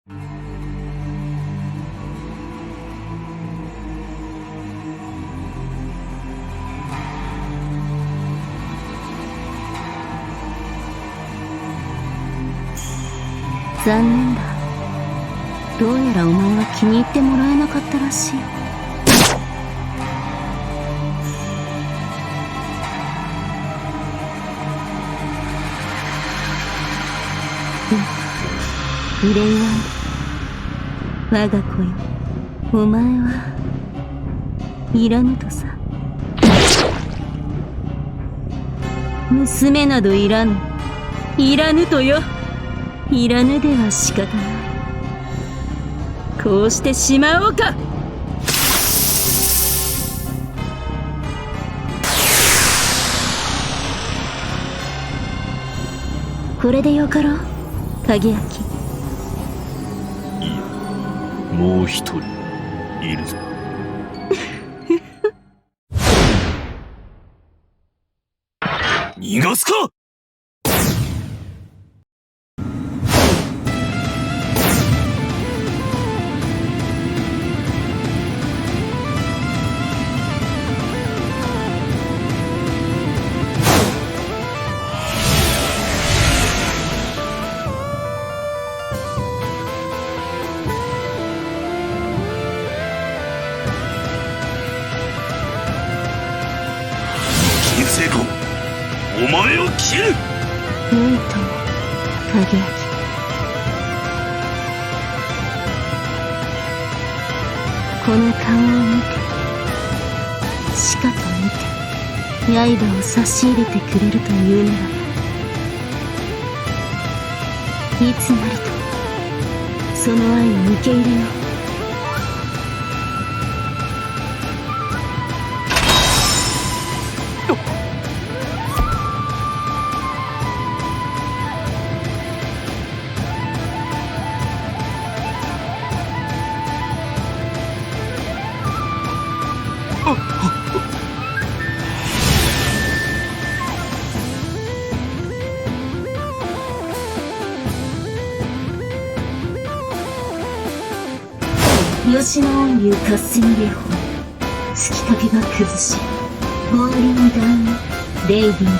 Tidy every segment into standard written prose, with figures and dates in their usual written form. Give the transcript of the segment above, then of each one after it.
残念だ。どうやらお前は気に入ってもらえなかったらしい。恋愛、我が子よ、お前はいらぬとさ。娘などいらぬ、いらぬとよ。いらぬでは仕方ない。こうしてしまおうか。これでよかろう、鍵焼き。いや、もう一人いるぞ。逃がすか。金星子、お前を切る。よいとも、鍵焼き。この顔を見て、しかと見て、刃を差し入れてくれるというならば、いつなりとその愛を受け入れよう。吉野音流合戦霊法、月影が崩し、ボーリンダウンレイディンバ。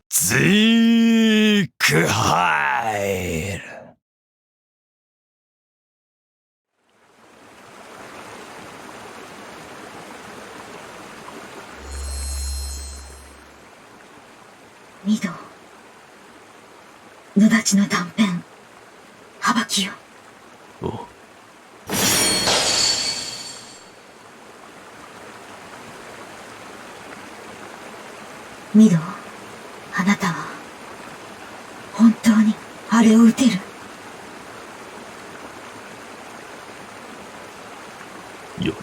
ゼークハイル。御堂、野立ちの断片、幅木よ。お、御堂、あなたは本当にあれを撃てる？やら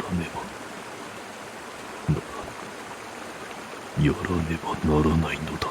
ねばならないのだ。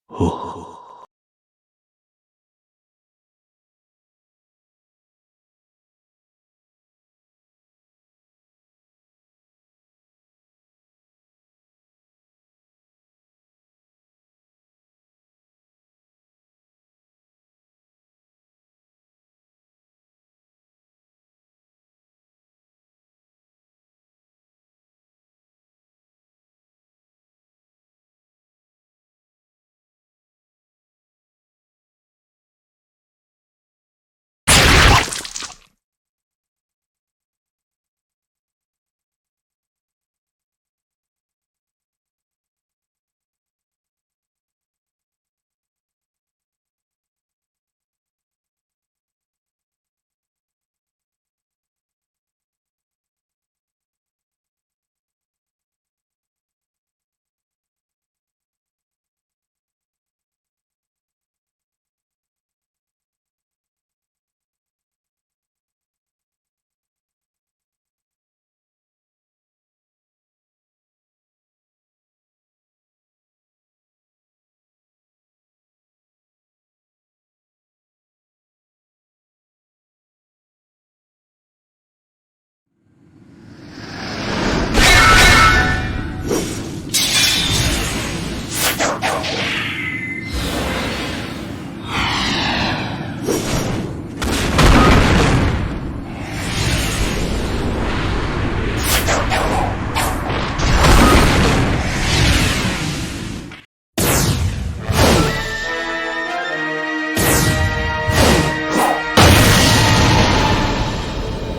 ほほ。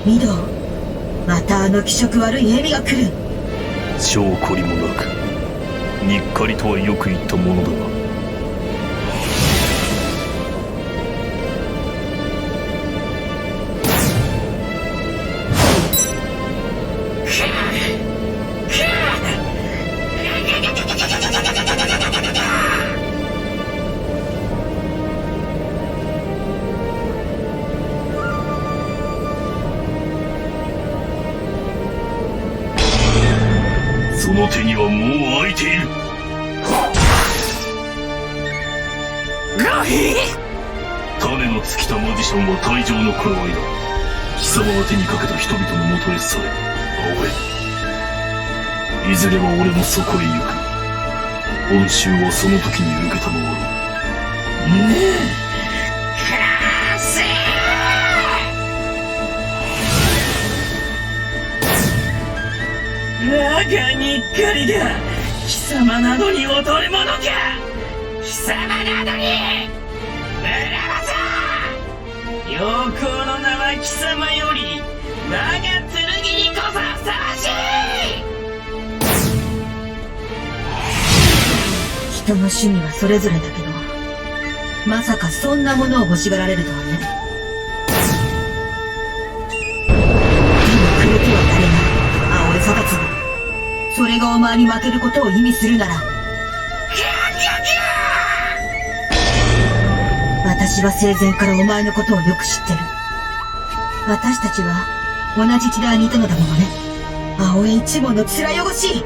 御堂、またあの気色悪い蛇が来る。証拠りもなく、にっかりとはよく言ったものだが。その手にはもう開いている。種の尽きたマジシャンは退場の頃合いだ。貴様が手にかけた人々のもとへさえ青江、いずれは俺もそこへ行く。恩衆はその時に受けたまわろう。我がにっかりが貴様などに劣るものか。貴様などに村正、陽光の名は貴様より我が剣にこそふさわしい。人の趣味はそれぞれだけど、まさかそんなものを欲しがられるとはね。でもくれては誰が青江貞次、それがお前に負けることを意味するなら、私は生前からお前のことをよく知ってる。私たちは同じ時代にいたのだものね。青江一門の面汚しい、幾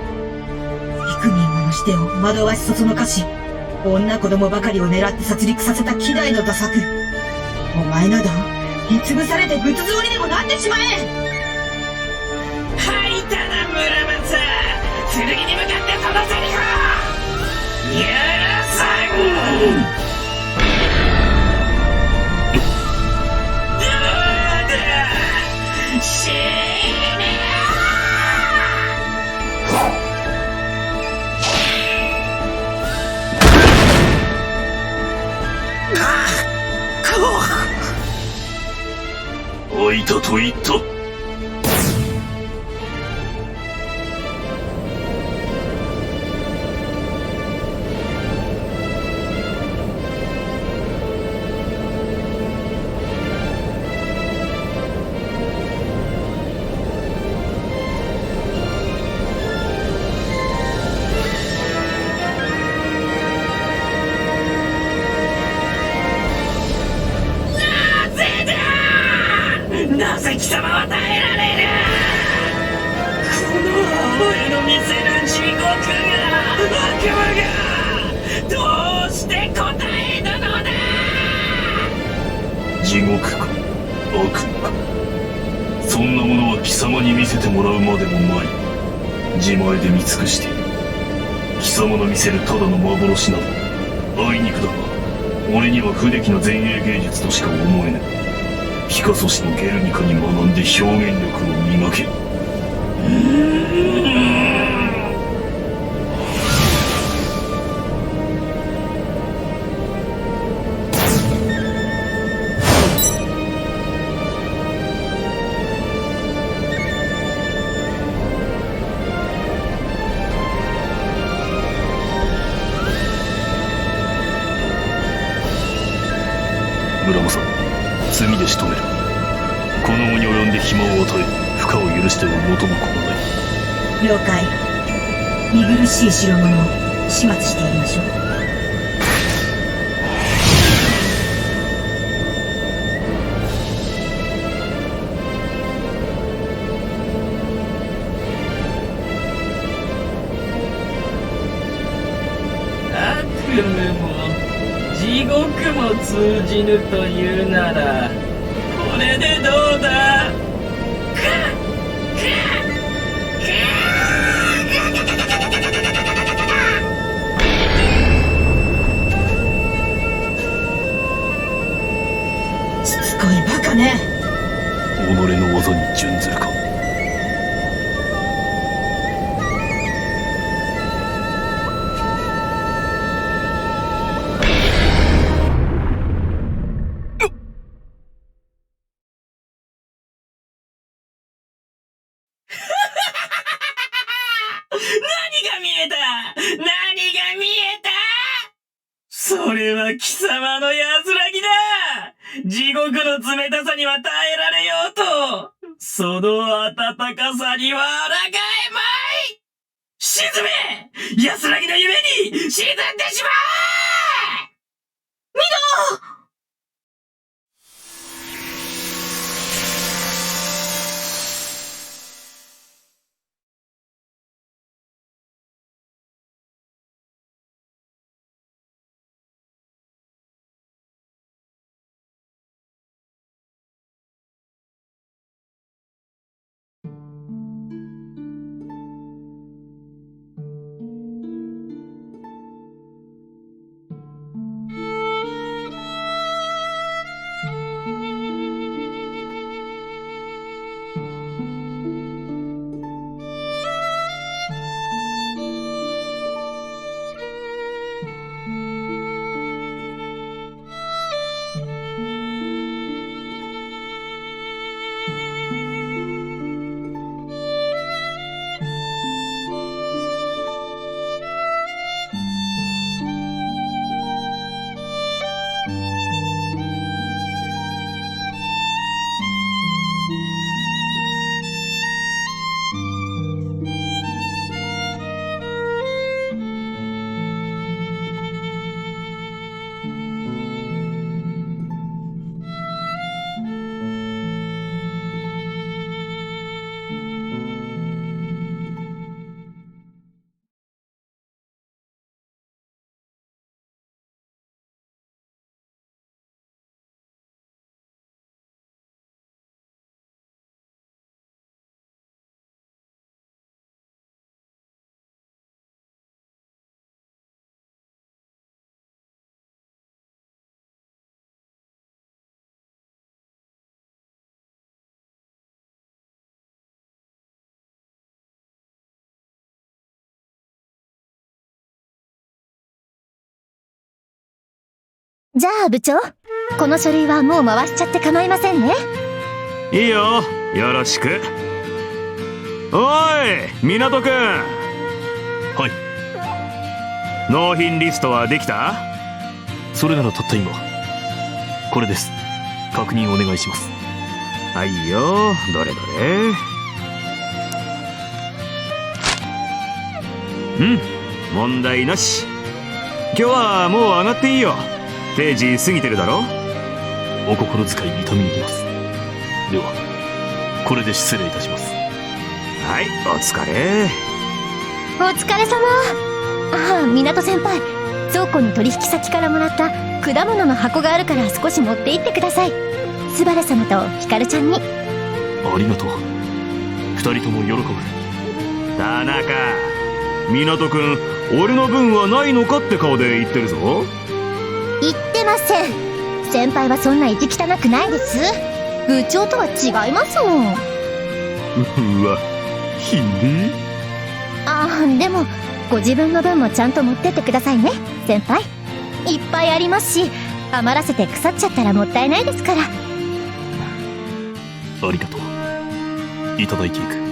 人もの死手を惑わしそそのかし、女子供ばかりを狙って殺戮させた希代の打作。お前など見潰されて仏像にでもなってしまえ。吐いたな村正、剣に向かってそのセリフを許さん。死ね。開いたと言った。なぜ貴様は耐えられる。この青江の見せる地獄が、悪魔がどうして地獄か悪夢か、そんなものは貴様に見せてもらうまでもない。自前で見尽くしている。貴様の見せるただの幻など、あいにくだが俺には不出来な前衛芸術としか思えぬ。ピカソ氏のゲルニカに学んで表現力を磨け。村正、罪で仕留める。この後に及んで暇を与え、負荷を許しては元も子もない。了解。見苦しい代物を始末してやりましょう。悪夢も地獄も通じぬというなら、これでどうだ。しつこいバカね。己の技に準ずるか。何が見えた？何が見えた？それは貴様の安らぎだ。地獄の冷たさには耐えられようと、その温かさには抗えまい。沈め！安らぎの夢に沈んでしまえ！ミド！じゃあ部長、この書類はもう回しちゃって構いませんね。いいよ、よろしく。おい、港くん。はい。納品リストはできた？それならたった今。これです。確認お願いします。はいよ、どれどれ。問題なし。今日はもう上がっていいよ。定時過ぎてるだろ。お心遣い認めに行きます。ではこれで失礼いたします。はい、お疲れ。お疲れ様。ああ、港先輩、倉庫に取引先からもらった果物の箱があるから少し持って行ってください。スバル様とヒカルちゃんに。ありがとう。二人とも喜ぶ。田中、湊くん、俺の分はないのかって顔で言ってるぞ。言ってません。先輩はそんな意地汚くないです。部長とは違いますもん。うわ、ひででもご自分の分もちゃんと持ってってくださいね、先輩。いっぱいありますし、余らせて腐っちゃったらもったいないですから。ありがとう。いただいていく。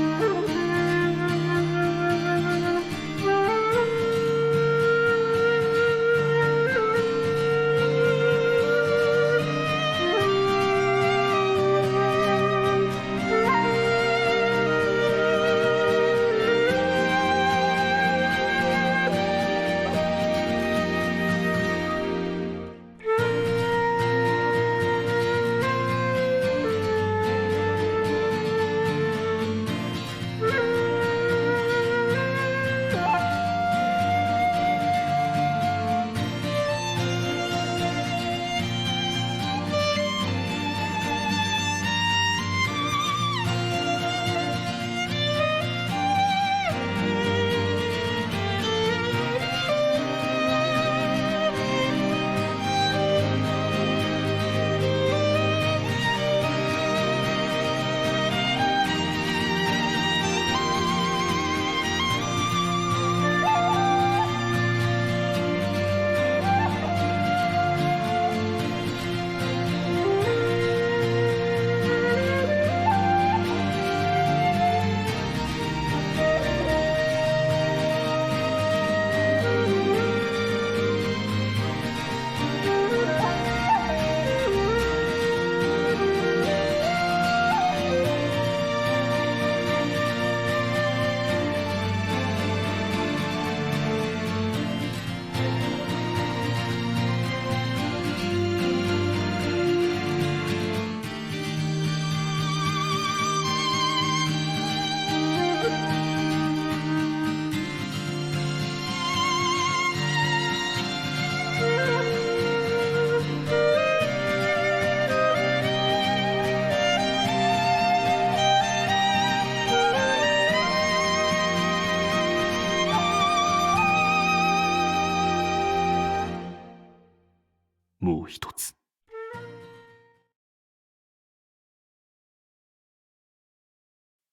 もう一つ。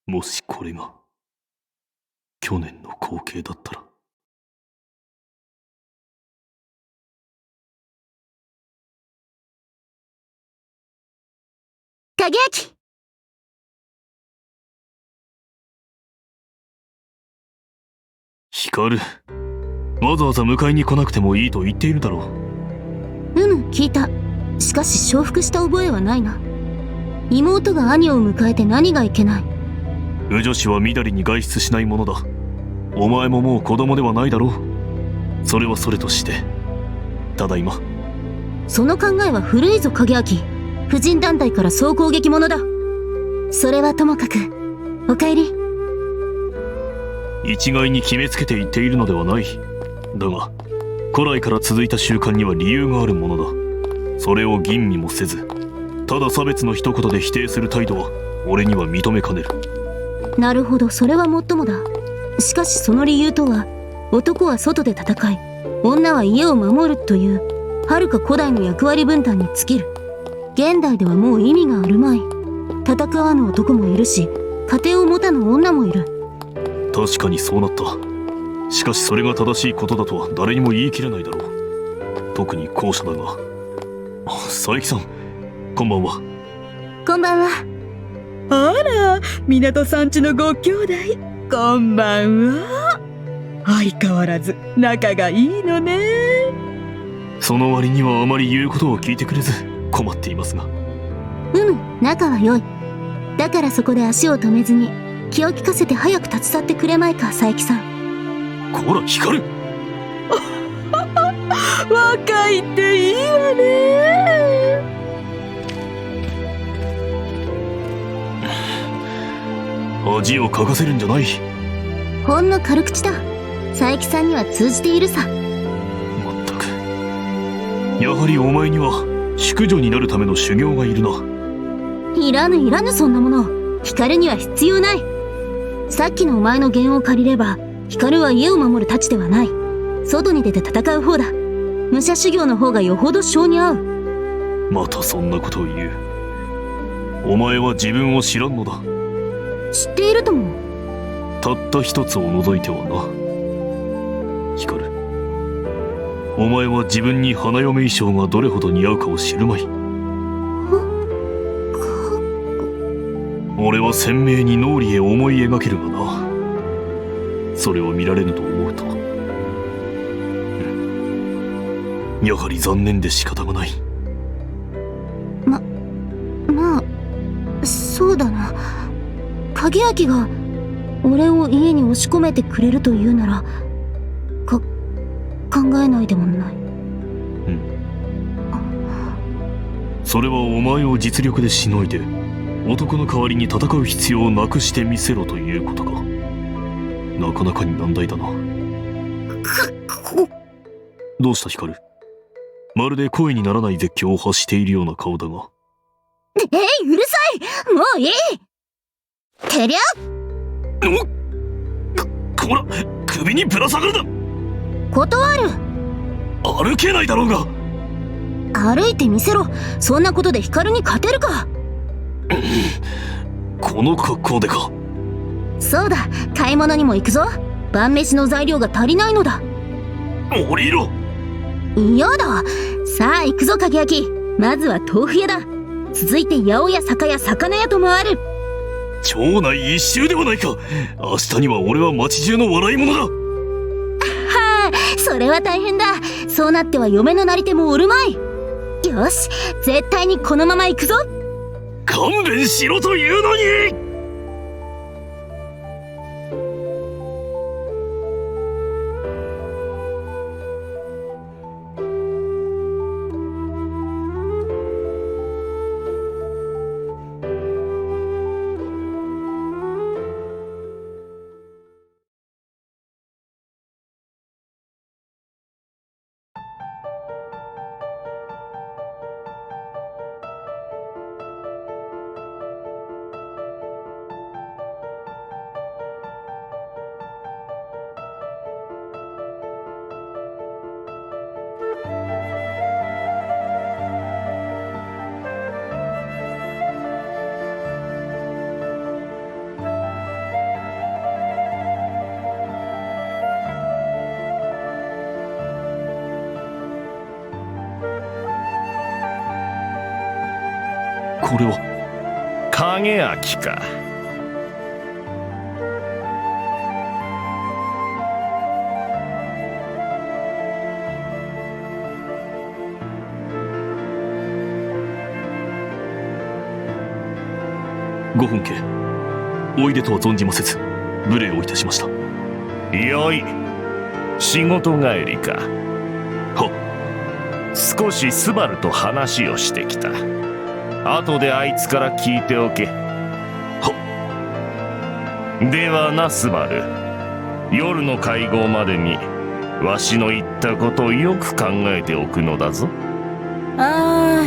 もしこれが去年の光景だったら。影明。ヒカル、わざわざ迎えに来なくてもいいと言っているだろう。聞いた。しかし承服した覚えはないな。妹が兄を迎えて何がいけない。ウ女子はみだりに外出しないものだ。お前ももう子供ではないだろう。それはそれとして、ただいま。その考えは古いぞ影明。婦人団体から総攻撃者だ。それはともかく、お帰り。一概に決めつけて言っているのではない。だが古来から続いた習慣には理由があるものだ。それを吟味もせず、ただ差別の一言で否定する態度は俺には認めかねる。なるほど、それはもっともだ。しかしその理由とは、男は外で戦い、女は家を守るという遥か古代の役割分担に尽きる。現代ではもう意味があるまい。戦わぬ男もいるし、家庭を持たぬ女もいる。確かにそうなった。しかしそれが正しいことだとは誰にも言い切れないだろう。特に後者だが。佐伯さん、こんばんは。こんばんは。あら、港さんちのご兄弟、こんばんは。相変わらず仲がいいのね。その割にはあまり言うことを聞いてくれず困っていますが。仲は良い。だからそこで足を止めずに気を利かせて早く立ち去ってくれまいか、佐伯さん。こら光る。若いっていいわね。恥をかかせるんじゃない。ほんの軽口だ。佐伯さんには通じているさ。まったく、やはりお前には淑女になるための修行がいるな。いらぬいらぬ、そんなもの。光には必要ない。さっきのお前の弦を借りれば、光は家を守る太刀ではない。外に出て戦う方だ。武者修行の方がよほど性に合う。またそんなことを言う。お前は自分を知らんのだ。知っているとも。たった一つを除いてはな。光、お前は自分に花嫁衣装がどれほど似合うかを知るまい。俺は鮮明に脳裏へ思い描けるがな。それを見られぬと思うと、やはり残念で仕方がない。まあそうだな。影明が俺を家に押し込めてくれるというなら考えないでもない。それはお前を実力でしのいで男の代わりに戦う必要をなくしてみせろということか。なかなかに難題だな。どうした光？まるで声にならない絶叫を発しているような顔だが。うるさい、もういい。てりゃこら、首にぶら下がるな。断る。歩けないだろうが。歩いてみせろ。そんなことで光に勝てるか。この格好でか。そうだ、買い物にも行くぞ。晩飯の材料が足りないのだ。降りろ。嫌だ。さあ行くぞ影明。まずは豆腐屋だ。続いて八百屋、酒屋、魚屋と回る。町内一周ではないか。明日には俺は町中の笑い者だ。はあ、それは大変だ。そうなっては嫁のなり手もおるまい。よし、絶対にこのまま行くぞ。勘弁しろというのに。これは影明か。ご本家、おいでとは存じませず無礼をいたしました。よい、仕事帰りか。は少しスバルと話をしてきた。後であいつから聞いておけ。ではな、スバル、夜の会合までにわしの言ったことをよく考えておくのだぞ。は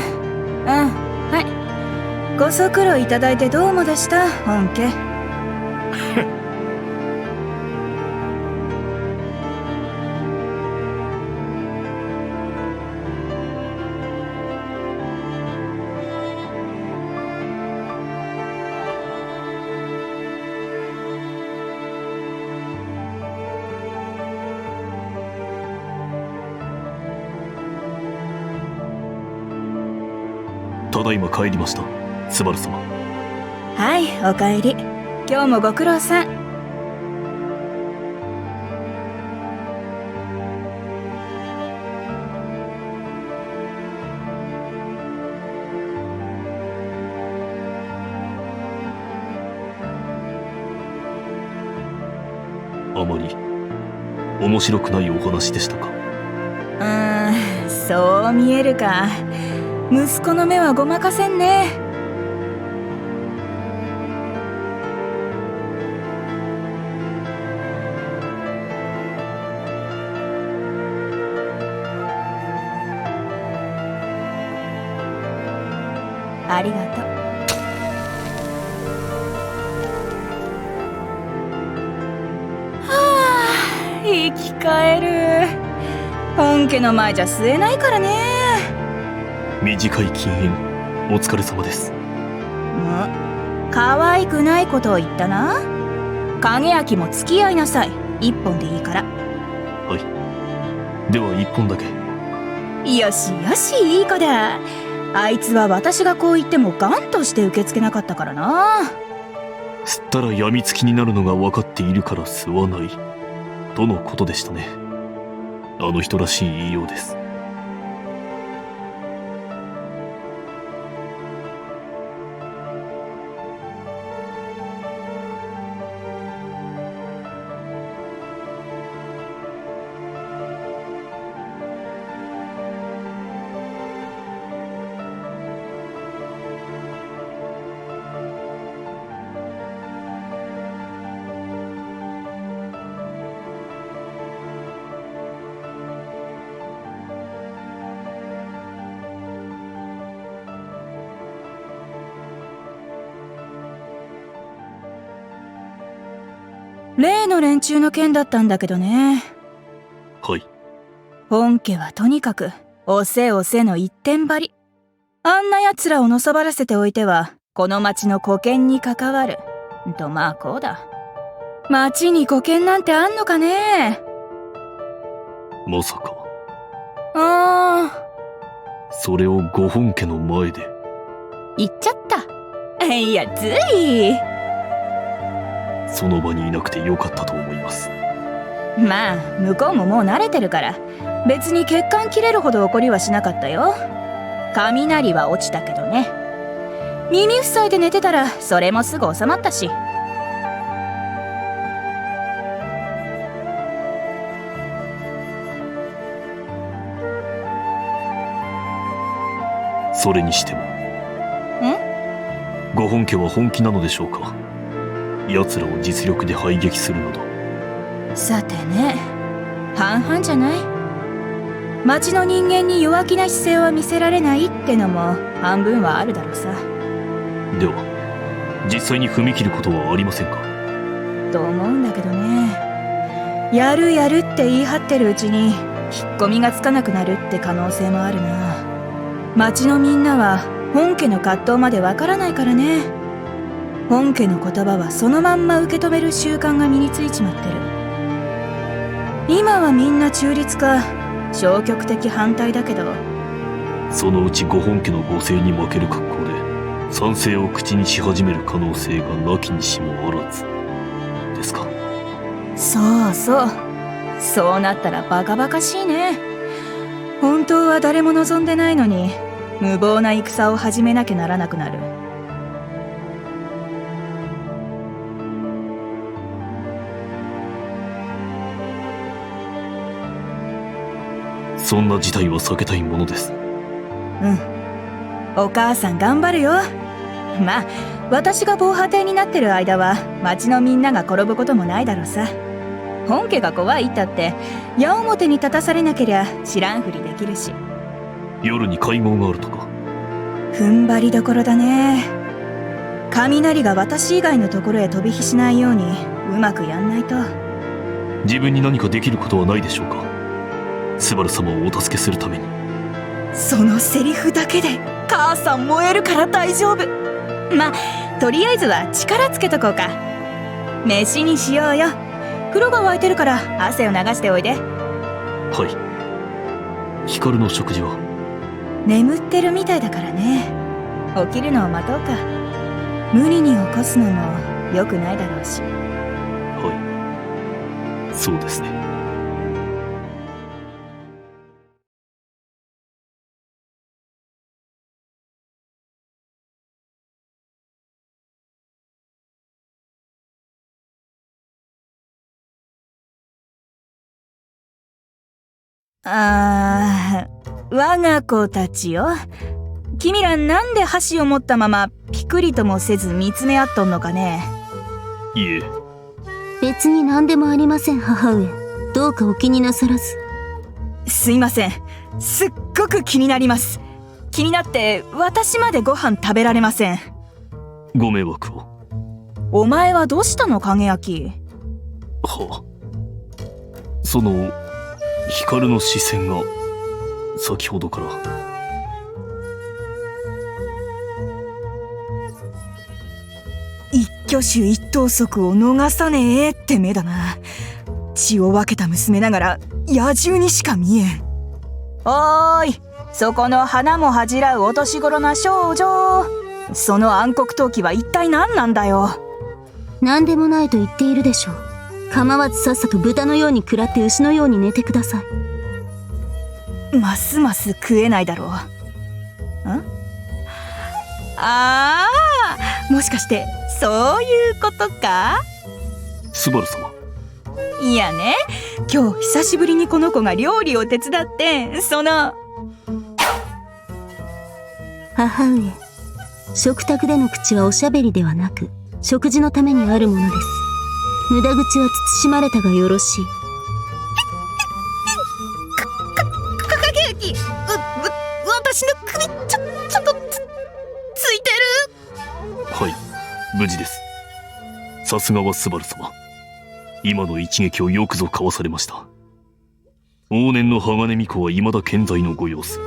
い。ご足労いただいてどうもでした、本家。ただいま帰りました、スバル様。はい、おかえり。今日もご苦労さん。あまり面白くないお話でしたか？そう見えるか。息子の目はごまかせんね。ありがとう。本家の前じゃ吸えないからね。短い禁煙お疲れ様です。可愛くないことを言ったな。影焼も付き合いなさい。一本でいいから。はい、では一本だけ。よしよし、いい子だ。あいつは私がこう言ってもガンとして受け付けなかったからな。吸ったら病みつきになるのが分かっているから吸わないとのことでしたね。あの人らしい言いようです。例の連中の件だったんだけどね。はい。本家はとにかくおせおせの一点張り。あんな奴らをのさばらせておいてはこの町の沽券に関わると、まあこうだ。町に沽券なんてあんのかね。まさかそれをご本家の前で。言っちゃった。いや、つい。その場にいなくてよかったと思います。まあ向こうももう慣れてるから別に血管切れるほど怒りはしなかったよ。雷は落ちたけどね。耳塞いで寝てたらそれもすぐ収まったし。それにしてもご本家は本気なのでしょうか。奴らを実力で排撃するなど。さてね、半々じゃない。町の人間に弱気な姿勢は見せられないってのも半分はあるだろうさ。では実際に踏み切ることはありませんか。と思うんだけどね。やるやるって言い張ってるうちに引っ込みがつかなくなるって可能性もあるな。町のみんなは本家の葛藤までわからないからね。本家の言葉はそのまんま受け止める習慣が身についちまってる。今はみんな中立か消極的反対だけど、そのうちご本家のご勢に負ける格好で賛成を口にし始める可能性がなきにしもあらずですか。そうそう、そうなったらバカバカしいね。本当は誰も望んでないのに無謀な戦を始めなきゃならなくなる。そんな事態は避けたいものです。お母さん頑張るよ。まあ私が防波堤になってる間は町のみんなが転ぶこともないだろうさ。本家が怖いったって矢面に立たされなけりゃ知らんふりできるし。夜に会合があるとか。踏ん張りどころだね。雷が私以外のところへ飛び火しないようにうまくやんないと。自分に何かできることはないでしょうか。スバル様をお助けするために。そのセリフだけで母さん燃えるから大丈夫。まあとりあえずは力つけとこうか。飯にしようよ。風呂が沸いてるから汗を流しておいで。はい。ヒカルの食事は？眠ってるみたいだからね。起きるのを待とうか。無理に起こすのも良くないだろうし。はい、そうですね。我が子たちよ。君らなんで箸を持ったままピクリともせず見つめ合っとんのかね。いえ。別に何でもありません、母上。どうかお気になさらず。すいません。すっごく気になります。気になって私までご飯食べられません。ご迷惑を。お前はどうしたの、影焼き。はあ、その光の視線が先ほどから。一挙手一投足を逃さねえって目だな。血を分けた娘ながら野獣にしか見えん。おーい、そこの花も恥じらうお年頃な少女、その暗黒陶器は一体何なんだよ。何でもないと言っているでしょう。構わずさっさと豚のように食らって牛のように寝てください。ますます食えないだろう。あー、もしかしてそういうことか。スバル様。いやね、今日久しぶりにこの子が料理を手伝って、母上、食卓での口はおしゃべりではなく食事のためにあるものです。無駄口は慎まれたがよろしい。影焼き、私の首ちょっとついてる。はい、無事です。さすがはスバル様。今の一撃をよくぞかわされました。往年の鋼巫女は未だ健在のご様子。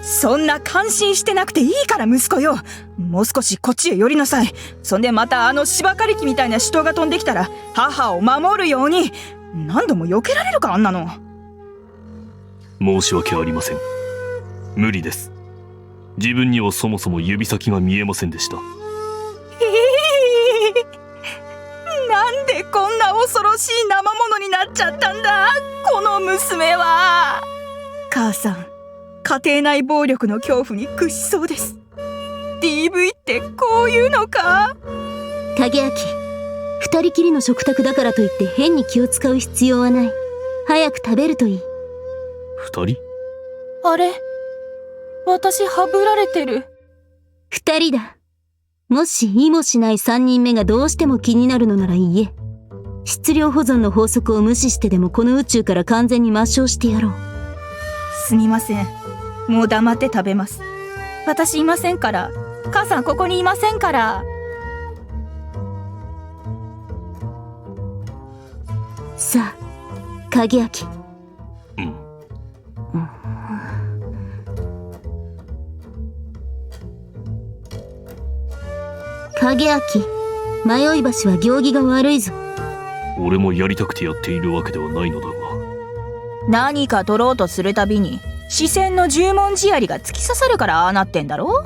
そんな感心してなくていいから息子よ。もう少しこっちへ寄りなさい。そんでまたあの芝刈り機みたいな死闘が飛んできたら母を守るように。何度も避けられるか、あんなの。申し訳ありません。無理です。自分にはそもそも指先が見えませんでした。なんでこんな恐ろしい生物になっちゃったんだ、この娘は。母さん、家庭内暴力の恐怖に屈しそうです。 DV ってこういうのか。影明、二人きりの食卓だからといって変に気を使う必要はない。早く食べるといい。二人？あれ、私ハブられてる。二人だ。もし意もしない三人目がどうしても気になるのなら言え。質量保存の法則を無視してでもこの宇宙から完全に抹消してやろう。すみません、もう黙って食べます。私いませんから。母さんここにいませんから。さあ、影明。影明、迷い橋は行儀が悪いぞ。俺もやりたくてやっているわけではないのだが。何か取ろうとするたびに視線の十文字槍が突き刺さるからああなってんだろ。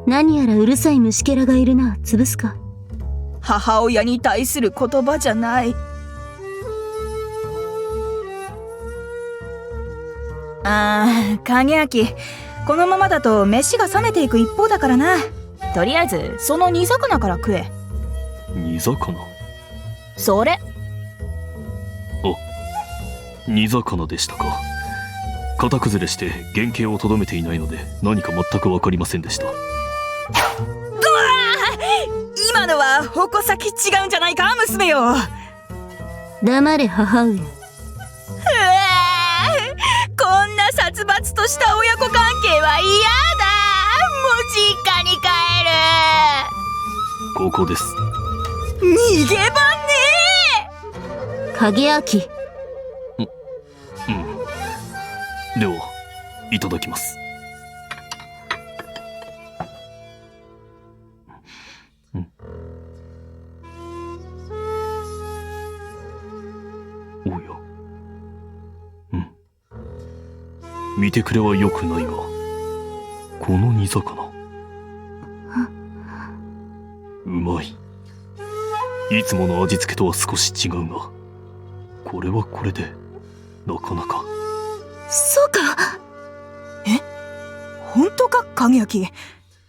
何やらうるさい虫けらがいるな。潰すか。母親に対する言葉じゃない。影明、このままだと飯が冷めていく一方だからな。とりあえずその煮魚から食え。煮魚？それ。煮魚でしたか。型崩れして原型をとどめていないので何か全く分かりませんでした。今のは矛先違うんじゃないか娘よ。黙れ母上。こんな殺伐とした親子関係は嫌だ。もう実家に帰ここです。る。逃げ場ねえ。影明。では、いただきます。おや。見てくれは良くないが、この煮魚。うまい。いつもの味付けとは少し違うが、これはこれで、なかなか。そうか。本当か影明。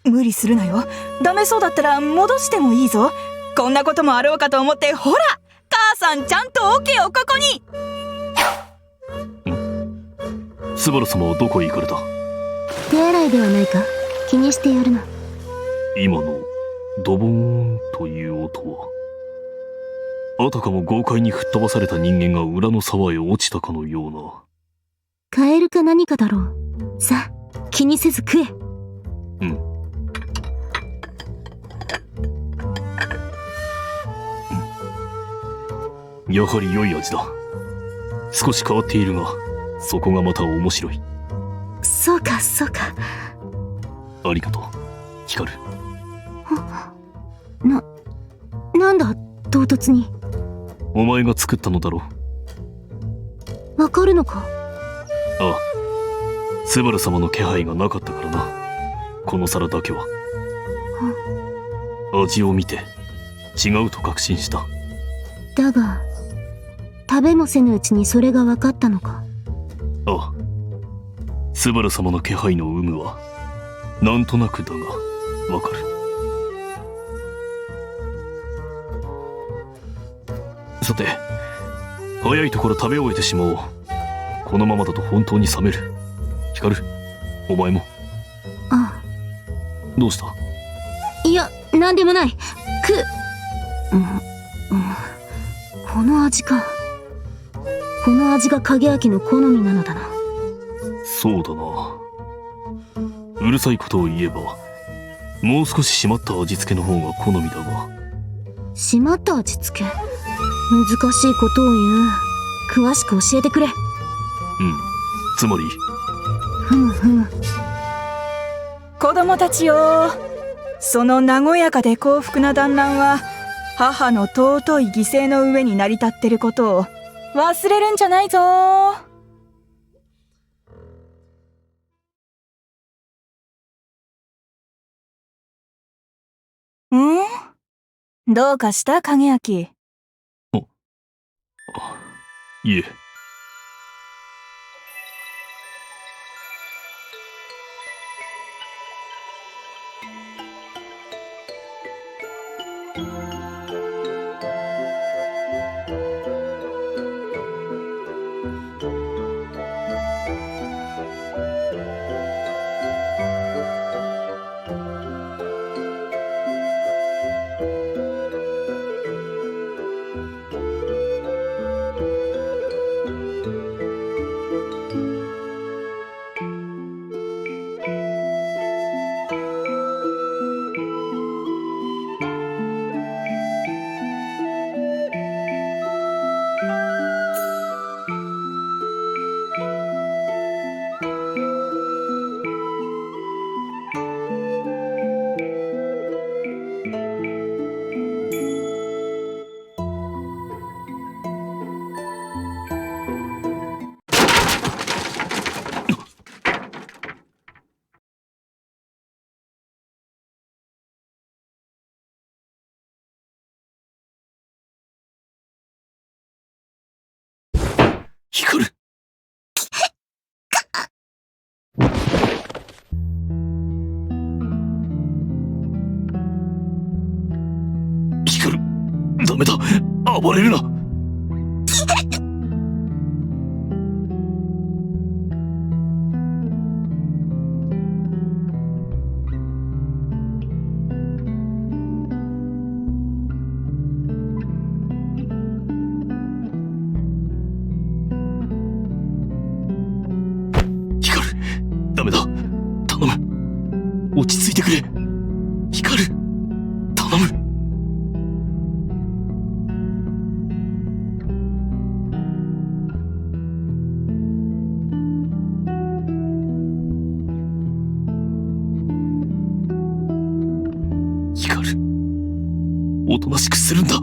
無理するなよ。ダメそうだったら戻してもいいぞ。こんなこともあろうかと思って。ほら、母さんちゃんとオケをここに。スバル様はどこへ行かれた？手洗いではないか。気にしてやるな。今のドボーンという音は、あたかも豪快に吹っ飛ばされた人間が裏の沢へ落ちたかのような。カエルか何かだろう。さあ、気にせず食え。やはり良い味だ。少し変わっているが、そこがまた面白い。そうかそうか。ありがとう、ヒカル。なんだ唐突に。お前が作ったのだろう。わかるのか？ああ、スバル様の気配がなかったからな。この皿だけは。味を見て違うと確信した。だが食べもせぬうちにそれが分かったのか？ああ、スバル様の気配の有無はなんとなくだがわかる。さて、早いところ食べ終えてしまおう。このままだと本当に冷める。ヒカル、お前も。ああ。どうした？いや、なんでもない。この味か。この味が影明の好みなのだな。そうだな。うるさいことを言えば、もう少し締まった味付けの方が好みだが。締まった味付け？難しいことを言う。詳しく教えてくれ。つまり。ふむふむ。子供たちよ、その和やかで幸福な団らんは母の尊い犠牲の上に成り立ってることを忘れるんじゃないぞ。どうかした影明？いえ。ヒカル。ヒカル、ダメだ。暴れるな。ダメだ。頼む。落ち着いてくれ。ヒカル、頼む。ヒカル、おとなしくするんだ。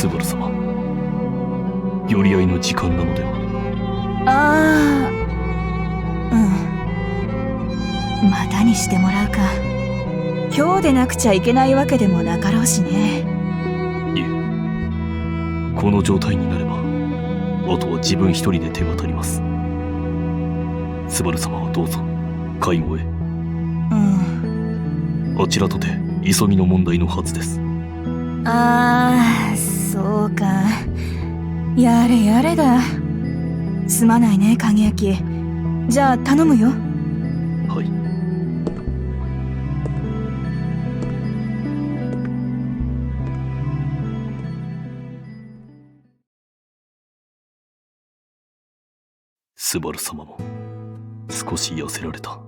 スバル様、寄り合いの時間なのでは。またにしてもらうか。今日でなくちゃいけないわけでもなかろうしね。いえ、この状態になればあとは自分一人で手が足ります。スバル様はどうぞ介護へ。あちらとて急ぎの問題のはずです。そうか。やれやれだ。すまないね、影焼。じゃあ頼むよ。はい。スバル様も少し痩せられた。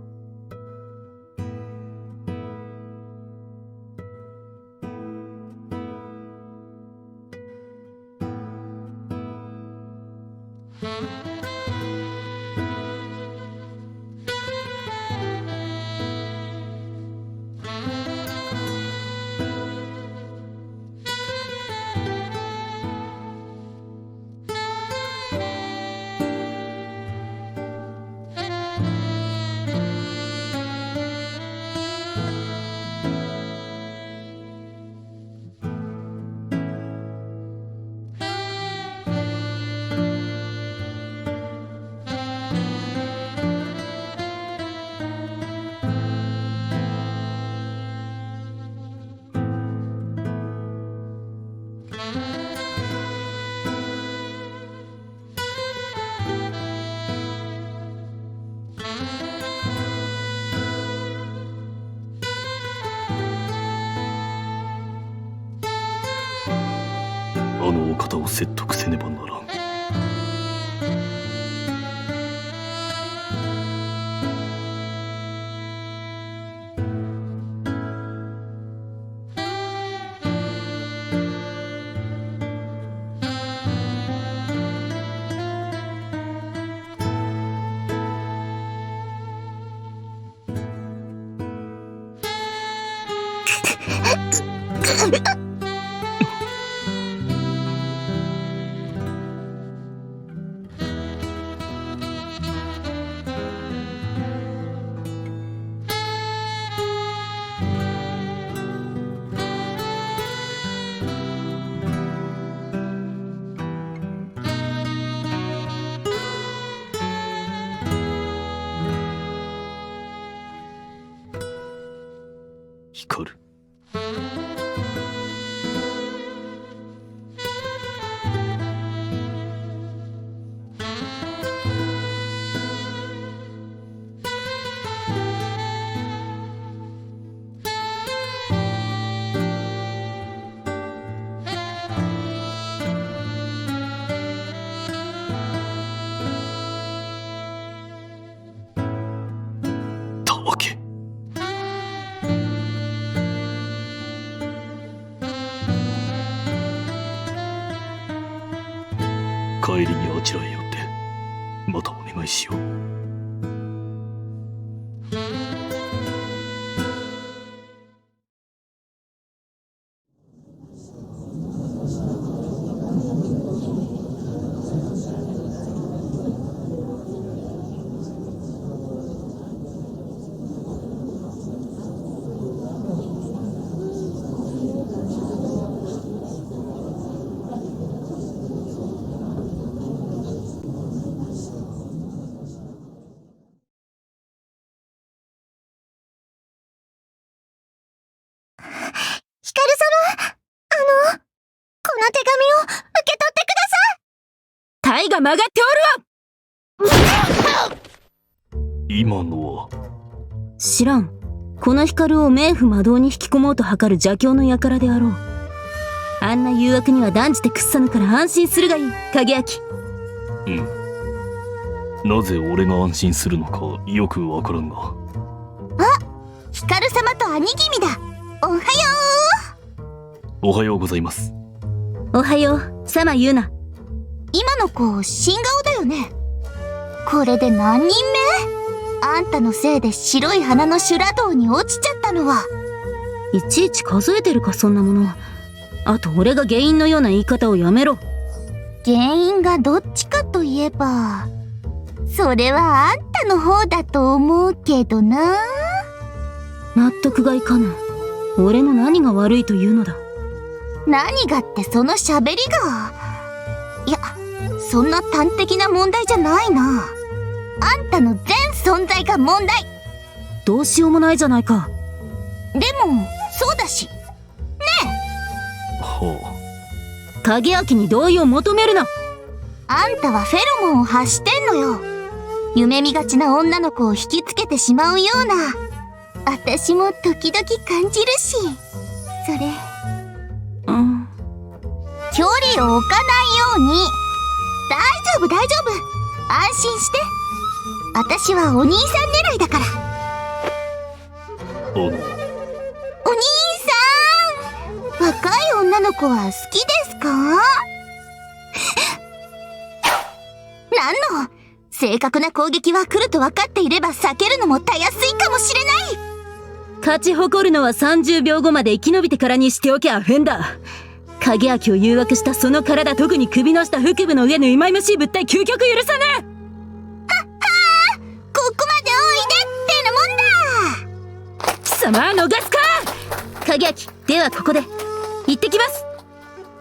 あのお方を説得せねばならん。光る。たわけ。帰りにあちらへ寄ってまたお願いしよう。この手紙を受け取ってください。体が曲がっておるわ。今のは知らん。この光を冥府魔道に引き込もうと図る邪教の輩であろう。あんな誘惑には断じて屈さぬから安心するがいい、影焼。なぜ俺が安心するのかよくわからんが。光様と兄君だ。おはよおはようございます。う。おはよう、サマユーナ。今の子、新顔だよね。これで何人目？あんたのせいで白い花の修羅道に落ちちゃったのは。いちいち数えてるか、そんなもの。あと俺が原因のような言い方をやめろ。原因がどっちかといえば、それはあんたの方だと思うけどな。納得がいかぬ。俺の何が悪いというのだ。何がってその喋りが。いや、そんな端的な問題じゃないな。あんたの全存在が問題。どうしようもないじゃないか。でも、そうだし。ほ影明に同意を求めるな。あんたはフェロモンを発してんのよ。夢見がちな女の子を引きつけてしまうような。私も時々感じるし。それ、うん。距離を置かないように。大丈夫大丈夫。安心して。私はお兄さん狙いだから。う。お兄さん、若い女の子は好きですか？何の正確な攻撃は来ると分かっていれば避けるのもたやすいかもしれない。勝ち誇るのは30秒後まで生き延びてからにしておけアフェンダー。影明を誘惑したその体、特に首の下腹部の上の忌々しい物体、究極許さねえ。ここまでおいでってのもんだ。貴様は逃すか。影明、ではここで行ってきます。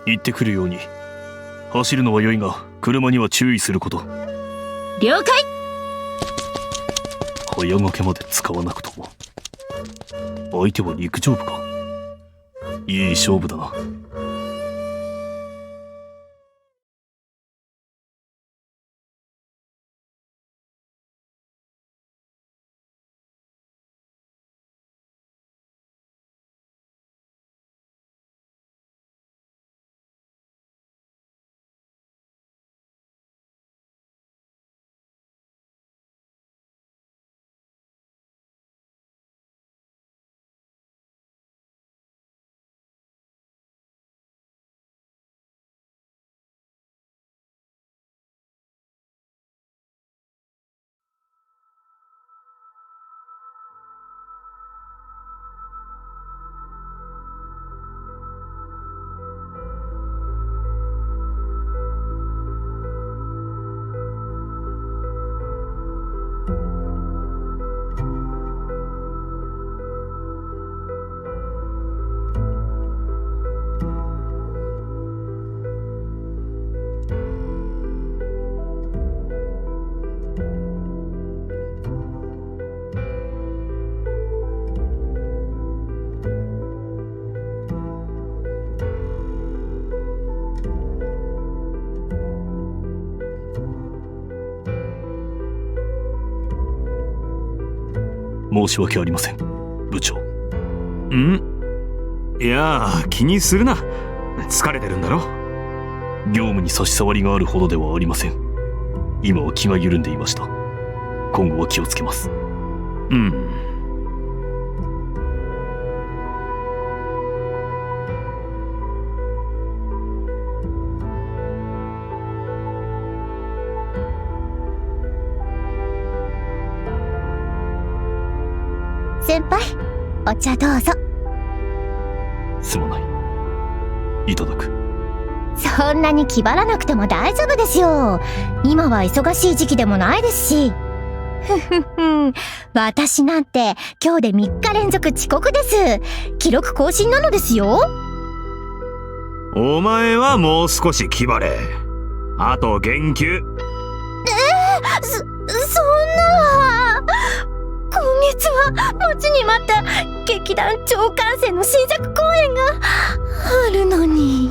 行ってくるように。走るのは良いが、車には注意すること。了解。早掛けまで使わなくとも。相手は陸上部か。いい勝負だな。申し訳ありません、部長。いやー、気にするな。疲れてるんだろ。業務に差し障りがあるほどではありません。今は気が緩んでいました。今後は気をつけます。先輩、お茶どうぞ。すまない。いただく。そんなに気張らなくても大丈夫ですよ。今は忙しい時期でもないですし。ふふふん。私なんて今日で3日連続遅刻です。記録更新なのですよ。お前はもう少し気張れ。あと減給。そんな。今月は待ちに待った劇団超感染の新作公演があるのに。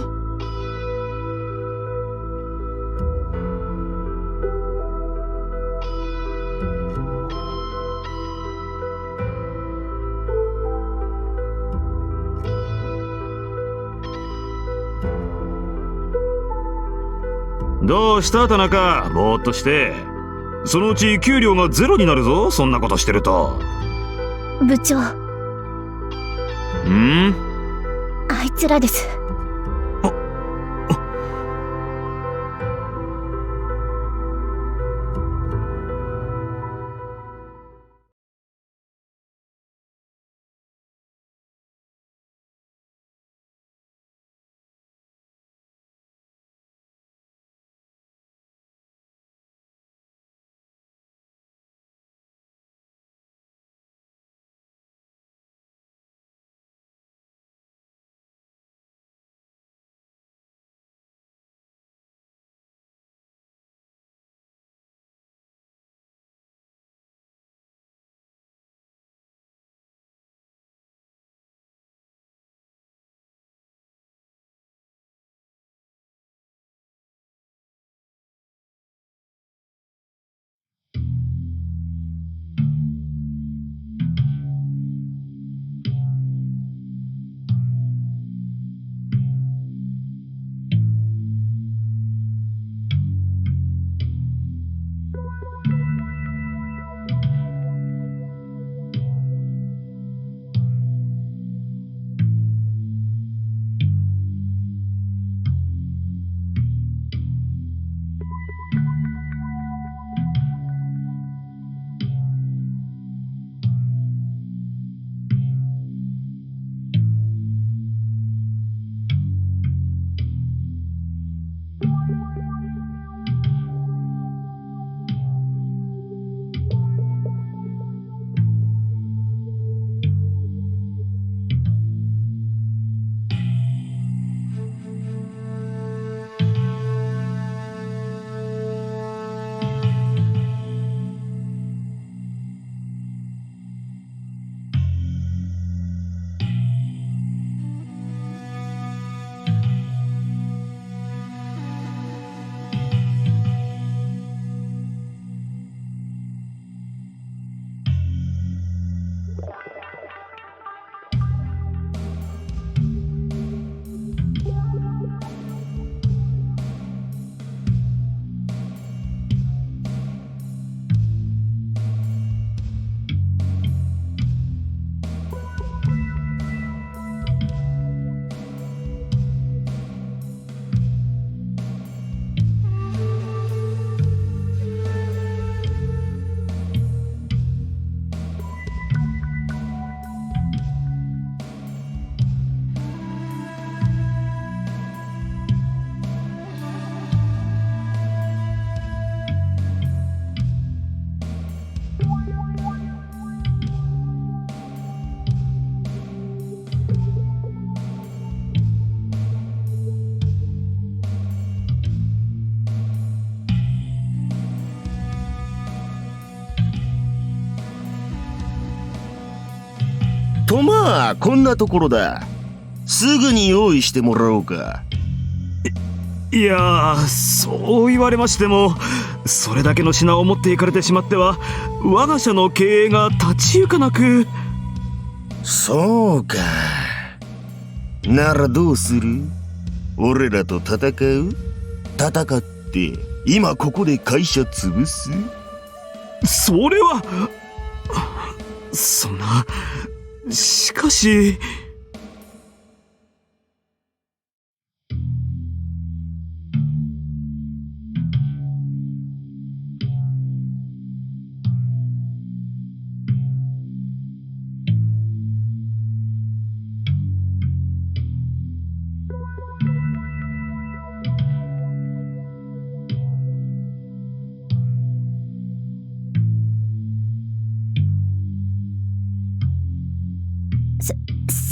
どうした田中、ぼーっとして。そのうち給料がゼロになるぞ、そんなことしてると。部長、あいつらです。とまあこんなところだ。すぐに用意してもらおうか。いやー、そう言われましても、それだけの品を持っていかれてしまっては我が社の経営が立ち行かなく。そうか。ならどうする？俺らと戦う？戦って今ここで会社潰す？それはそんな。しかし。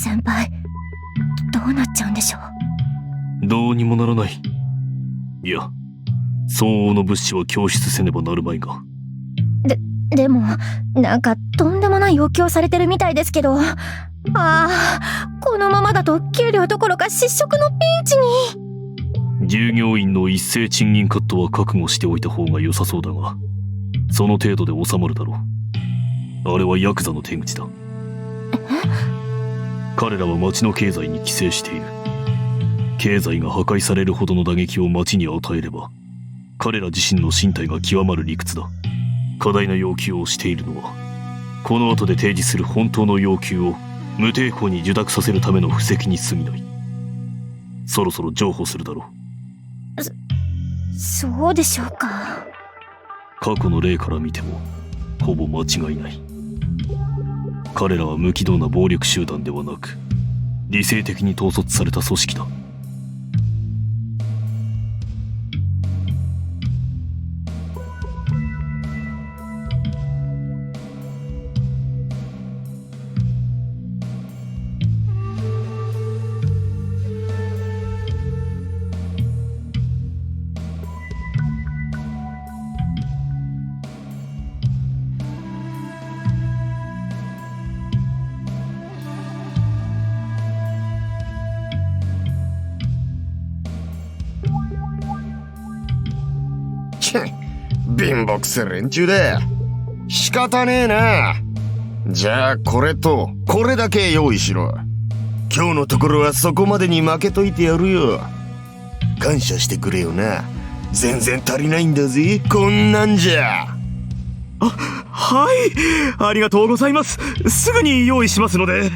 先輩、どうなっちゃうんでしょう。どうにもならない。いや、相応の物資は供出せねばなるまいが。でも、なんかとんでもない要求をされてるみたいですけど。このままだと給料どころか失職のピンチに。従業員の一斉賃金カットは覚悟しておいた方が良さそうだが、その程度で収まるだろう。あれはヤクザの手口だ。彼らは町の経済に寄生している。経済が破壊されるほどの打撃を町に与えれば、彼ら自身の身体が極まる理屈だ。過大な要求をしているのは、この後で提示する本当の要求を無抵抗に受諾させるための布石に過ぎない。そろそろ譲歩するだろう。そうでしょうか。過去の例から見てもほぼ間違いない。彼らは無軌道な暴力集団ではなく、理性的に統率された組織だ。貧乏くせ連中だ。仕方ねえな。じゃあこれとこれだけ用意しろ。今日のところはそこまでに負けといてやるよ。感謝してくれよな。全然足りないんだぜ、こんなんじゃ。はい、ありがとうございます。すぐに用意しますので。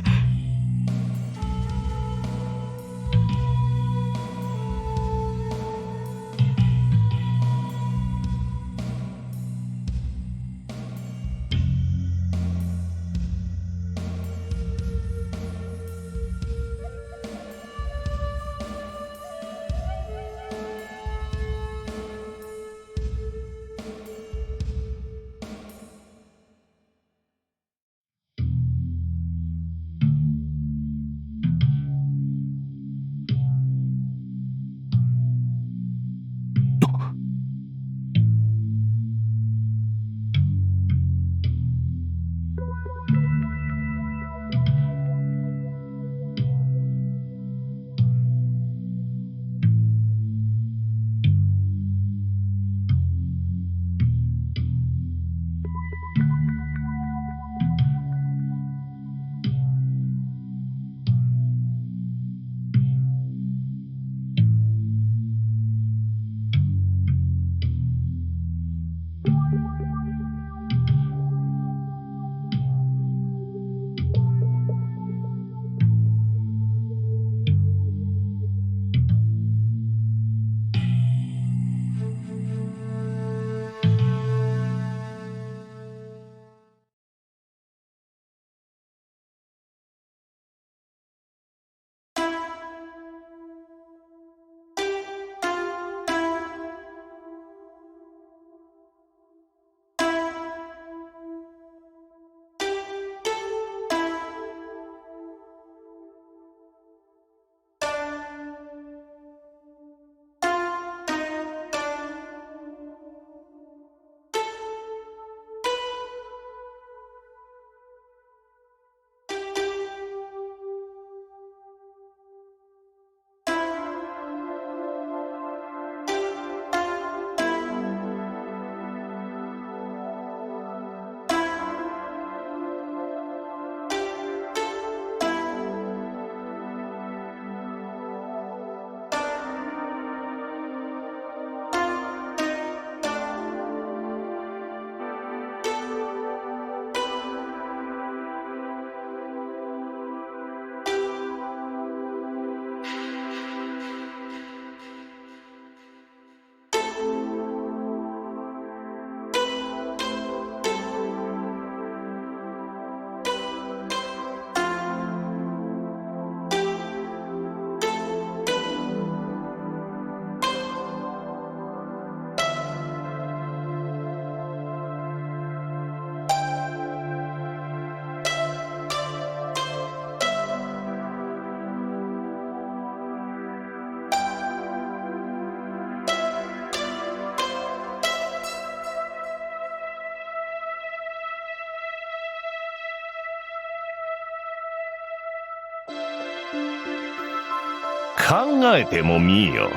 考えてもみよ。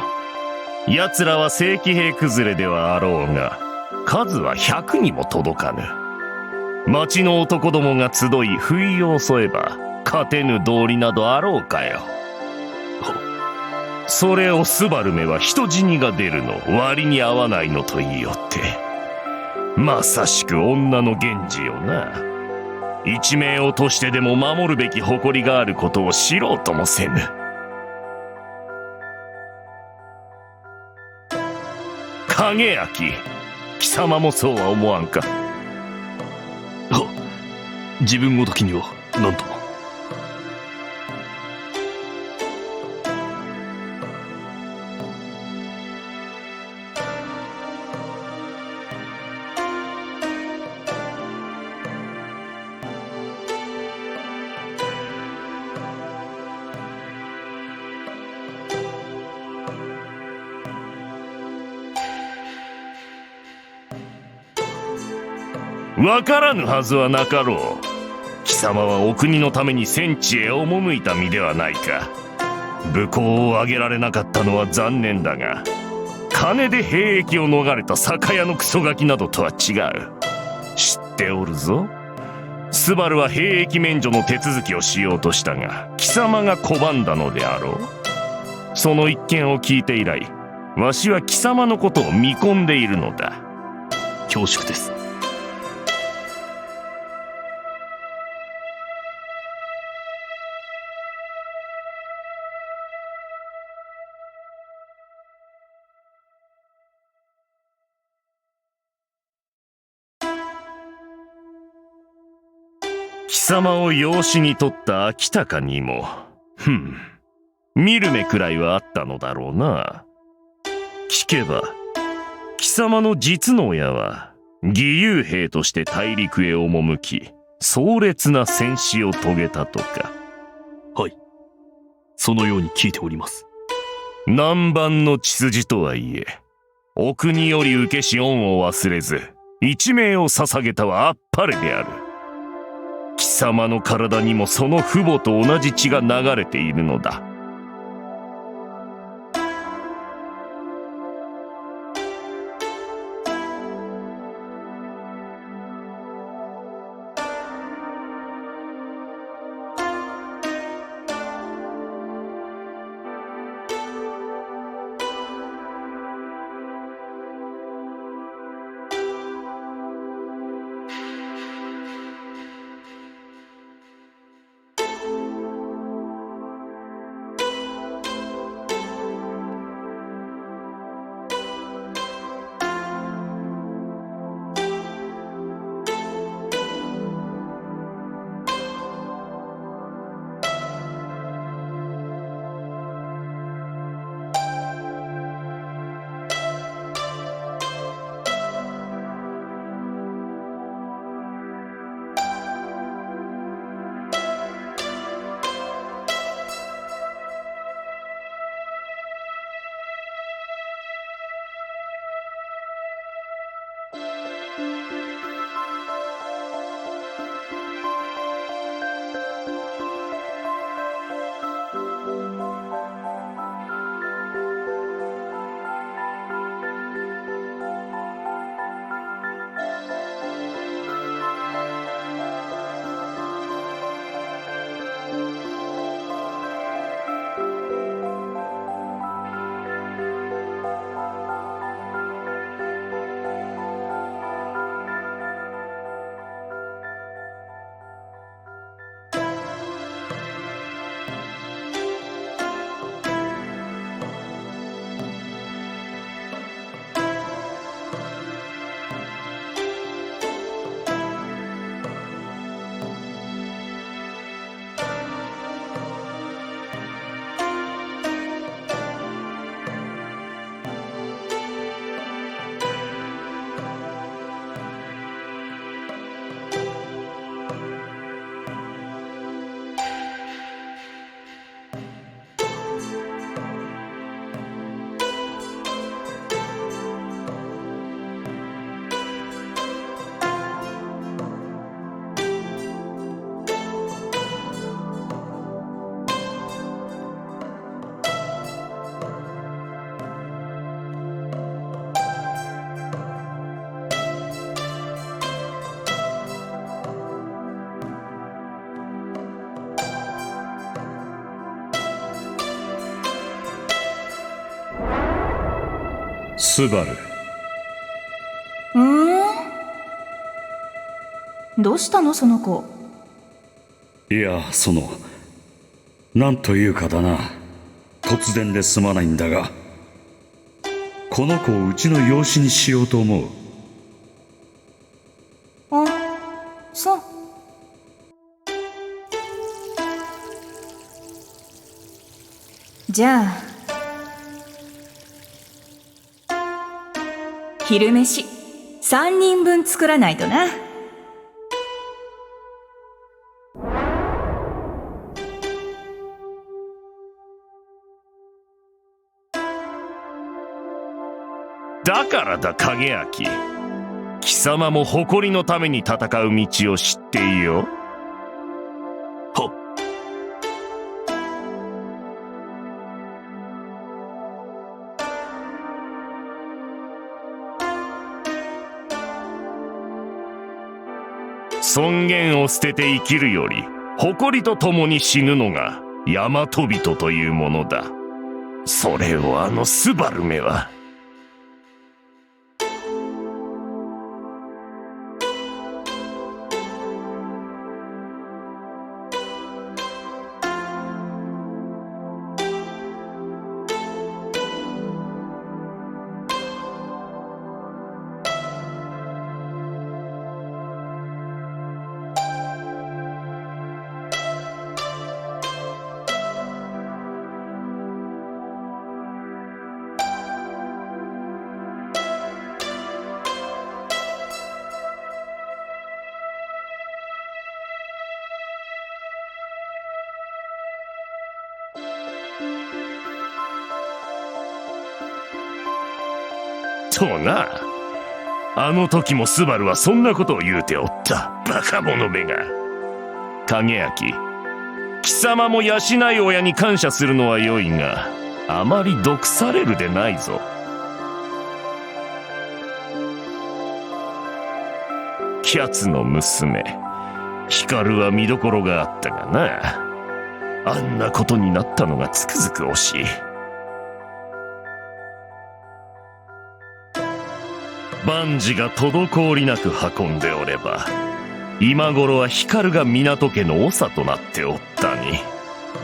奴らは正規兵崩れではあろうが、数は100にも届かぬ。町の男どもが集い不意を襲えば勝てぬ道理などあろうかよ。それをスバルめは人死にが出るの割に合わないのと言いよって、まさしく女の源氏よな。一命をとしてでも守るべき誇りがあることを知ろうともせぬ。影明、貴様もそうは思わんか。自分ごときには何とも。わからぬはずはなかろう。貴様はお国のために戦地へ赴いた身ではないか。武功を挙げられなかったのは残念だが、金で兵役を逃れた酒屋のクソガキなどとは違う。知っておるぞ。スバルは兵役免除の手続きをしようとしたが、貴様が拒んだのであろう。その一件を聞いて以来、わしは貴様のことを見込んでいるのだ。恐縮です。貴様を養子に取った秋高にも、見る目くらいはあったのだろうな。聞けば、貴様の実の親は義勇兵として大陸へ赴き、壮烈な戦死を遂げたとか。はい、そのように聞いております。南蛮の血筋とはいえ、お国より受けし恩を忘れず、一命を捧げたはあっぱれである。貴様の体にもその父母と同じ血が流れているのだ。スバル。どうしたのその子。いや、なんというかだな。突然ですまないんだが、この子をうちの養子にしようと思う。あ、そう。じゃあ昼飯3人分作らないとな。だからだ影明、貴様も誇りのために戦う道を知っていよ。はっ。尊厳を捨てて生きるより誇りと共に死ぬのが大和人というものだ。それをあのスバルめは。とな、あの時もスバルはそんなことを言うておった。バカ者めが。影明、貴様も養い親に感謝するのは良いが、あまり毒されるでないぞ。キャツの娘光は見どころがあったがな。あんなことになったのがつくづく惜しい。万事が滞りなく運んでおれば、今頃は光が港家の長となっておったに。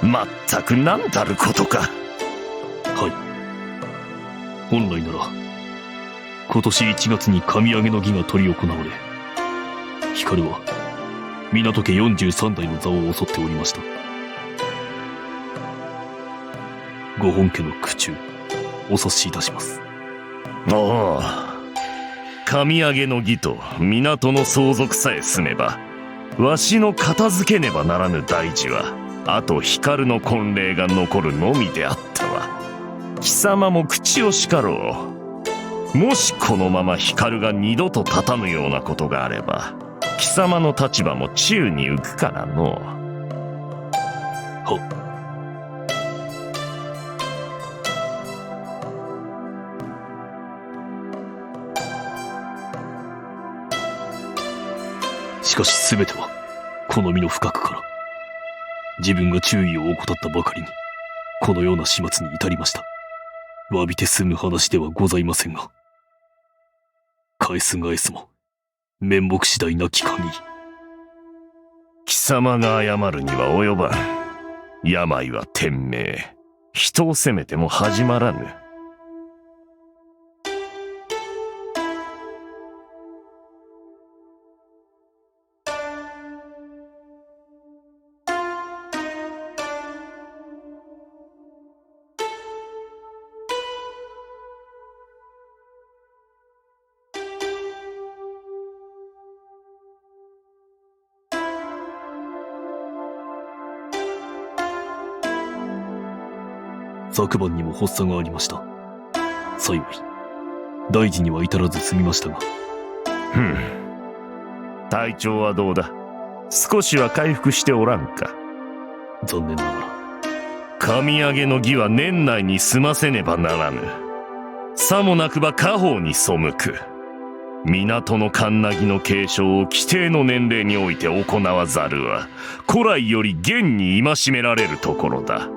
まったく何たることか。はい。本来なら今年1月に神上げの儀が執り行われ、光は港家43代の座を襲っておりました。ご本家の苦衷お察しいたします。おお、神上げの儀と港の相続さえ済めば、わしの片付けねばならぬ大事はあと光の婚礼が残るのみであったわ。貴様も口をしかろう。もしこのまま光が二度と立たぬようなことがあれば、貴様の立場も宙に浮くからの。はっ。しかし全てはこの身の深くから、自分が注意を怠ったばかりにこのような始末に至りました。詫びて済む話ではございませんが、返す返すも面目次第なき限り。貴様が謝るには及ばん。病は天命。人を責めても始まらぬ。昨晩にも発作がありました。幸い大事には至らず済みましたが。体調はどうだ？少しは回復しておらんか？残念ながら神上げの儀は年内に済ませねばならぬ。さもなくば家宝に背く。港のカンナギの継承を規定の年齢において行わざるは、古来より厳に戒められるところだ。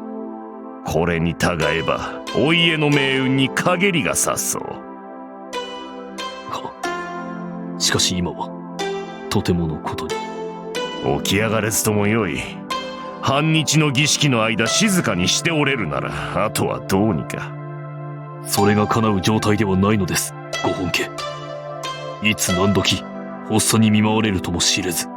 これに違えばお家の命運に陰りが差そう。かし今はとてものことに。起き上がれずともよい。半日の儀式の間静かにしておれるなら、あとはどうにか。それが叶う状態ではないのです、ご本家。いつ何時発作に見舞われるとも知れず。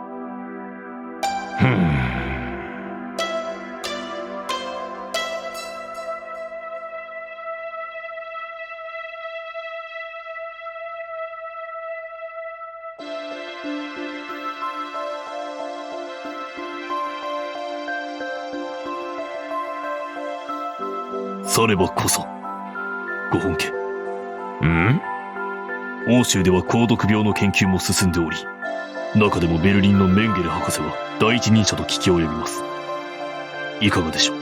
さればこそ、ご本家。欧州では鉱毒病の研究も進んでおり、中でもベルリンのメンゲレ博士は第一人者と聞き及びます。いかがでしょう、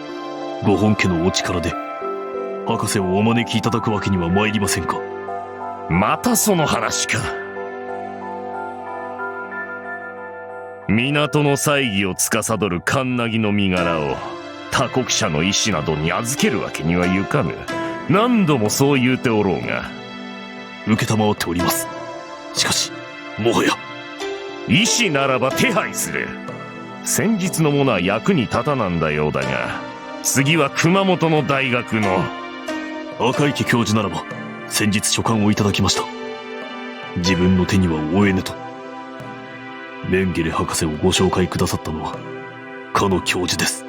ご本家のお力で博士をお招きいただくわけには参りませんか。またその話か。港の猜疑を司るカンナギの身柄を他国者の医師などに預けるわけにはいかぬ。何度もそう言うておろうが。承っております。しかしもはや医師ならば手配する。先日のものは役に立たなんだようだが、次は熊本の大学の赤池教授ならば先日書簡をいただきました。自分の手には負えぬと。メンゲレ博士をご紹介くださったのはかの教授です。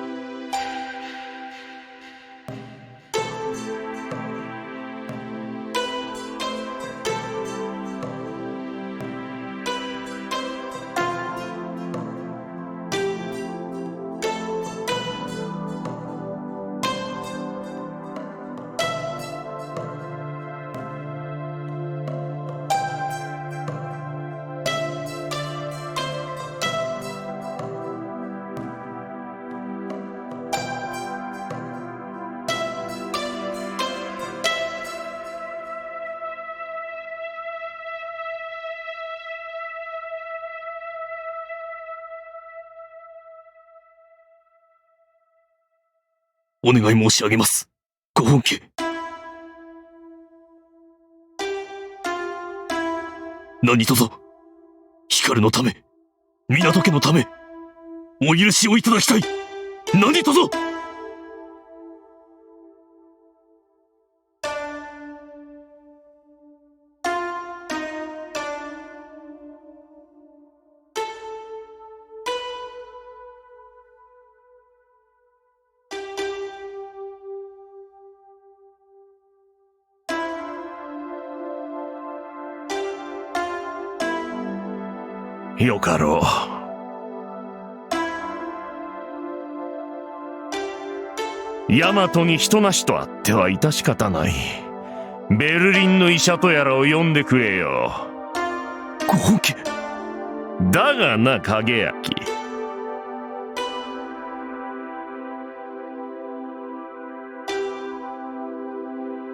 お願い申し上げます、ご本家。何卒光のため、港家のため、お許しをいただきたい。何卒。よかろう。ヤマトに人なしとあっては致し方ない。ベルリンの医者とやらを呼んでくれよ。ご本家。だがな、影焼。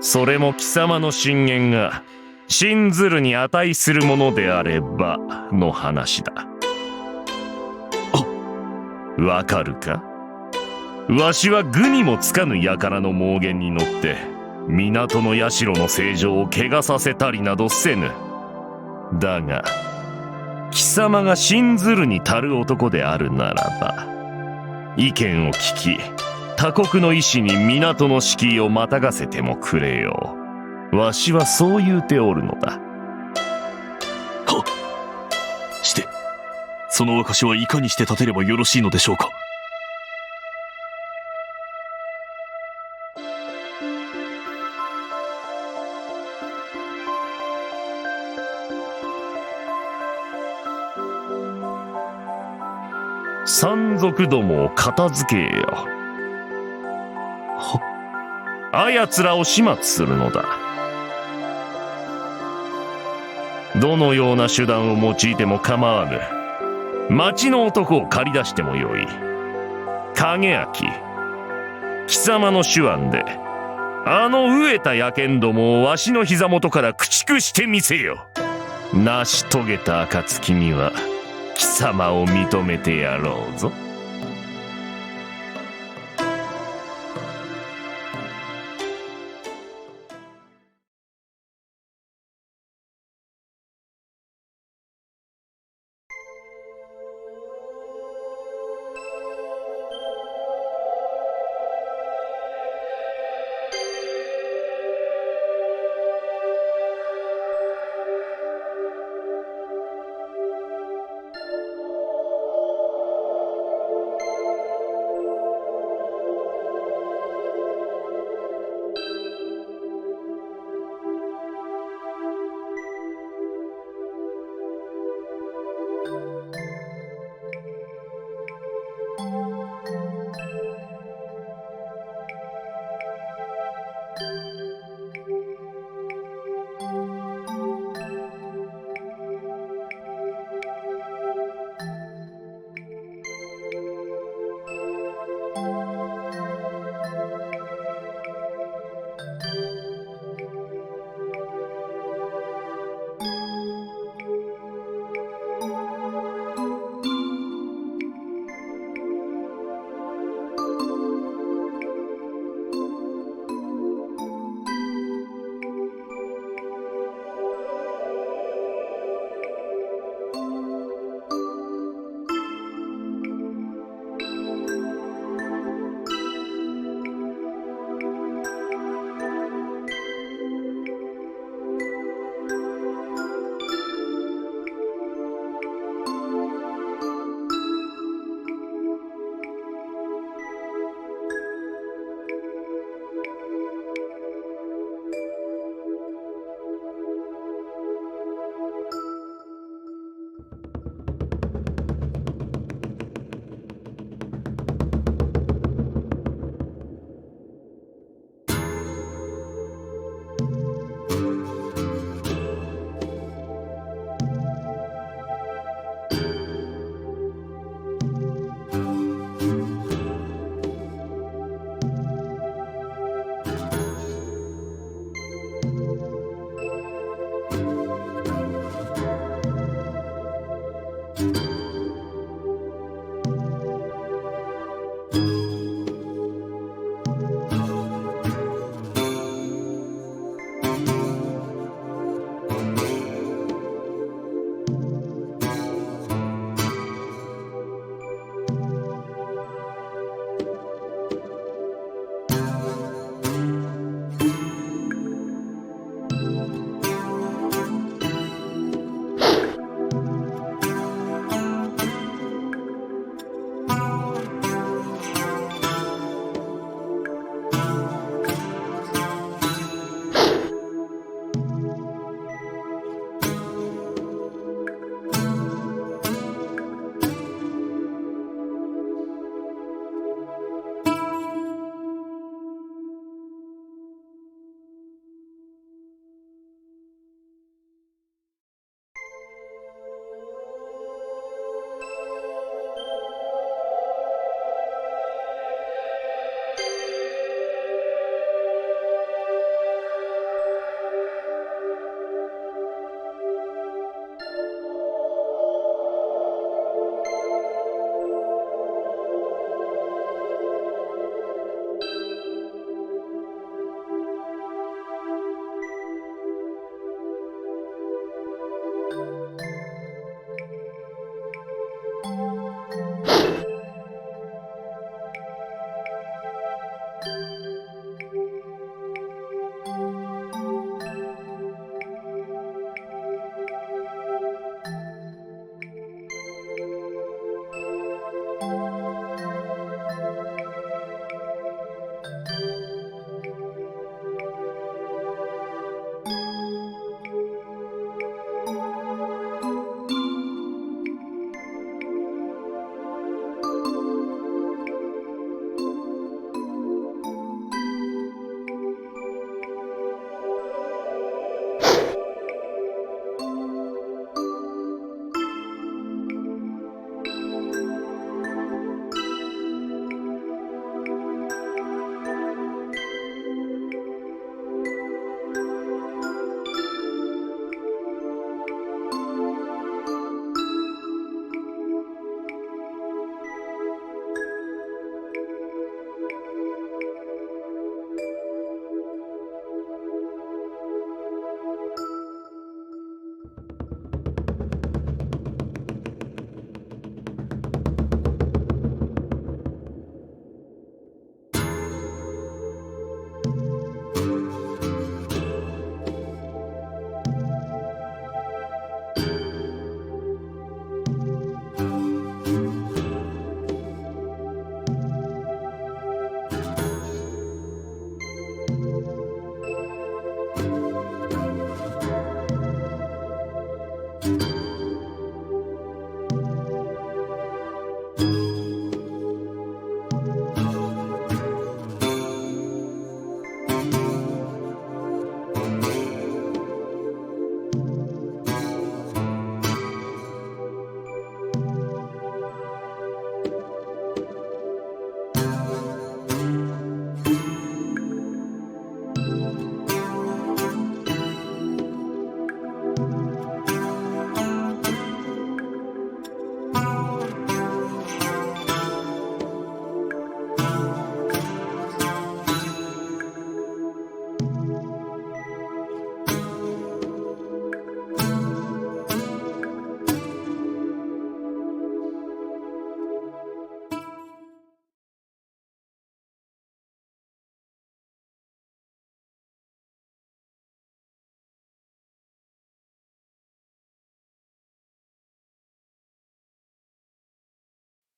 それも貴様の進言が信ずるに値するものであればの話だ。わかるか？わしは愚にもつかぬ輩の妄言に乗って港の社の正常を汚させたりなどせぬ。だが貴様が信ずるに足る男であるならば、意見を聞き他国の医師に港の敷居をまたがせてもくれよう。わしはそう言うておるのだ。はっ。して、その証はいかにして立てればよろしいのでしょうか。山賊どもを片付けよ。は？あやつらを始末するのだ。どのような手段を用いても構わぬ。町の男を駆り出してもよい。影明、貴様の手腕であの飢えた野犬どもをわしの膝元から駆逐してみせよ。成し遂げた暁には貴様を認めてやろうぞ。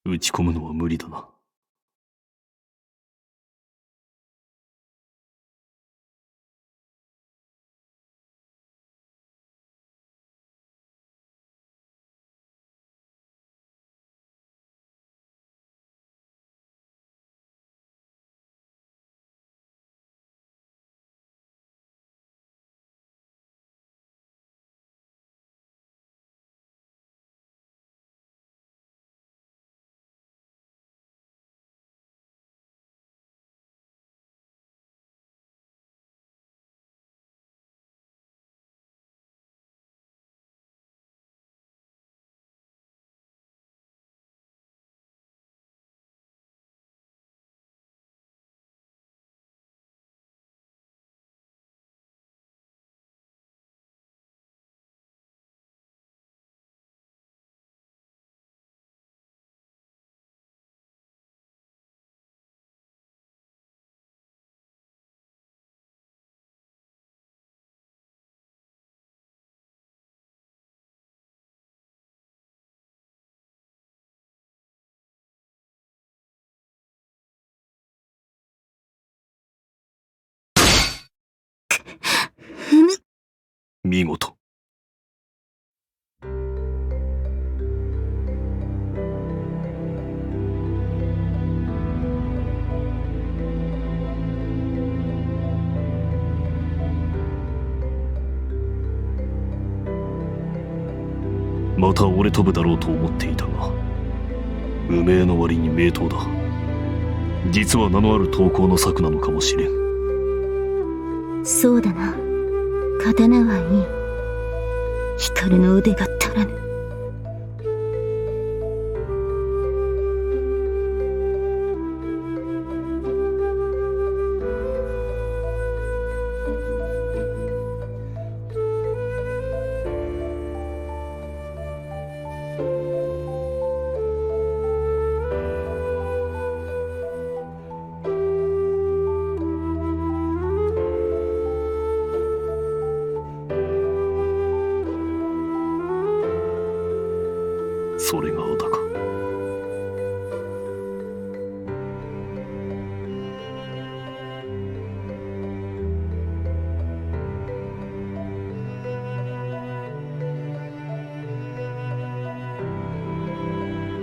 打ち込むのは無理だな。見事。また折れ飛ぶだろうと思っていたが、無名の割に名刀だ。実は名のある刀工の策なのかもしれん。そうだな。刀はいい。光の腕が足らぬ。それがあだか。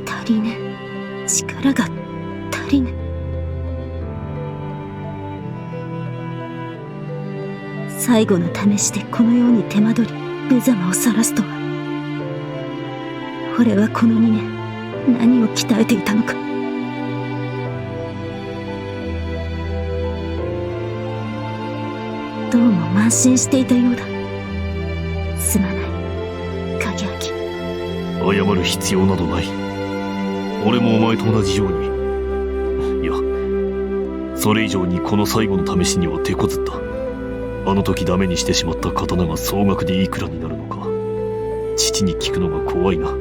足りぬ。力が足りぬ。最後の試しでこのように手間取り無様を晒すとは。俺はこの2年何を鍛えていたのか。どうも慢心していたようだ。すまない影明。謝る必要などない。俺もお前と同じように、いやそれ以上にこの最後の試しには手こずった。あの時ダメにしてしまった刀が総額でいくらになるのか父に聞くのが怖いな。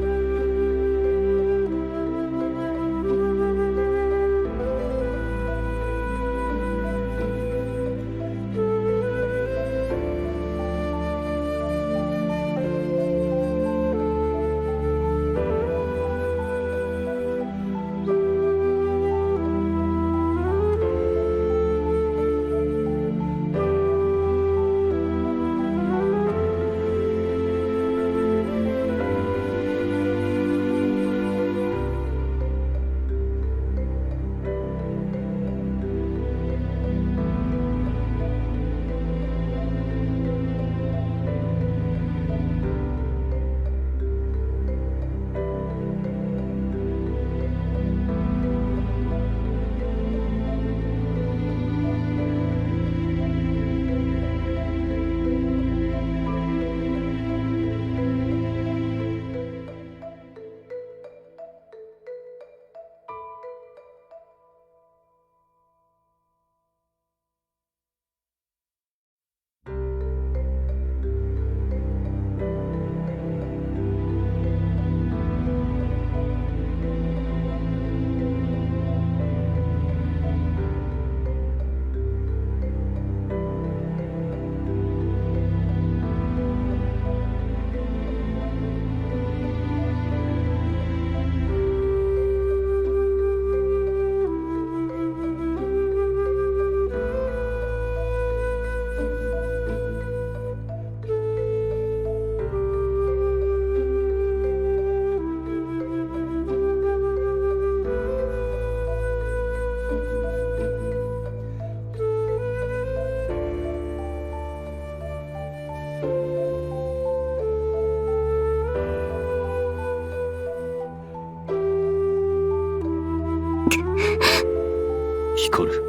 光る。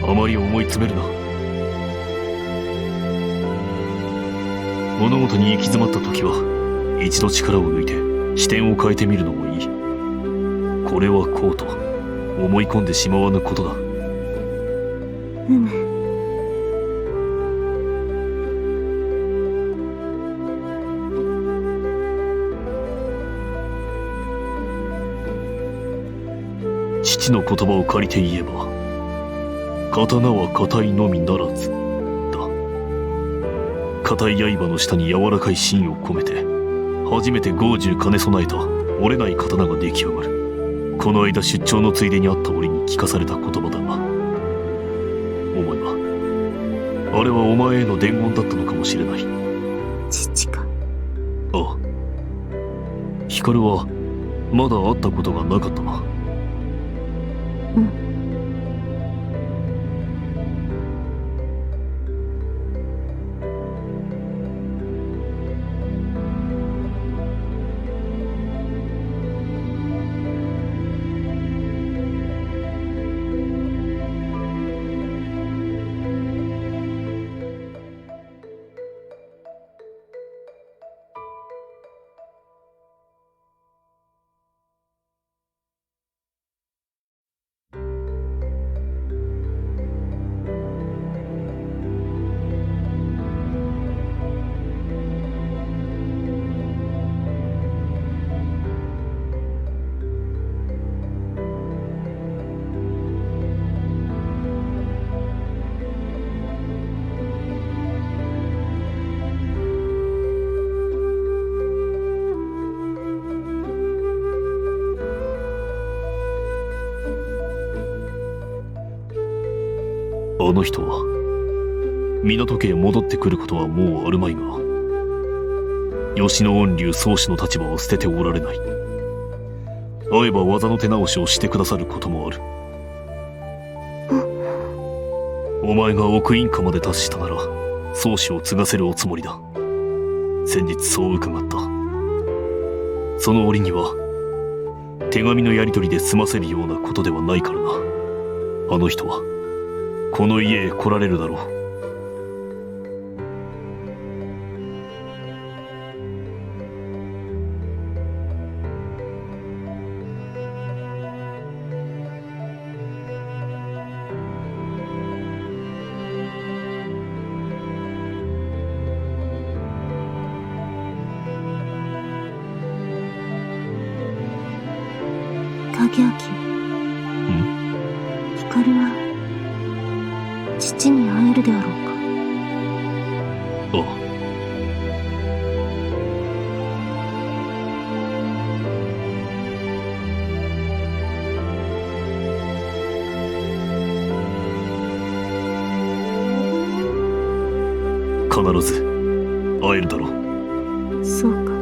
あまり思い詰めるな。物事に行き詰まった時は一度力を抜いて視点を変えてみるのもいい。これはこうと思い込んでしまわぬことだ。父の言葉を借りて言えば、刀は硬いのみならずだ。硬い刃の下に柔らかい芯を込めて初めて豪獣兼ね備えた折れない刀が出来上がる。この間出張のついでにあった折に聞かされた言葉だが、お前はあれはお前への伝言だったのかもしれない。父か。ああ、光はまだ会ったことがなかったな。うん。あの人は港家へ戻ってくることはもうあるまいが、吉野恩流宗師の立場を捨てておられない。会えば技の手直しをしてくださることもある。お前が奥印下まで達したなら宗師を継がせるおつもりだ。先日そう伺った。その折には手紙のやり取りで済ませるようなことではないからな。あの人はこの家へ来られるだろう。影明。光は父に会えるであろうか。ああ、必ず会えるだろう。そうか。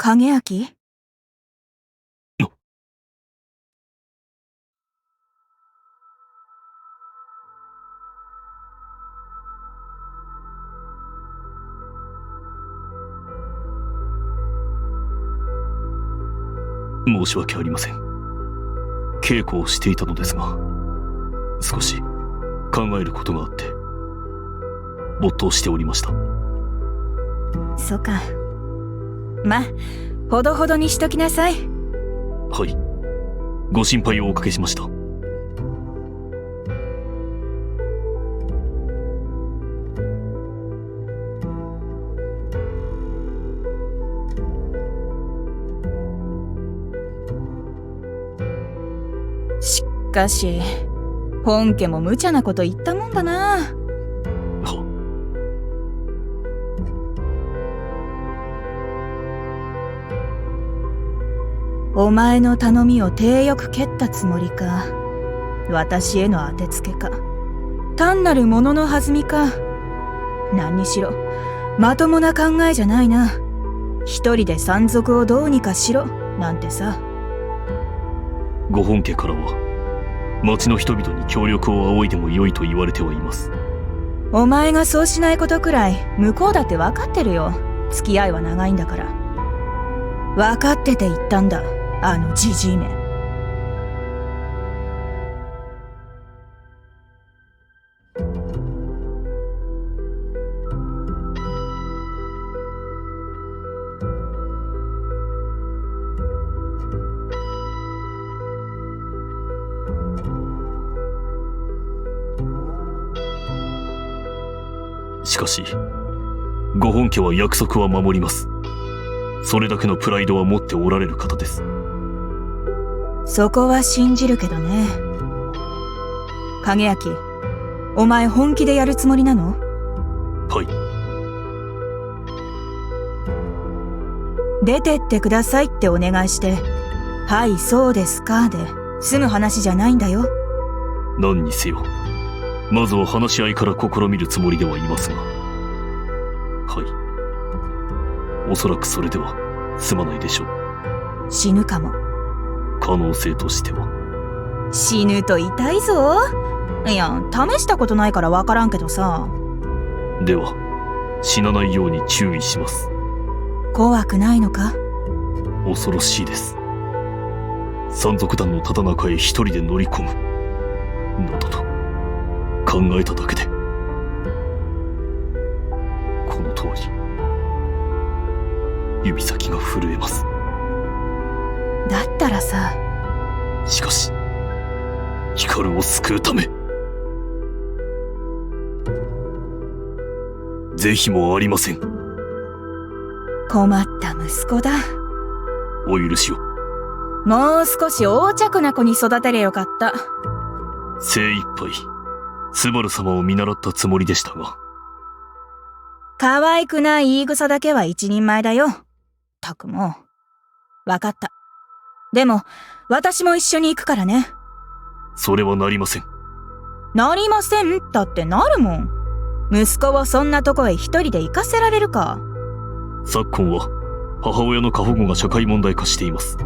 影明？申し訳ありません。稽古をしていたのですが、少し考えることがあって没頭しておりました。そうか。まあほどほどにしときなさい。はい、ご心配をおかけしました。しかし本家も無茶なこと言ったもんだな。お前の頼みを体よく蹴ったつもりか、私への当てつけか、単なるものの弾みか。何にしろまともな考えじゃないな。一人で山賊をどうにかしろなんてさ。ご本家からは町の人々に協力を仰いでも良いと言われてはいます。お前がそうしないことくらい向こうだって分かってるよ。付き合いは長いんだから。分かってて言ったんだ、あのじじいめ。しかしご本家は約束は守ります。それだけのプライドは持っておられる方です。そこは信じるけどね。影明、お前本気でやるつもりなの？はい。出てってくださいってお願いして、はいそうですかで済む話じゃないんだよ。何にせよまずは話し合いから試みるつもりではいますが、はい、おそらくそれでは済まないでしょう。死ぬかも。可能性としては。死ぬと痛いぞ。いや、試したことないから分からんけどさ。では死なないように注意します。怖くないのか？恐ろしいです。山賊団のただ中へ一人で乗り込むなどと考えただけでこの通り指先が震えます。だったらさ。しかし光を救うため是非もありません。困った息子だ。お許しを。もう少し横着な子に育てりゃよかった。精一杯スバル様を見習ったつもりでしたが。可愛くない言い草だけは一人前だよ。たくも。わかった。でも私も一緒に行くからね。それはなりません。なりませんだってなるもん。息子をそんなとこへ一人で行かせられるか。昨今は母親の過保護が社会問題化しています。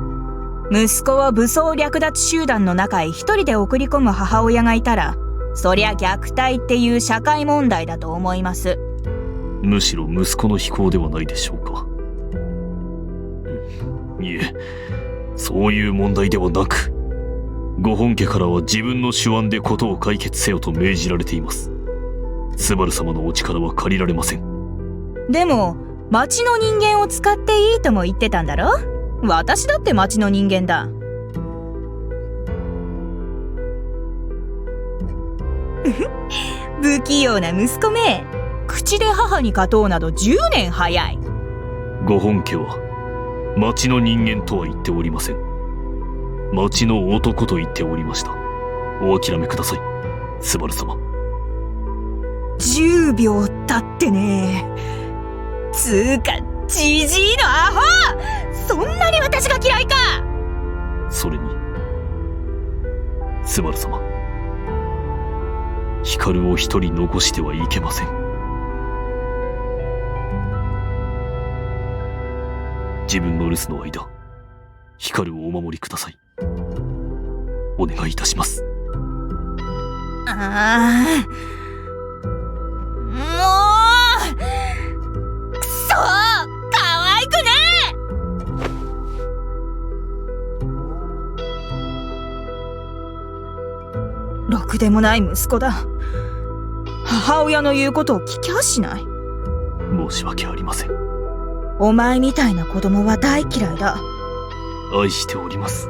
息子を武装略奪集団の中へ一人で送り込む母親がいたら、そりゃ虐待っていう社会問題だと思います。むしろ息子の非行ではないでしょうか。いえ、そういう問題ではなく、ご本家からは自分の手腕で事を解決せよと命じられています。スバル様のお力は借りられません。でも町の人間を使っていいとも言ってたんだろ。私だって町の人間だ。不器用な息子め。口で母に勝とうなど10年早い。ご本家は町の人間とは言っておりません。町の男と言っておりました。お諦めください、スバル様。10秒経ってね。つーかジジイのアホ。そんなに私が嫌いか。それにスバル様、光を一人残してはいけません。自分の留守の間、光をお守りください。お願いいたします。ああ、もうくそー、可愛くねえ。ろくでもない息子だ。母親の言うことを聞きゃしない。申し訳ありません。お前みたいな子供は大嫌いだ。愛しております、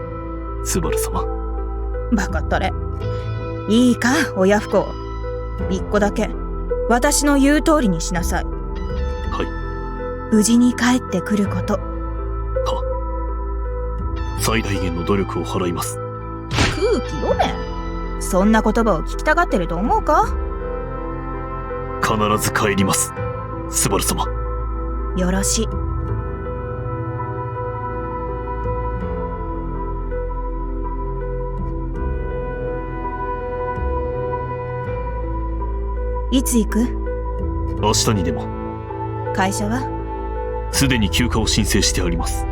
スバル様。バカったれ。いいか、親不孝。一個だけ私の言う通りにしなさい。はい。無事に帰ってくること。最大限の努力を払います。空気読め。そんな言葉を聞きたがってると思うか？必ず帰ります、スバル様。よろしい。いつ行く？明日にでも。会社は？すでに休暇を申請してあります。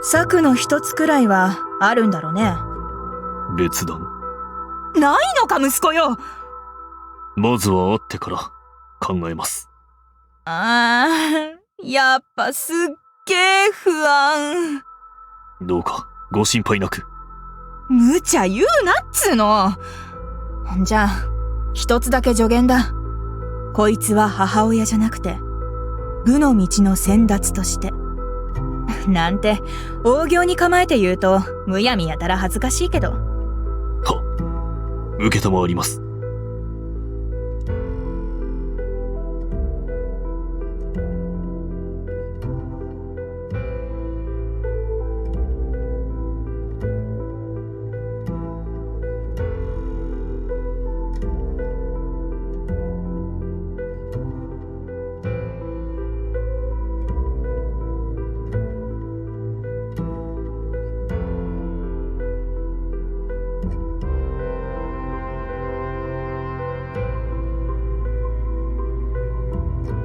策の一つくらいはあるんだろうね。別段ないのか息子よ。まずは会ってから考えます。ああ、やっぱすっげえ不安。どうかご心配なく。無茶言うなっつーの。じゃあ一つだけ助言だ。こいつは母親じゃなくて武の道の先達としてなんて大行に構えて言うとむやみやたら恥ずかしいけど。はっ、承ります。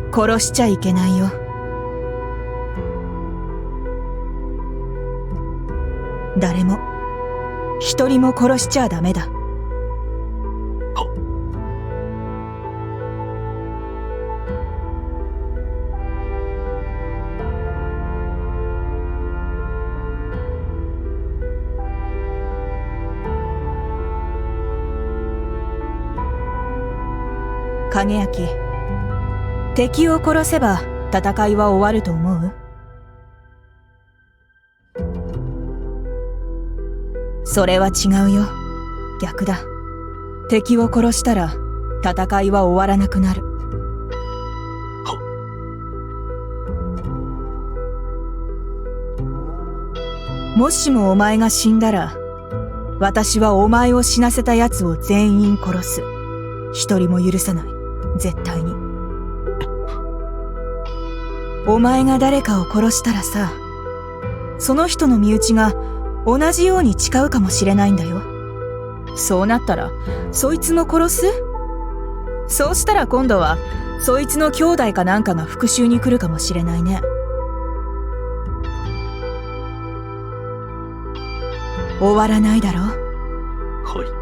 殺しちゃいけないよ。誰も一人も殺しちゃダメだ。影焼、敵を殺せば戦いは終わると思う？それは違うよ。逆だ。敵を殺したら戦いは終わらなくなる。もしもお前が死んだら、私はお前を死なせた奴を全員殺す。一人も許さない。絶対に。お前が誰かを殺したらさ、その人の身内が同じように誓うかもしれないんだよ。そうなったらそいつも殺す？そうしたら今度はそいつの兄弟かなんかが復讐に来るかもしれないね。終わらないだろ？はい。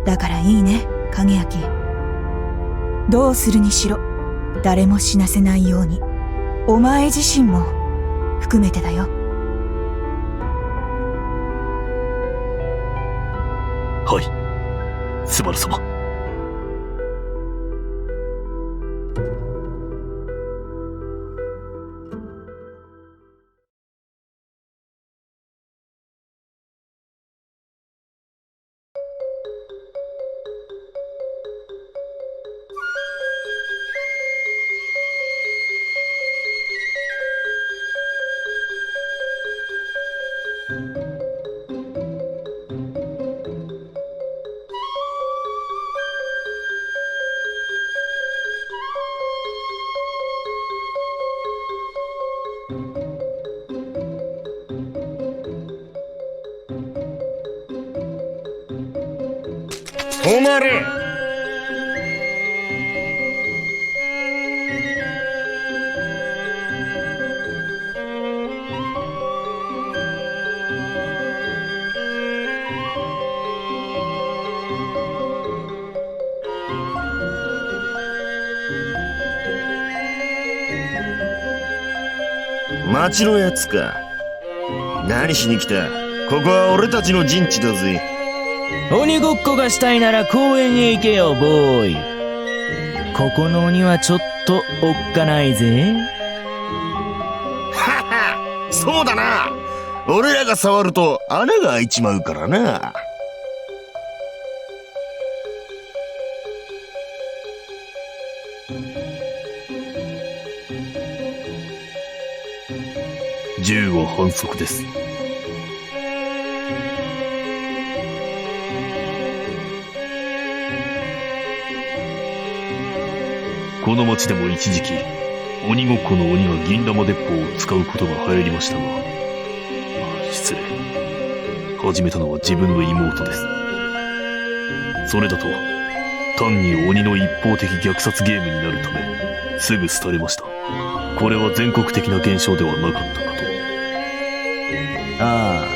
だからいいね、影焼。どうするにしろ、誰も死なせないように、お前自身も含めてだよ。はい、スバル様。止まれ。町のやつか。何しに来た？ここは俺たちの陣地だぜ。鬼ごっこがしたいなら公園へ行けよボーイ。ここの鬼はちょっとおっかないぜ。はは、そうだな。俺らが触ると穴が開いちまうからな。銃は反則です。この町でも一時期、鬼ごっこの鬼が銀玉鉄砲を使うことが流行りましたが、失礼。始めたのは自分の妹です。それだと、単に鬼の一方的虐殺ゲームになるため、すぐ廃れました。これは全国的な現象ではなかったかと。ああ、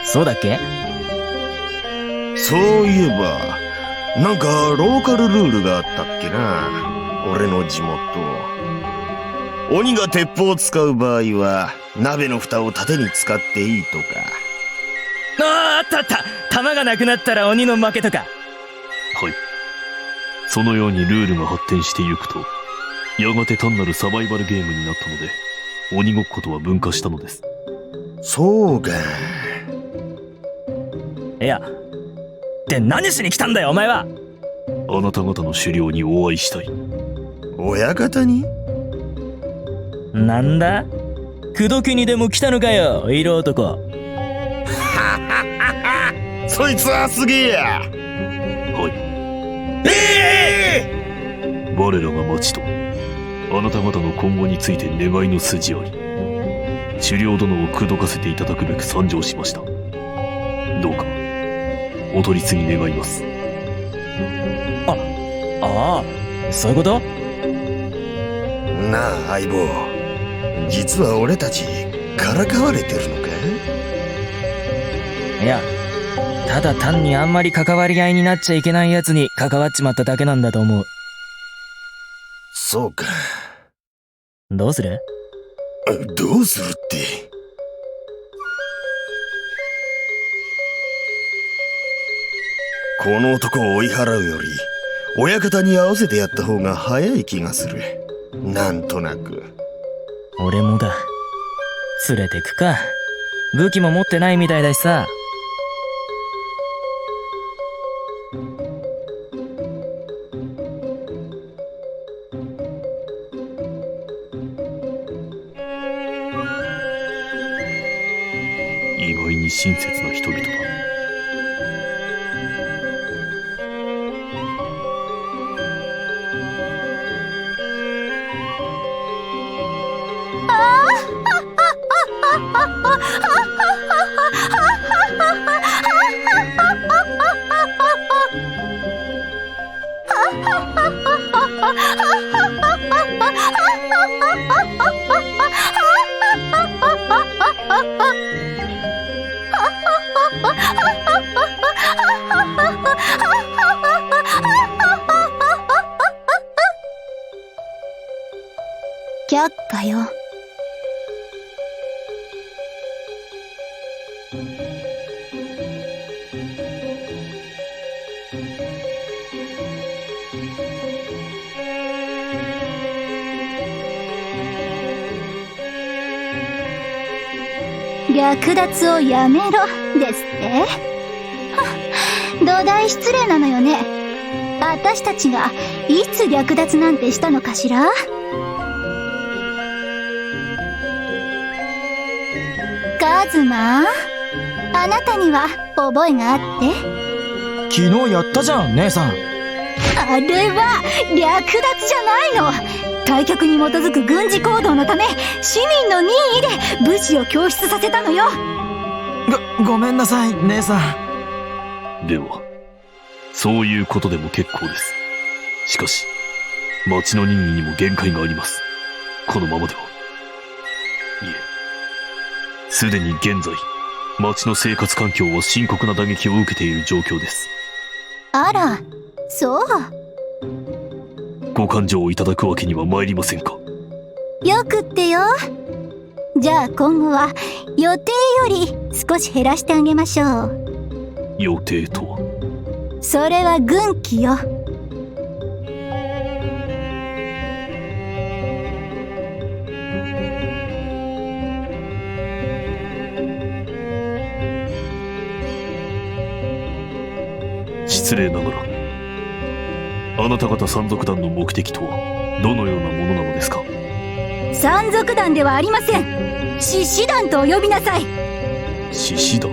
そうだっけ？そういえば、なんかローカルルールがあったっけな。俺の地元。鬼が鉄砲を使う場合は、鍋の蓋を盾に使っていいとか。あったあった。弾がなくなったら鬼の負けとか。はい。そのようにルールが発展していくと、やがて単なるサバイバルゲームになったので、鬼ごっことは分化したのです。そうか。いや、って何しに来たんだよお前は。あなた方の狩猟にお会いしたい。親方に？なんだ？口説きにでも来たのかよ、色男。そいつはすげえや。はい。我らが町と、あなた方の今後について願いの筋あり、狩猟殿を口説かせていただくべく参上しました。どうか、お取り次ぎ願います。ああ、そういうこと？なあ相棒、実は俺たちからかわれてるのか？いや、ただ単にあんまり関わり合いになっちゃいけないやつに関わっちまっただけなんだと思う。そうか。どうする？どうするって。この男を追い払うより、親方に合わせてやった方が早い気がする。なんとなく。俺もだ。連れてくか。武器も持ってないみたいだしさ。意外に親切な人々だ。却下よ。略奪をやめろですって土台失礼なのよね。私たちがいつ略奪なんてしたのかしら。カズマ、あなたには覚えがあって。昨日やったじゃん姉さん。あれは略奪じゃないの。退却に基づく軍事行動のため市民の任意で武士を供出させたのよ。ごめんなさい姉さん。では、そういうことでも結構です。しかし、町の任意にも限界があります。このままでは。いえ、すでに現在、町の生活環境は深刻な打撃を受けている状況です。あら、そう。ご勘定をいただくわけには参りませんか。よくってよ。じゃあ今後は予定より少し減らしてあげましょう。予定とは。それは軍機よ。失礼ながら、あなた方山賊団の目的とはどのようなものなのですか。山賊団ではありません。獅子団とお呼びなさい。獅子団。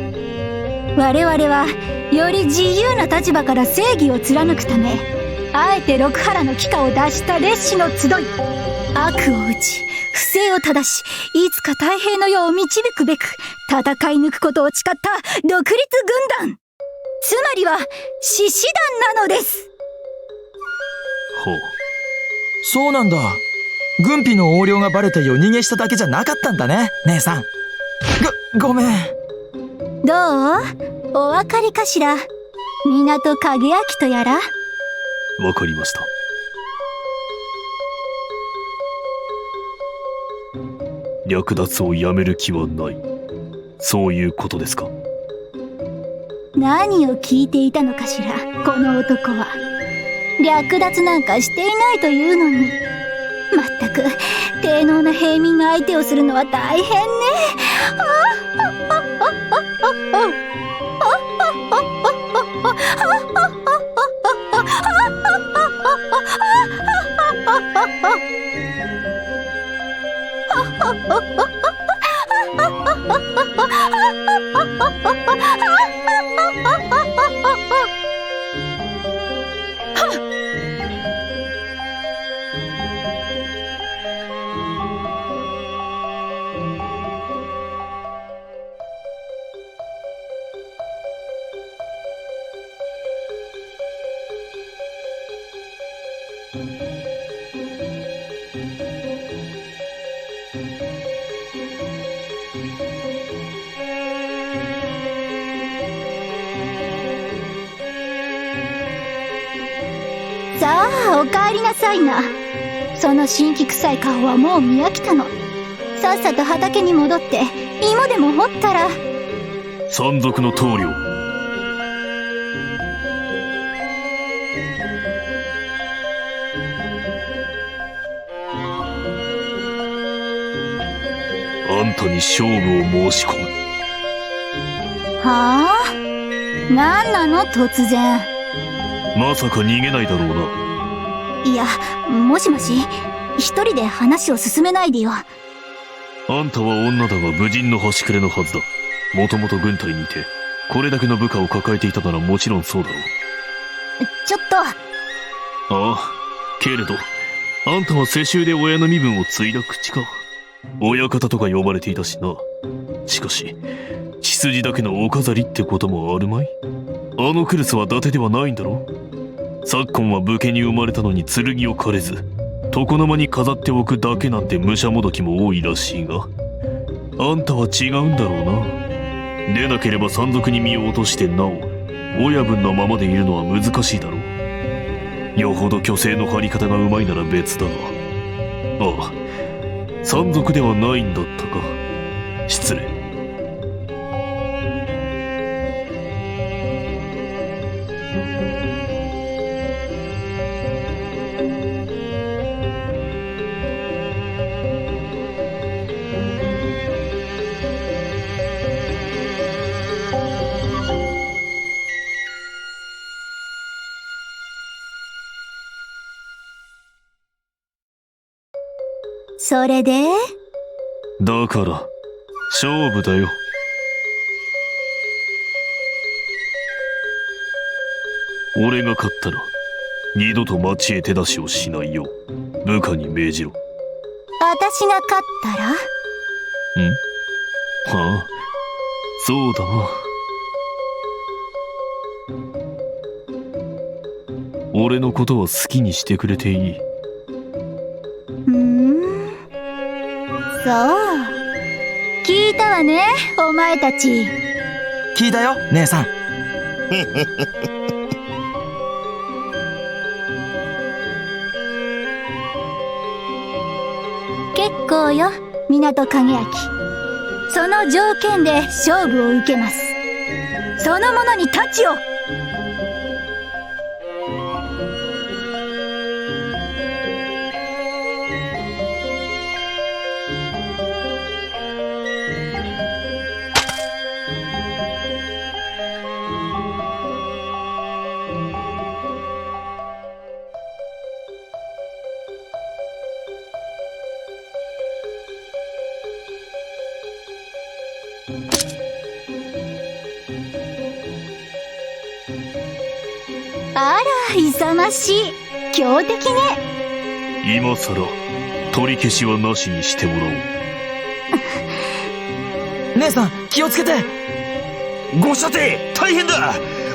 我々はより自由な立場から正義を貫くため、あえて六原の帰化を脱した烈士の集い、悪を打ち不正を正し、いつか太平の世を導くべく戦い抜くことを誓った独立軍団、つまりは獅子団なのです。ほう。そうなんだ。軍費の横領がバレて夜逃げしただけじゃなかったんだね、姉さん。ごめん。どう？お分かりかしら。港影明とやら。わかりました。略奪をやめる気はない。そういうことですか。何を聞いていたのかしら、この男は。略奪なんかしていないというのに。まったく、低能な平民の相手をするのは大変ね。さあ、お帰りなさいな。その辛気臭い顔はもう見飽きたの。さっさと畑に戻って芋でも掘ったら。山賊の棟梁。あんたに勝負を申し込む。はあ？何なの突然。まさか逃げないだろうな。いや、もしもし、一人で話を進めないでよ。あんたは女だが武人の端くれのはずだ。もともと軍隊にいて、これだけの部下を抱えていたならもちろんそうだろう。ちょっと。ああ、けれど、あんたは世襲で親の身分を継いだ口か。親方とか呼ばれていたしな。しかし、血筋だけのお飾りってこともあるまい。あのクルスは伊達ではないんだろ。昨今は武家に生まれたのに剣を借れず、床の間に飾っておくだけなんて武者もどきも多いらしいが、あんたは違うんだろうな。でなければ山賊に身を落としてなお親分のままでいるのは難しいだろう。よほど虚勢の張り方がうまいなら別だが。ああ、山賊ではないんだったか。失礼。それで？だから、勝負だよ。俺が勝ったら、二度と町へ手出しをしないよう、部下に命じろ。私が勝ったら？はあ、そうだな。俺のことは好きにしてくれていい。そう聞いたわね、お前たち。聞いたよ姉さん。結構よ、港影明。その条件で勝負を受けます。その者に太刀を。あら、勇ましい。強敵ね。今さら取り消しはなしにしてもらおう。姉さん気をつけて。ご舎弟大変だ。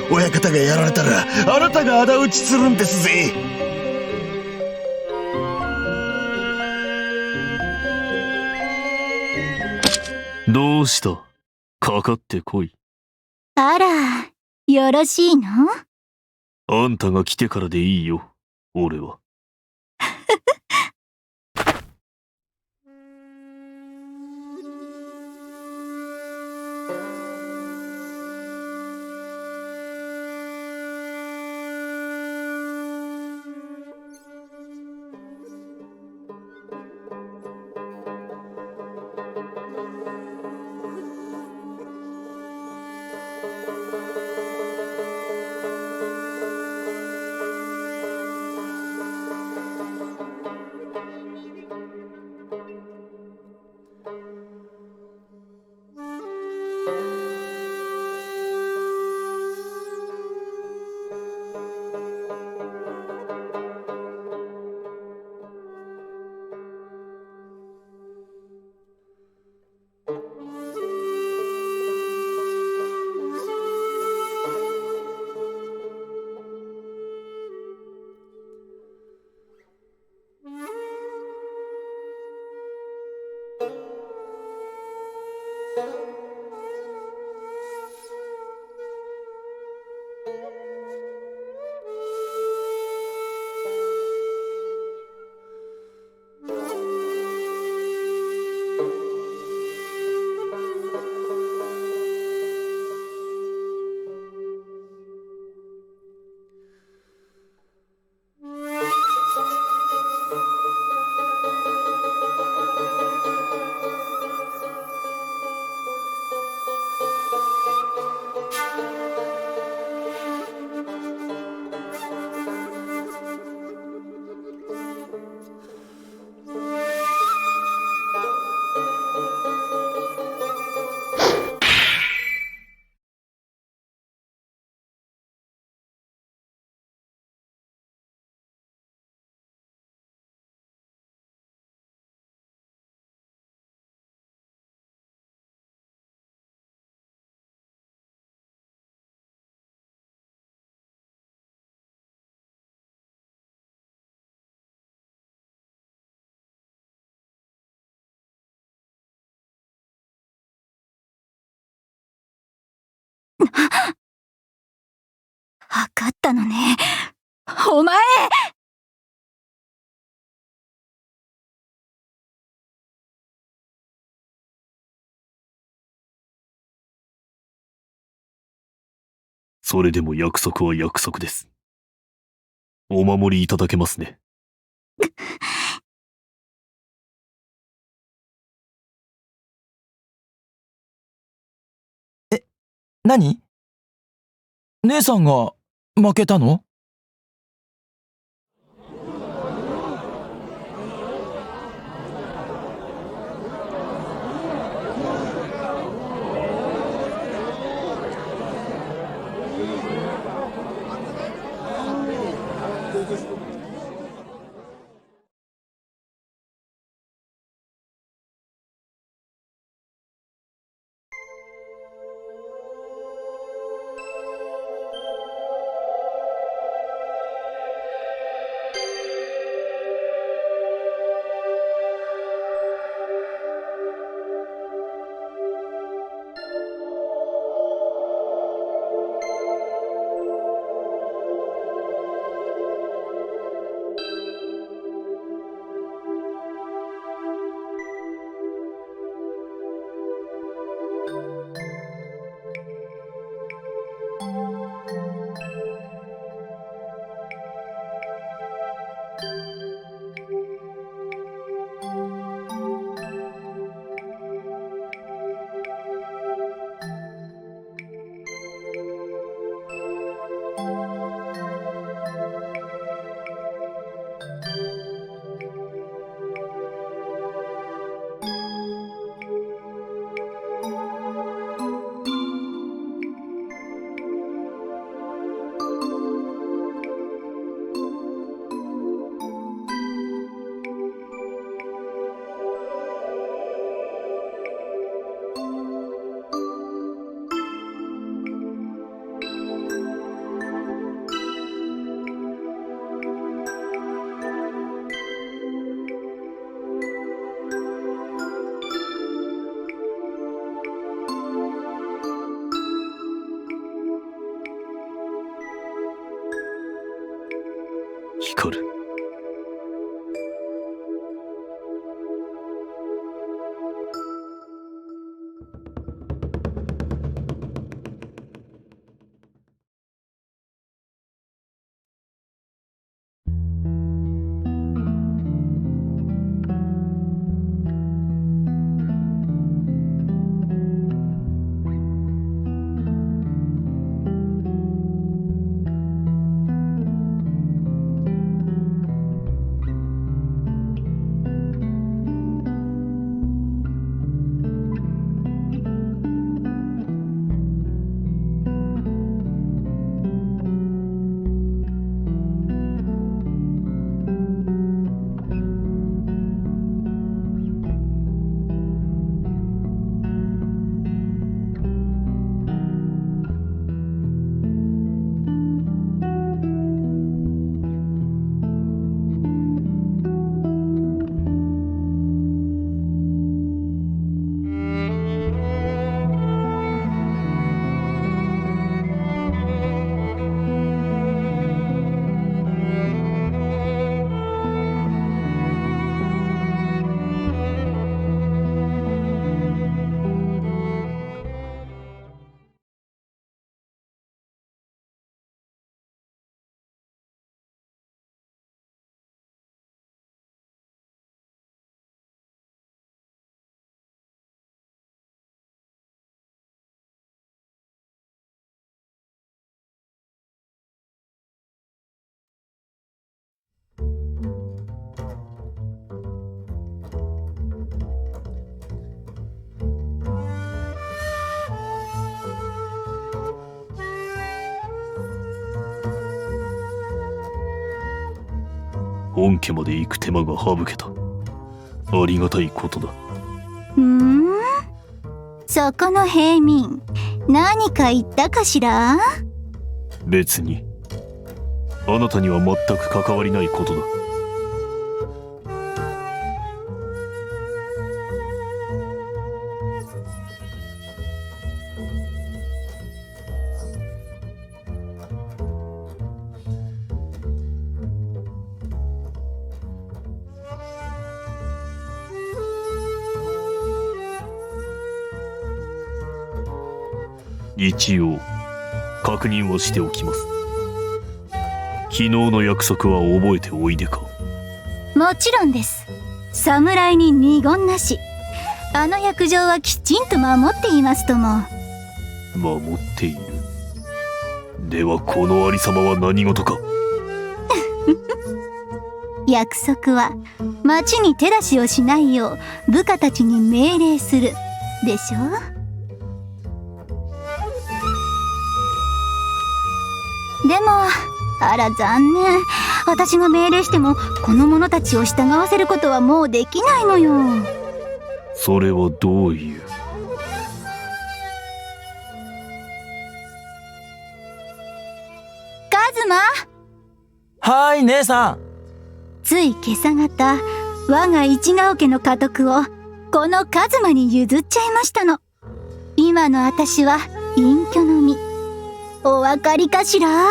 親方がやられたらあなたが仇討ちするんですぜ。どうした？かかってこい。あら、よろしいの？あんたが来てからでいいよ、俺は。測ったのね、お前。それでも約束は約束です。お守りいただけますね。何？姉さんが負けたの？光る。本家まで行く手間が省けた。ありがたいことだ。そこの平民、何か言ったかしら？別に。あなたには全く関わりないことだ。一応確認をしておきます。昨日の約束は覚えておいでか？もちろんです。侍に二言なし。あの約定はきちんと守っていますとも。守っている。ではこのありさまは何事か？約束は町に手出しをしないよう部下たちに命令するでしょ。でもあら残念、私が命令してもこの者たちを従わせることはもうできないのよ。それはどういう？カズマ。はーい姉さん。つい今朝方、我が一ヶ丘の家督をこのカズマに譲っちゃいましたの。今の私は隠居の身。お分かりかしら？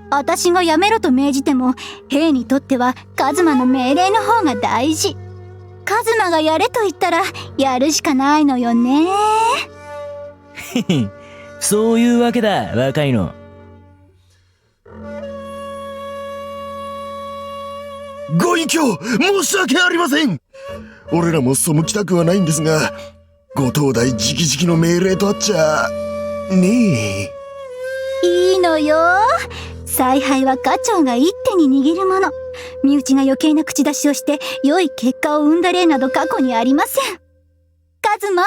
私がやめろと命じても、兵にとってはカズマの命令の方が大事。カズマがやれと言ったらやるしかないのよね。そういうわけだ、若いの。ご隠居申し訳ありません。俺らも背きたくはないんですが、ご当代直々の命令とあっちゃねえ。いいのよ。采配は家長が一手に握るもの。身内が余計な口出しをして良い結果を生んだ例など過去にありません。カズマ、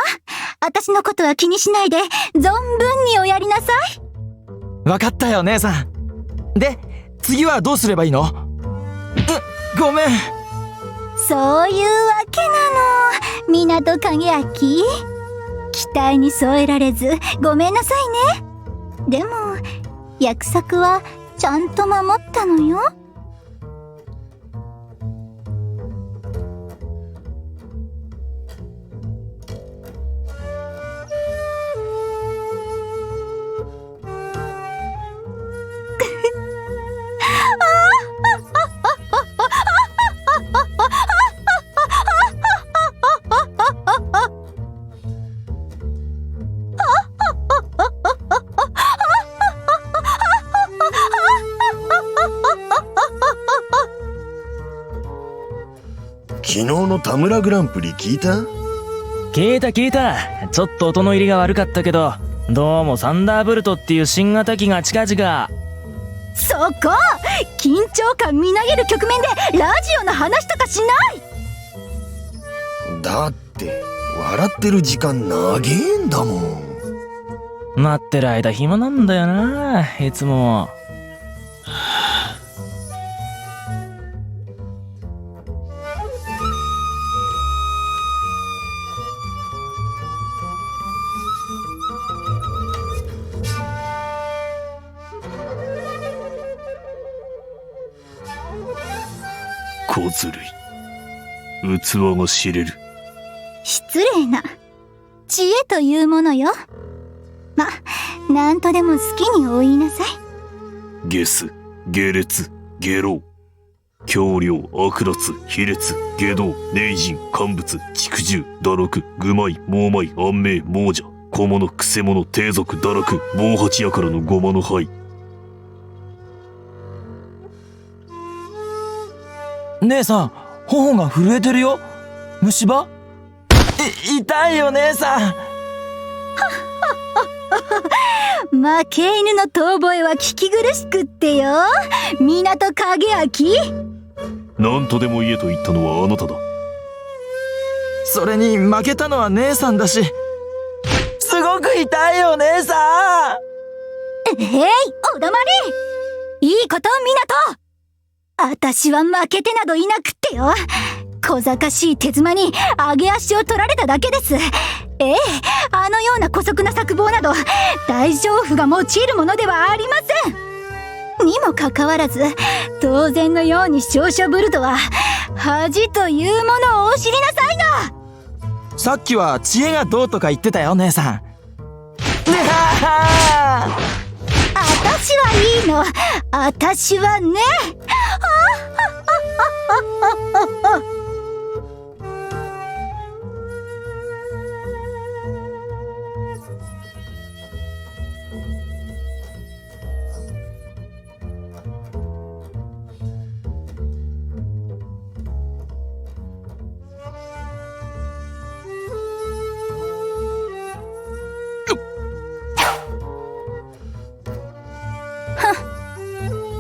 私のことは気にしないで存分におやりなさい。わかったよ姉さん。で次はどうすればいいの？ごめん。そういうわけなの、港影明。期待に添えられずごめんなさいね。でも約束はちゃんと守ったのよ。昨日の田村グランプリ聞いた？聞いた。ちょっと音の入りが悪かったけど、どうもサンダーボルトっていう新型機が近々。そこ緊張感みなぎる局面でラジオの話とかしない。だって笑ってる時間長えんだもん。待ってる間暇なんだよな、いつも。小ずるい。器が知れる。失礼な。知恵というものよ。ま、なんとでも好きにお言いなさい。ゲス、下劣、下老。強量、悪辣、卑劣、下道、内人、乾物、畜獣、堕落、愚昧、猛昧、安明、亡者、小物、くせ者、低俗、堕落、暴八やからのごまの灰。姉さん、頬が震えてるよ。虫歯？痛いよ姉さん。負け犬の遠吠えは聞き苦しくってよ。港影明。何とでも言えと言ったのはあなただ。それに負けたのは姉さんだし、すごく痛いよ姉さん。お黙り。いいこと港。あたしは負けてなどいなくってよ。小賢しい手妻に上げ足を取られただけです。あのような姑息な策謀など大丈夫が用いるものではありません。にもかかわらず当然のように少々ぶるとは恥というものをお知りなさいな。さっきは知恵がどうとか言ってたよ姉さん。あたしはいいの。あたしはね。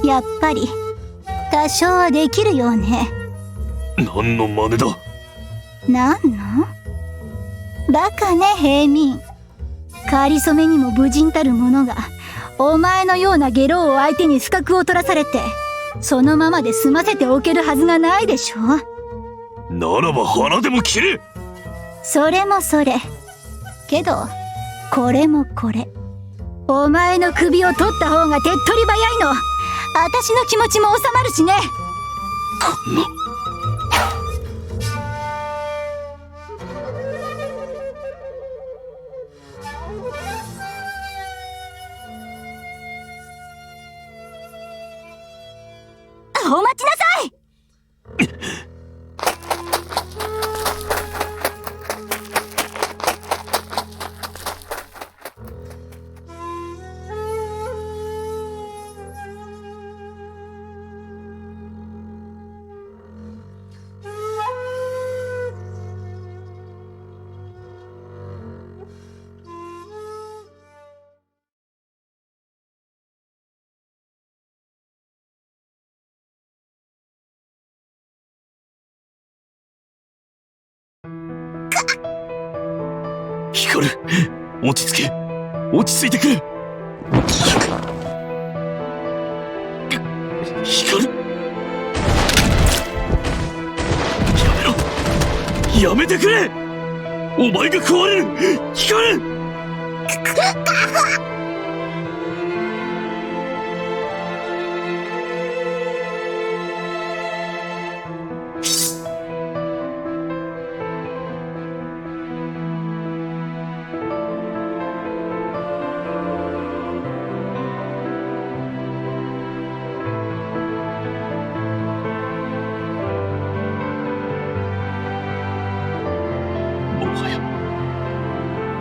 やっぱり多少はできるようね。何の真似だ。なんのバカね平民。かりそめにも無人たる者がお前のような下郎を相手に不覚を取らされてそのままで済ませておけるはずがないでしょ。ならば腹でも切れ。それもそれけどこれもこれ、お前の首を取った方が手っ取り早いの。私の気持ちも収まるしね。こんな。お待ちなさい。光る。落ち着け。落ち着いてくれ。光る。やめろ。やめてくれ。お前が食われる。光る。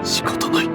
仕方ない。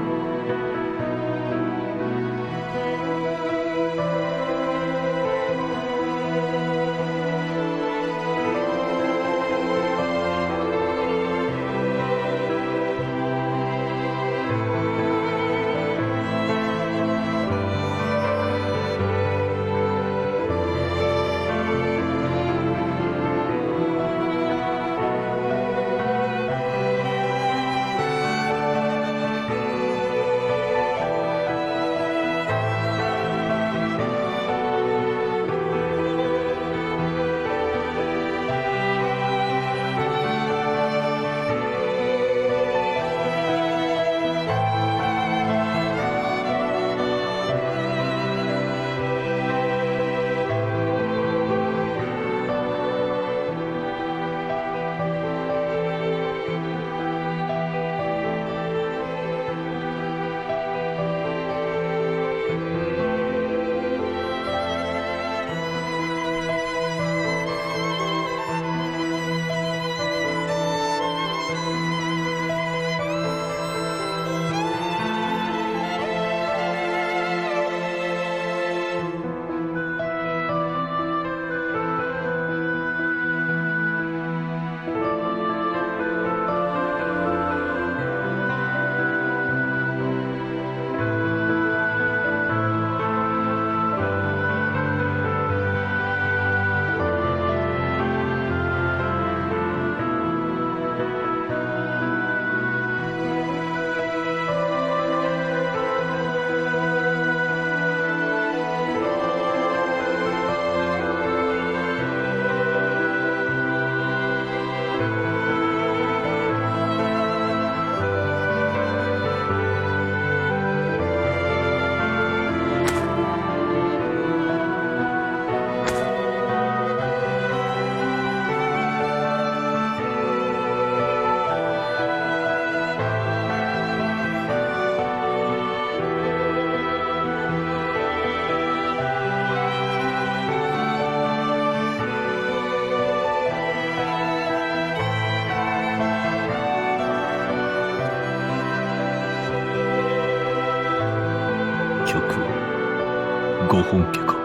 ご本家か。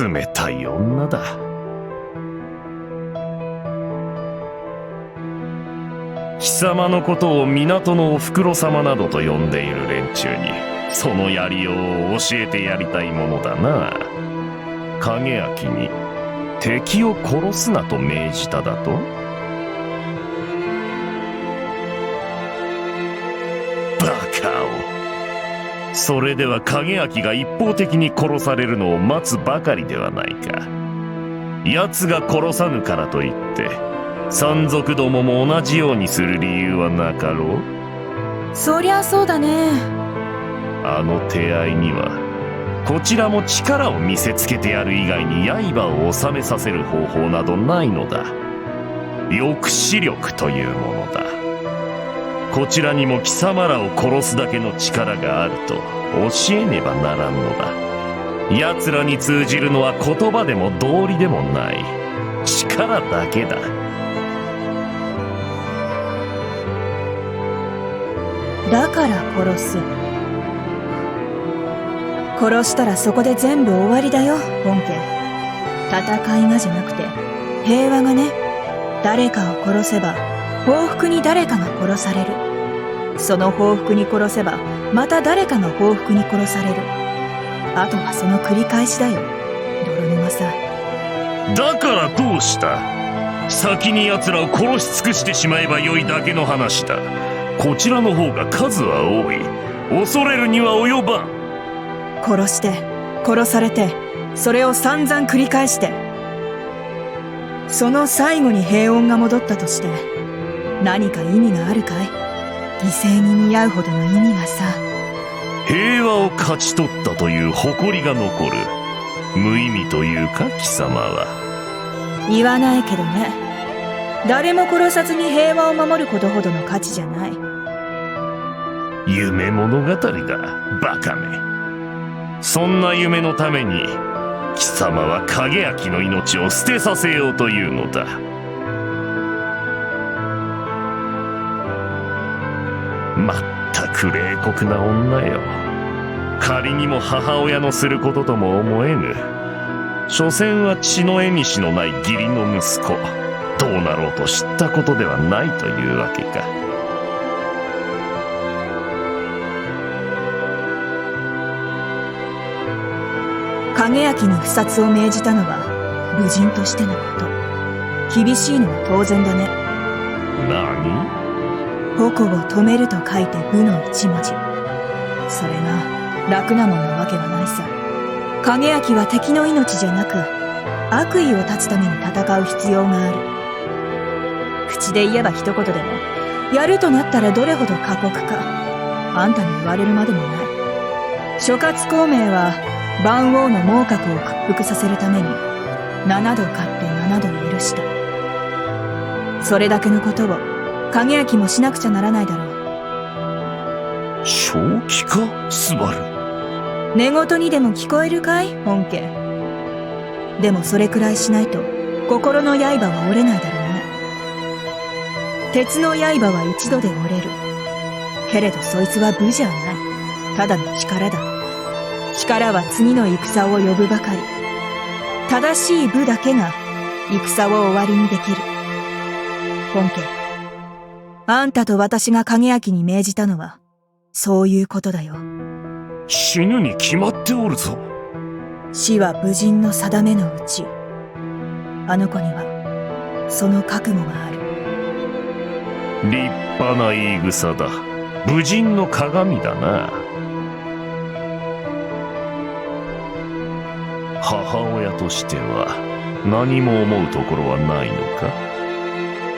冷たい女だ。貴様のことを港のおふくろ様などと呼んでいる連中にそのやりようを教えてやりたいものだな。影明に敵を殺すなと命じただと？バカを。それでは影明が一方的に殺されるのを待つばかりではないか。奴が殺さぬからといって山賊どもも同じようにする理由はなかろう。そりゃそうだね。あの手合いにはこちらも力を見せつけてやる以外に刃を収めさせる方法などないのだ。抑止力というものだ。こちらにも貴様らを殺すだけの力があると教えねばならんのだ。奴らに通じるのは言葉でも道理でもない。力だけだ。だから殺す。殺したらそこで全部終わりだよ、本家。戦いがじゃなくて平和がね。誰かを殺せば報復に誰かが殺される。その報復に殺せばまた誰かが報復に殺される。あとはその繰り返しだよ、泥沼さ。だからどうした？先に奴らを殺し尽くしてしまえばよいだけの話だ。こちらの方が数は多い。恐れるには及ばん。殺して殺されてそれを散々繰り返して、その最後に平穏が戻ったとして何か意味があるかい？犠牲に見合うほどの意味がさ。平和を勝ち取ったという誇りが残る。無意味というか貴様は。言わないけどね。誰も殺さずに平和を守ることほどの価値じゃない。夢物語だ、バカめ。そんな夢のために貴様は影明の命を捨てさせようというのだ。まったく冷酷な女よ。仮にも母親のすることとも思えぬ。所詮は血の縁のない義理の息子。どうなろうと知ったことではないというわけか。影明に不殺を命じたのは武人としてのこと。厳しいのは当然だね。何？矛を止めると書いて武の一文字。それが楽なもんなわけはないさ。影明は敵の命じゃなく悪意を断つために戦う必要がある。口で言えば一言でも、やるとなったらどれほど過酷かあんたに言われるまでもない。諸葛孔明は万王の猛覚を屈服させるために7度勝って7度許した。それだけのことを影明もしなくちゃならないだろう。正気か、スバル。寝言にでも聞こえるかい、本家。でもそれくらいしないと心の刃は折れないだろうね。鉄の刃は一度で折れる。けれどそいつは武じゃない。ただの力だ。力は次の戦を呼ぶばかり。正しい武だけが戦を終わりにできる。本家、あんたと私が影明に命じたのはそういうことだよ。死ぬに決まっておるぞ。死は武人の定めのうち。あの子にはその覚悟がある。立派な言い草だ。武人の鏡だな。母親としては何も思うところはないのか？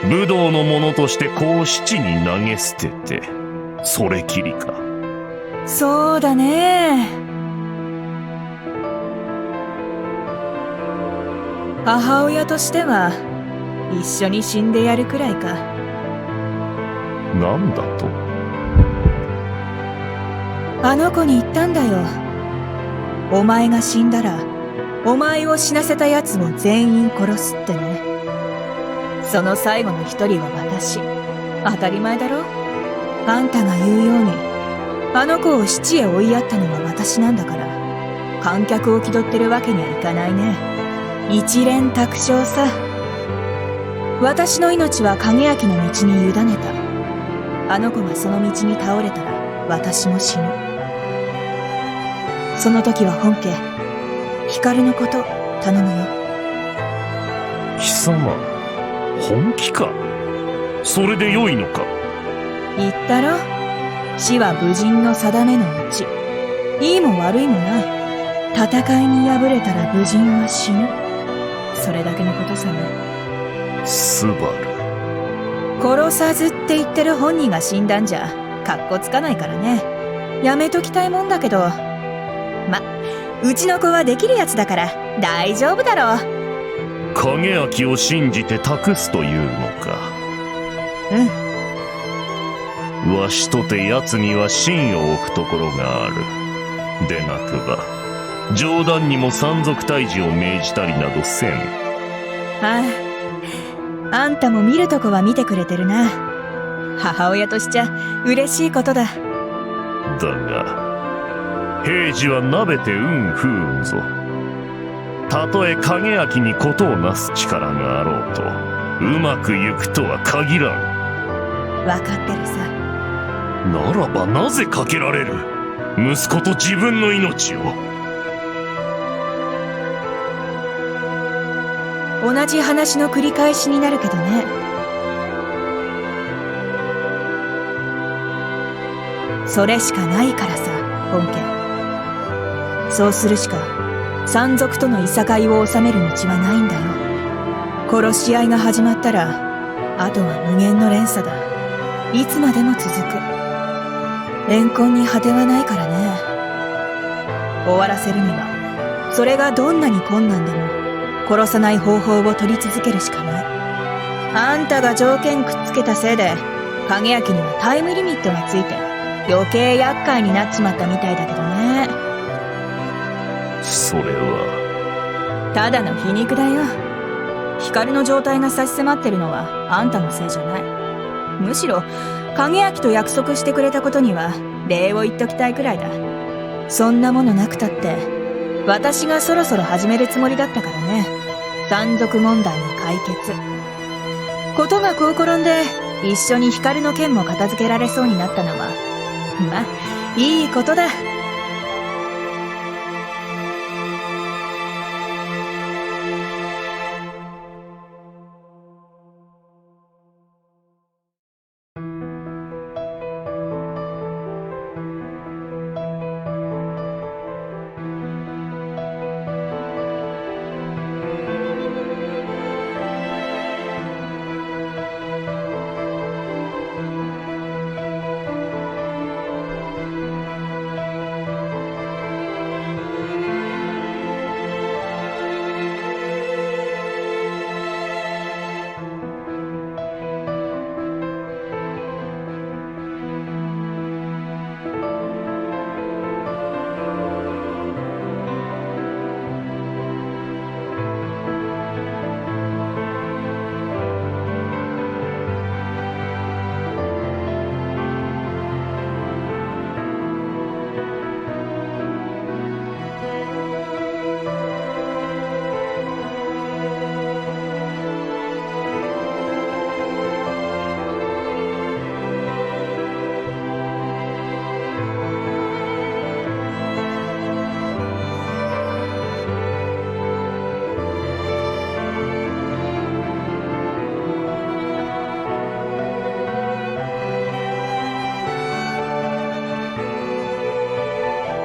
武道の者としてこう七に投げ捨ててそれきりか？そうだね。母親としては一緒に死んでやるくらいか。なんだと？あの子に言ったんだよ。お前が死んだらお前を死なせた奴を全員殺すってね。その最後の一人は私。当たり前だろ。あんたが言うようにあの子を死地へ追いやったのは私なんだから、観客を気取ってるわけにはいかないね。一蓮托生さ。私の命は影明の道に委ねた。あの子がその道に倒れたら私も死ぬ。その時は本家光のこと頼むよ。貴様、本気か？それで良いのか？言ったろ。死は武人の定めのうち。いいも悪いもない。戦いに敗れたら武人は死ぬ。それだけのことさね。スバル。殺さずって言ってる本人が死んだんじゃカッコつかないからね。やめときたいもんだけど、ま、うちの子はできるやつだから大丈夫だろう。影明を信じて託すというのか？わしとて奴には信を置くところがある。でなくば冗談にも山賊退治を命じたりなどせん。ああ、あんたも見るとこは見てくれてるな。母親としちゃ嬉しいことだ。だが平次はなべて運不運ぞ。たとえ影明に事をなす力があろうとうまくゆくとは限らん。わかってるさ。ならばなぜかけられる？息子と自分の命を。同じ話の繰り返しになるけどね。それしかないからさ、本家。そうするしか山賊とのいさかいを収める道はないんだよ。殺し合いが始まったらあとは無限の連鎖だ。いつまでも続く。怨恨に果てはないからね。終わらせるにはそれがどんなに困難でも殺さない方法を取り続けるしかない。あんたが条件くっつけたせいで影明にはタイムリミットがついて余計厄介になっちまったみたいだけどね。それはただの皮肉だよ。光の状態が差し迫ってるのはあんたのせいじゃない。むしろ影明と約束してくれたことには礼を言っときたいくらいだ。そんなものなくたって私がそろそろ始めるつもりだったからね。山賊問題の解決。ことがこう転んで一緒に光の件も片付けられそうになったのはまあいいことだ。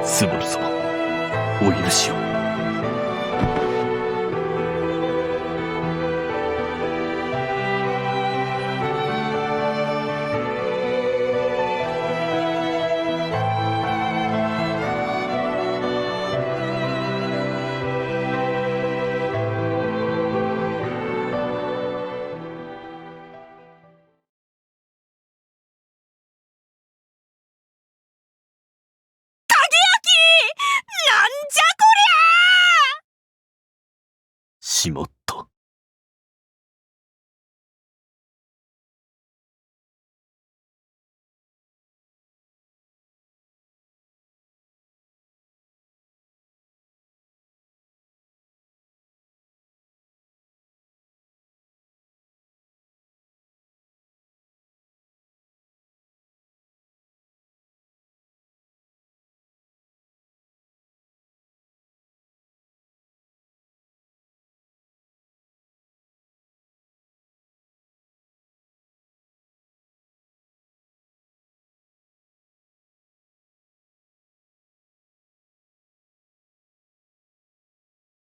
スバル様、お許しを。しまった。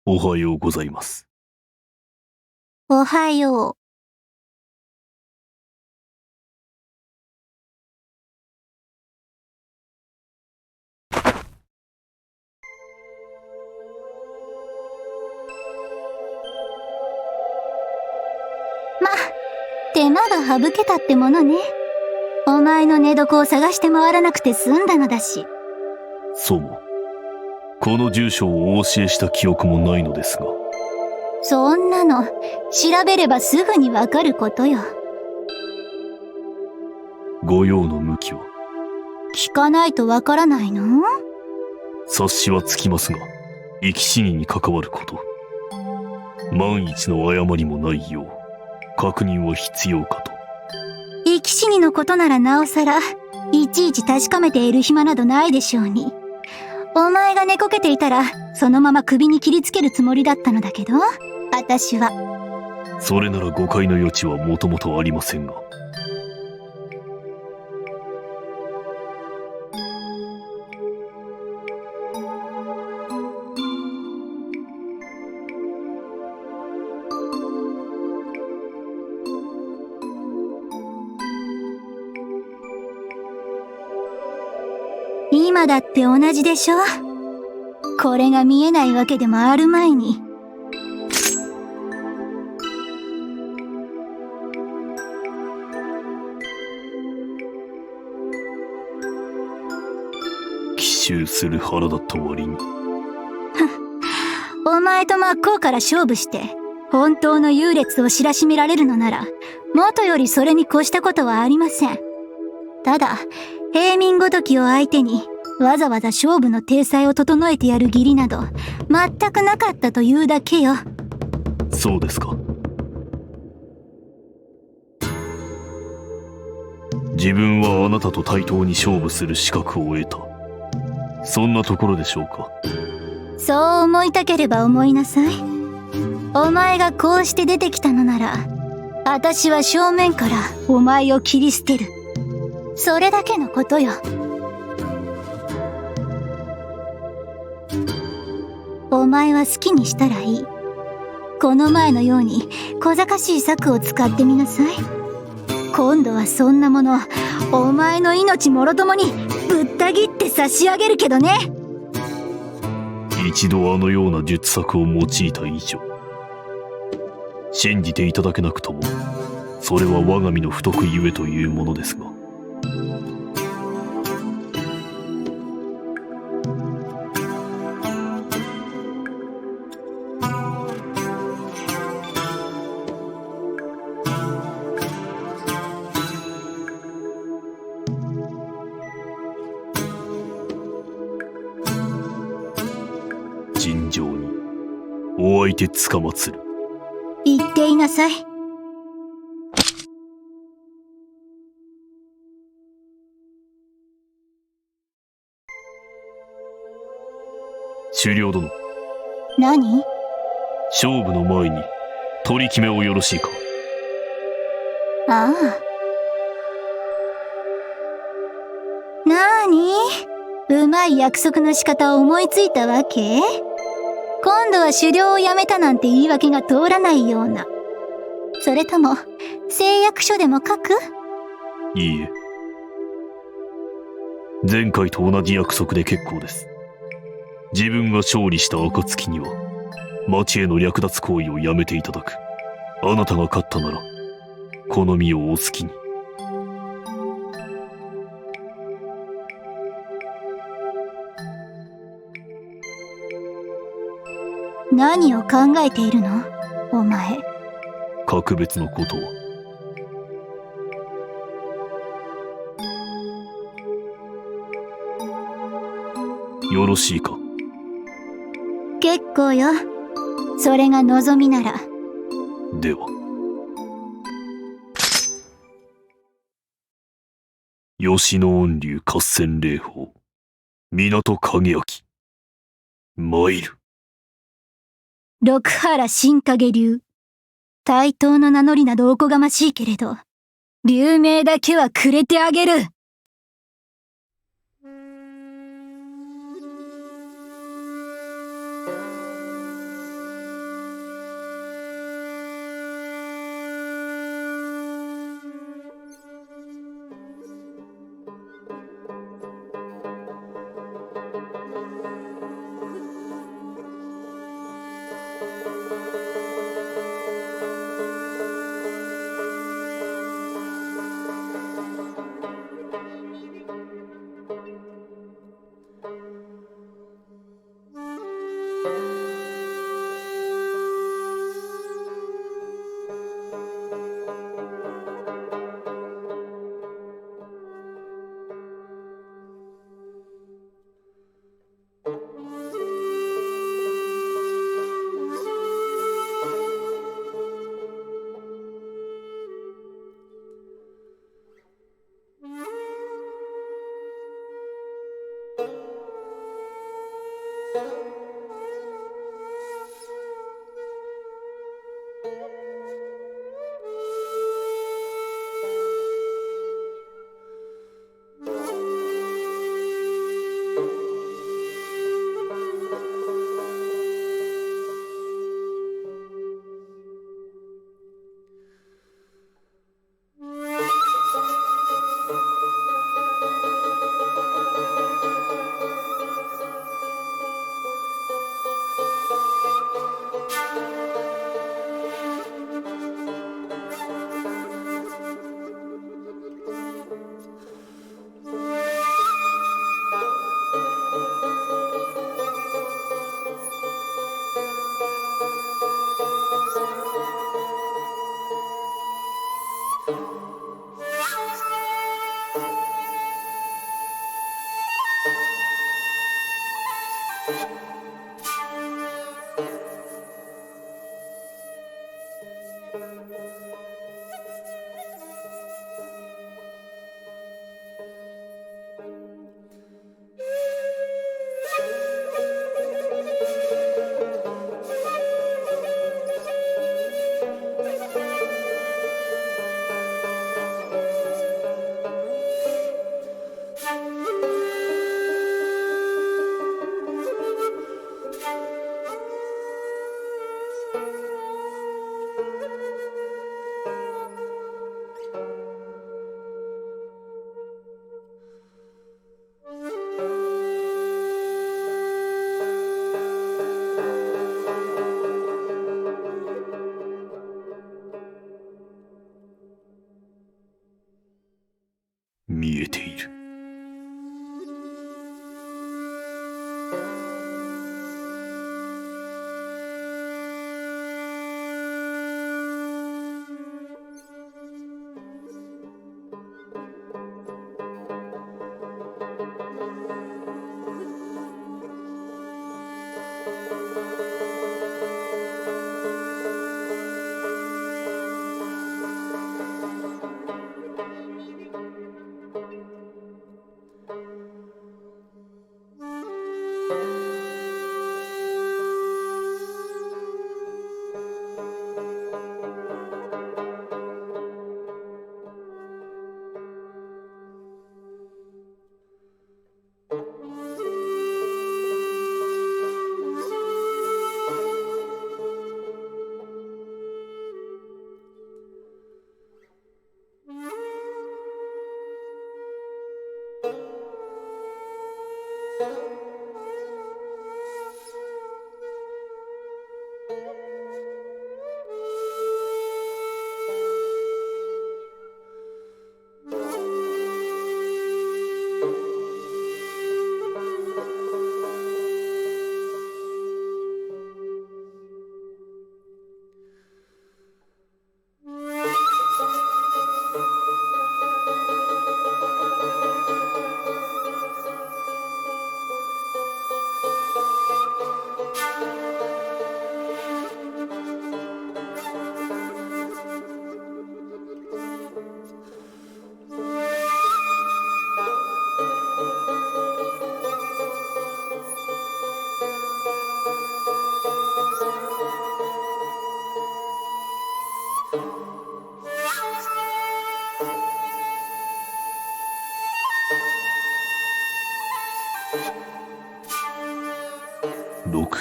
おはようございます。おはよう。手間が省けたってものね。お前の寝床を探して回らなくて済んだのだし。そうも、この住所をお教えした記憶もないのですが。そんなの、調べればすぐにわかることよ。御用の向きは？聞かないとわからないの？察しはつきますが、生き死にに関わること。万一の誤りもないよう、確認は必要かと。生き死にのことならなおさら、いちいち確かめている暇などないでしょうに。お前が寝こけていたら、そのまま首に切りつけるつもりだったのだけど、私は。それなら誤解の余地はもともとありませんが。今だって同じでしょ。これが見えないわけでもあるまいに。奇襲する腹だった割に。お前と真っ向から勝負して、本当の優劣を知らしめられるのなら、元よりそれに越したことはありません。ただ、平民ごときを相手に、わざわざ勝負の体裁を整えてやる義理など、全くなかったというだけよ。そうですか。自分はあなたと対等に勝負する資格を得た。そんなところでしょうか。そう思いたければ思いなさい。お前がこうして出てきたのなら、私は正面からお前を切り捨てる。それだけのことよ。お前は好きにしたらいい。この前のように小賢しい策を使ってみなさい。今度はそんなもの、お前の命もろともにぶった切って差し上げるけどね。一度あのような術策を用いた以上、信じていただけなくとも、それは我が身の不徳ゆえというものですが。尋常にお相手つかまつる。言っていなさい。狩猟殿。何？勝負の前に取り決めをよろしいか。ああ。なーに？うまい約束の仕方を思いついたわけ？今度は狩猟をやめたなんて言い訳が通らないような。それとも、誓約書でも書く？いいえ。前回と同じ約束で結構です。自分が勝利した暁には、町への略奪行為をやめていただく。あなたが勝ったなら、この身をお好きに。何を考えているの？お前。格別のことは？よろしいか？結構よ。それが望みなら。では。吉野恩流合戦霊峰、港影明、参る。六原新影流。対等の名乗りなどおこがましいけれど、流名だけはくれてあげる。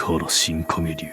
原新影流。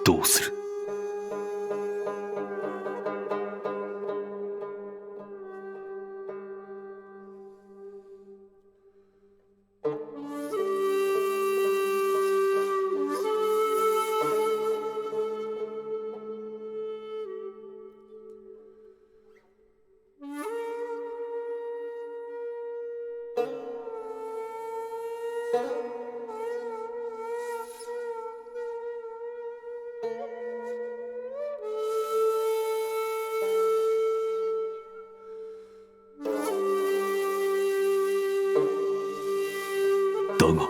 どうする？だが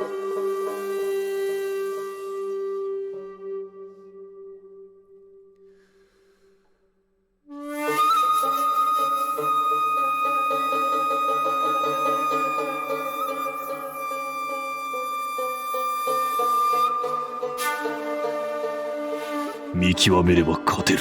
見極めれば勝てる。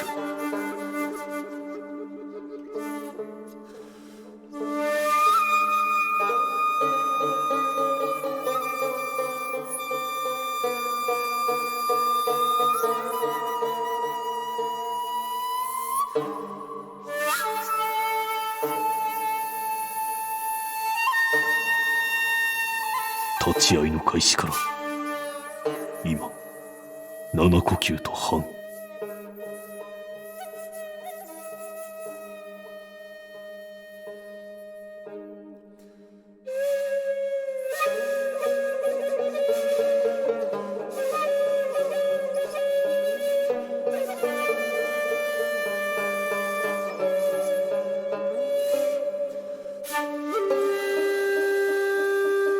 立ち合いの開始から今7呼吸と半。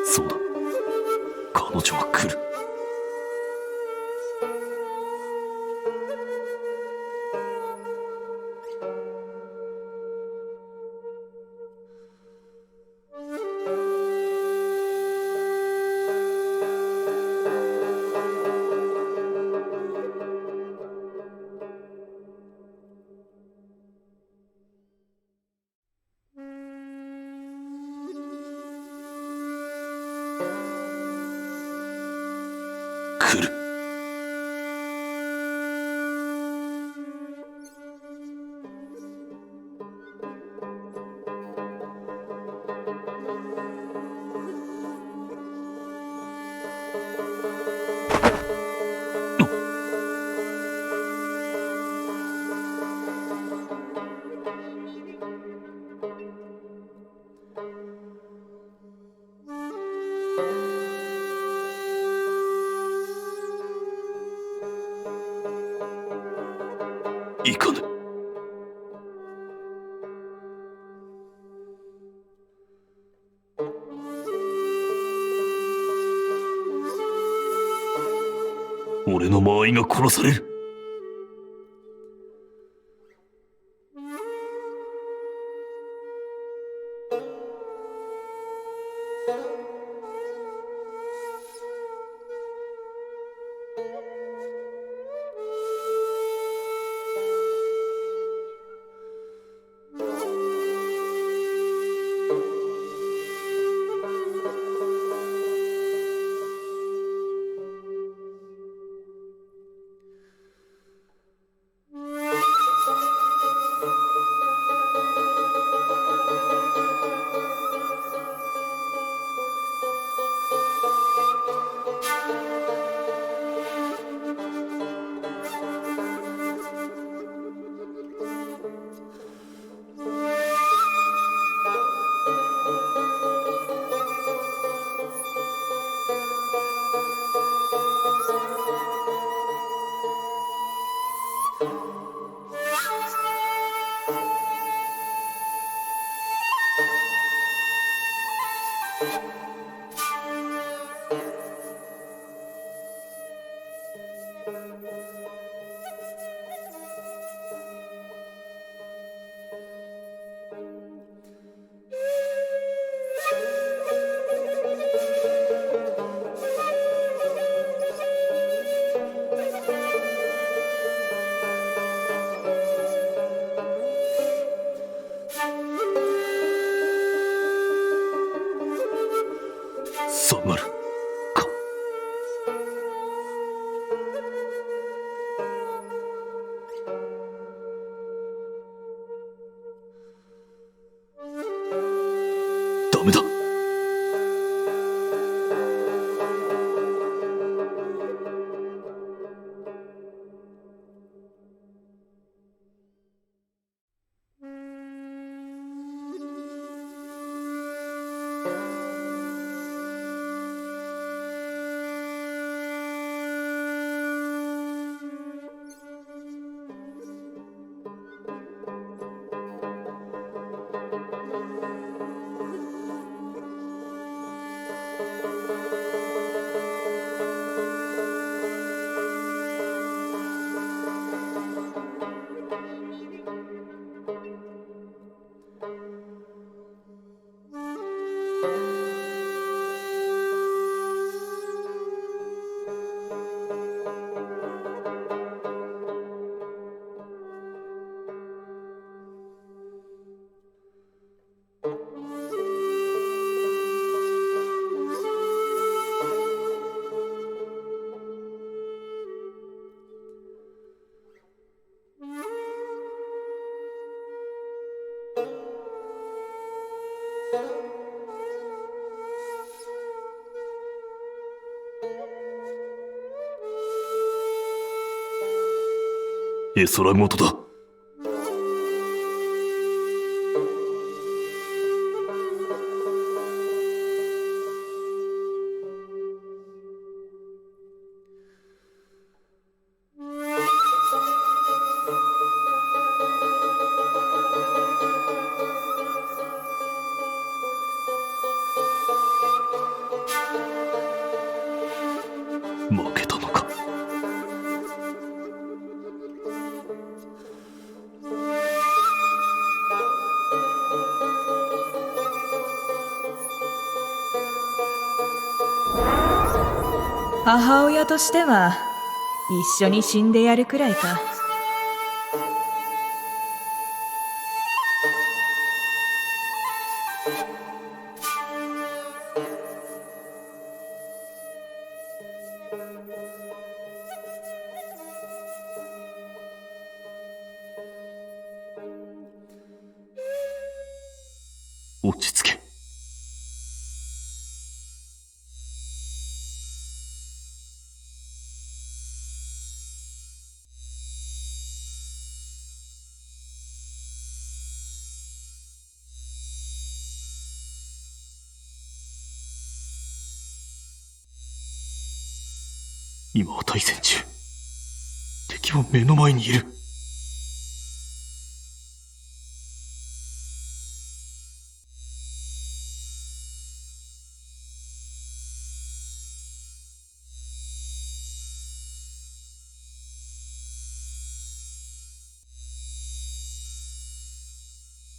そうだ、彼女は来る。来る。いかぬ。俺の間合いが殺される。下がるか。ダメだ。絵空事だ。負けたのか。母親としては一緒に死んでやるくらいか。落ち着け。今は対戦中。敵は目の前にいる。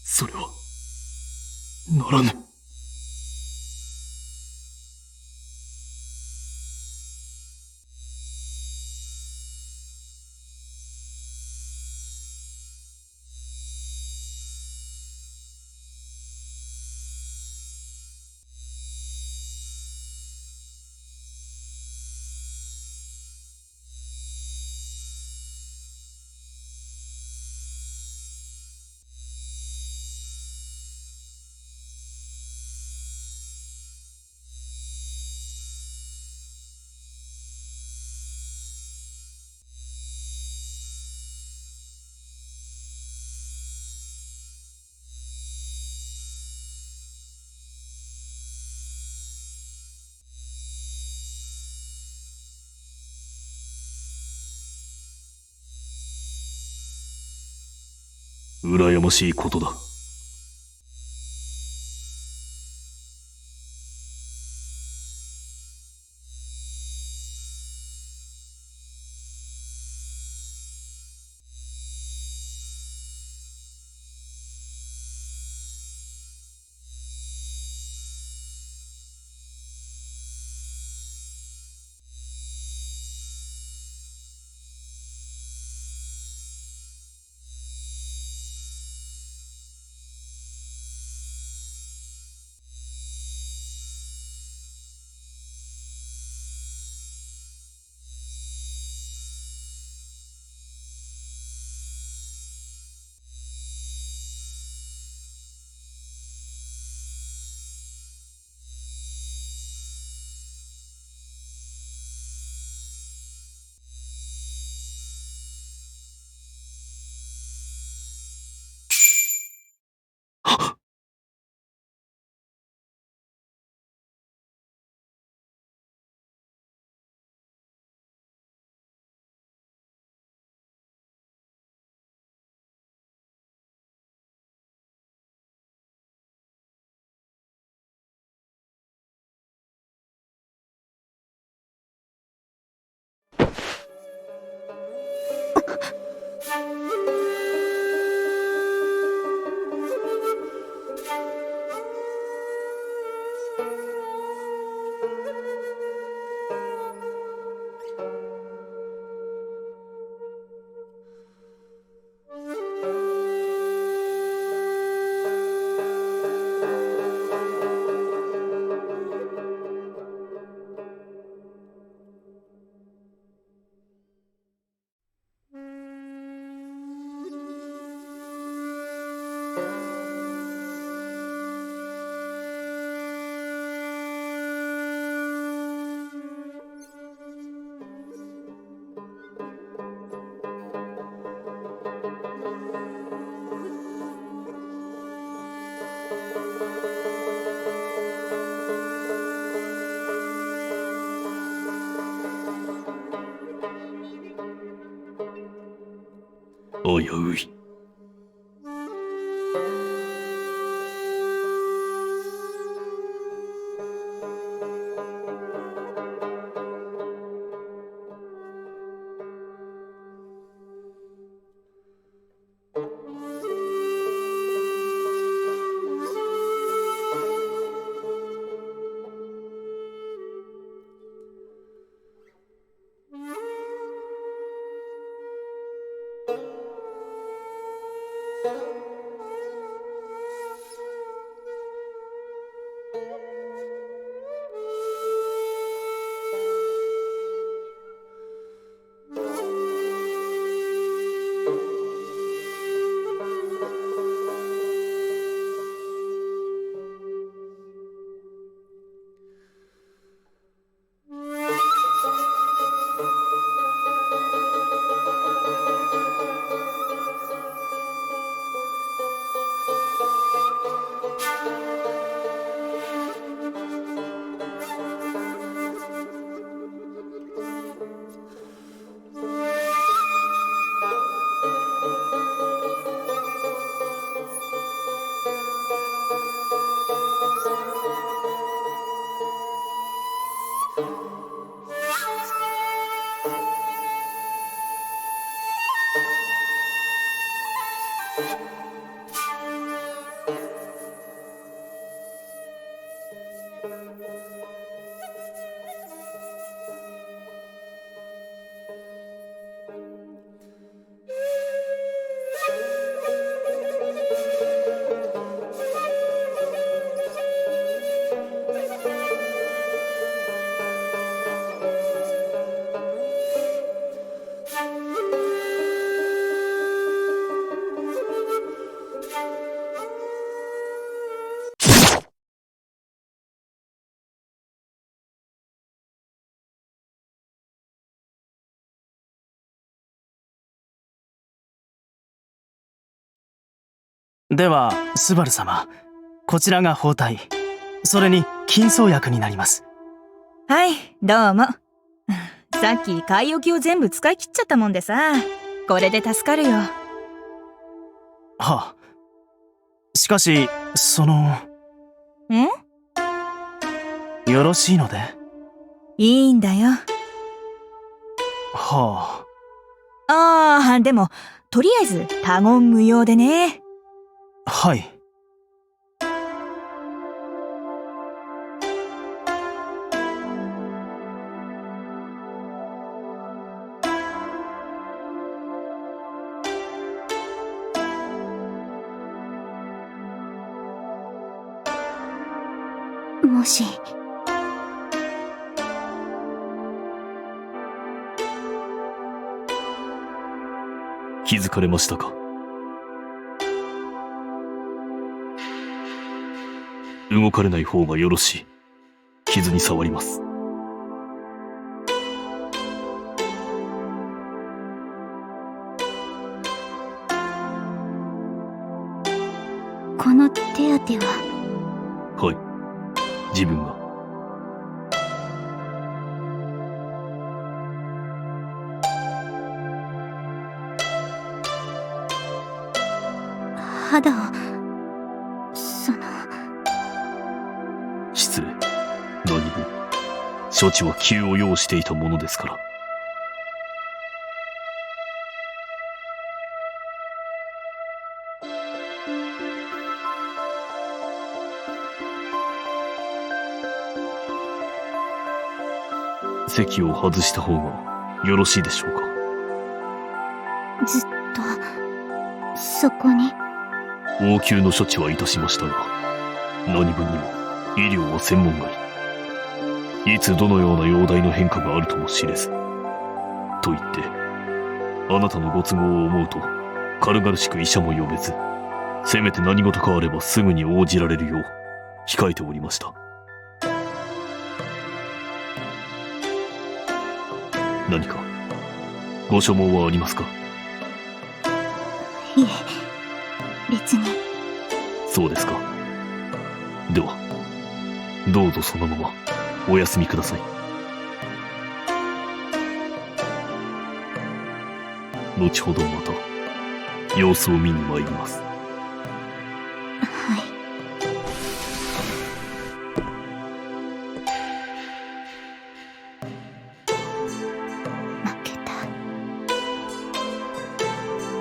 それはならぬ。羨ましいことだ。危うい。ではスバル様、こちらが包帯、それに金創薬になります。はい、どうも。さっき買い置きを全部使い切っちゃったもんでさ、これで助かるよ。はあ、しかしよろしいので。いいんだよ。はあ。でもとりあえず他言無用でね。はい。もし気づかれましたか？動かれない方がよろしい。傷に触ります。この手当ては？はい、自分が。肌を失礼。何分処置は急を要していたものですから。席を外した方がよろしいでしょうか？ずっとそこに。応急の処置はいたしましたが、何分にも医療は専門外。いつどのような容体の変化があるとも知れず。と言って、あなたのご都合を思うと、軽々しく医者も呼べず、せめて何事かあればすぐに応じられるよう、控えておりました。何か、ご所望はありますか？いえ、別に。そうですか。では、どうぞそのままお休みください。後ほどまた。様子を見に参ります。はい。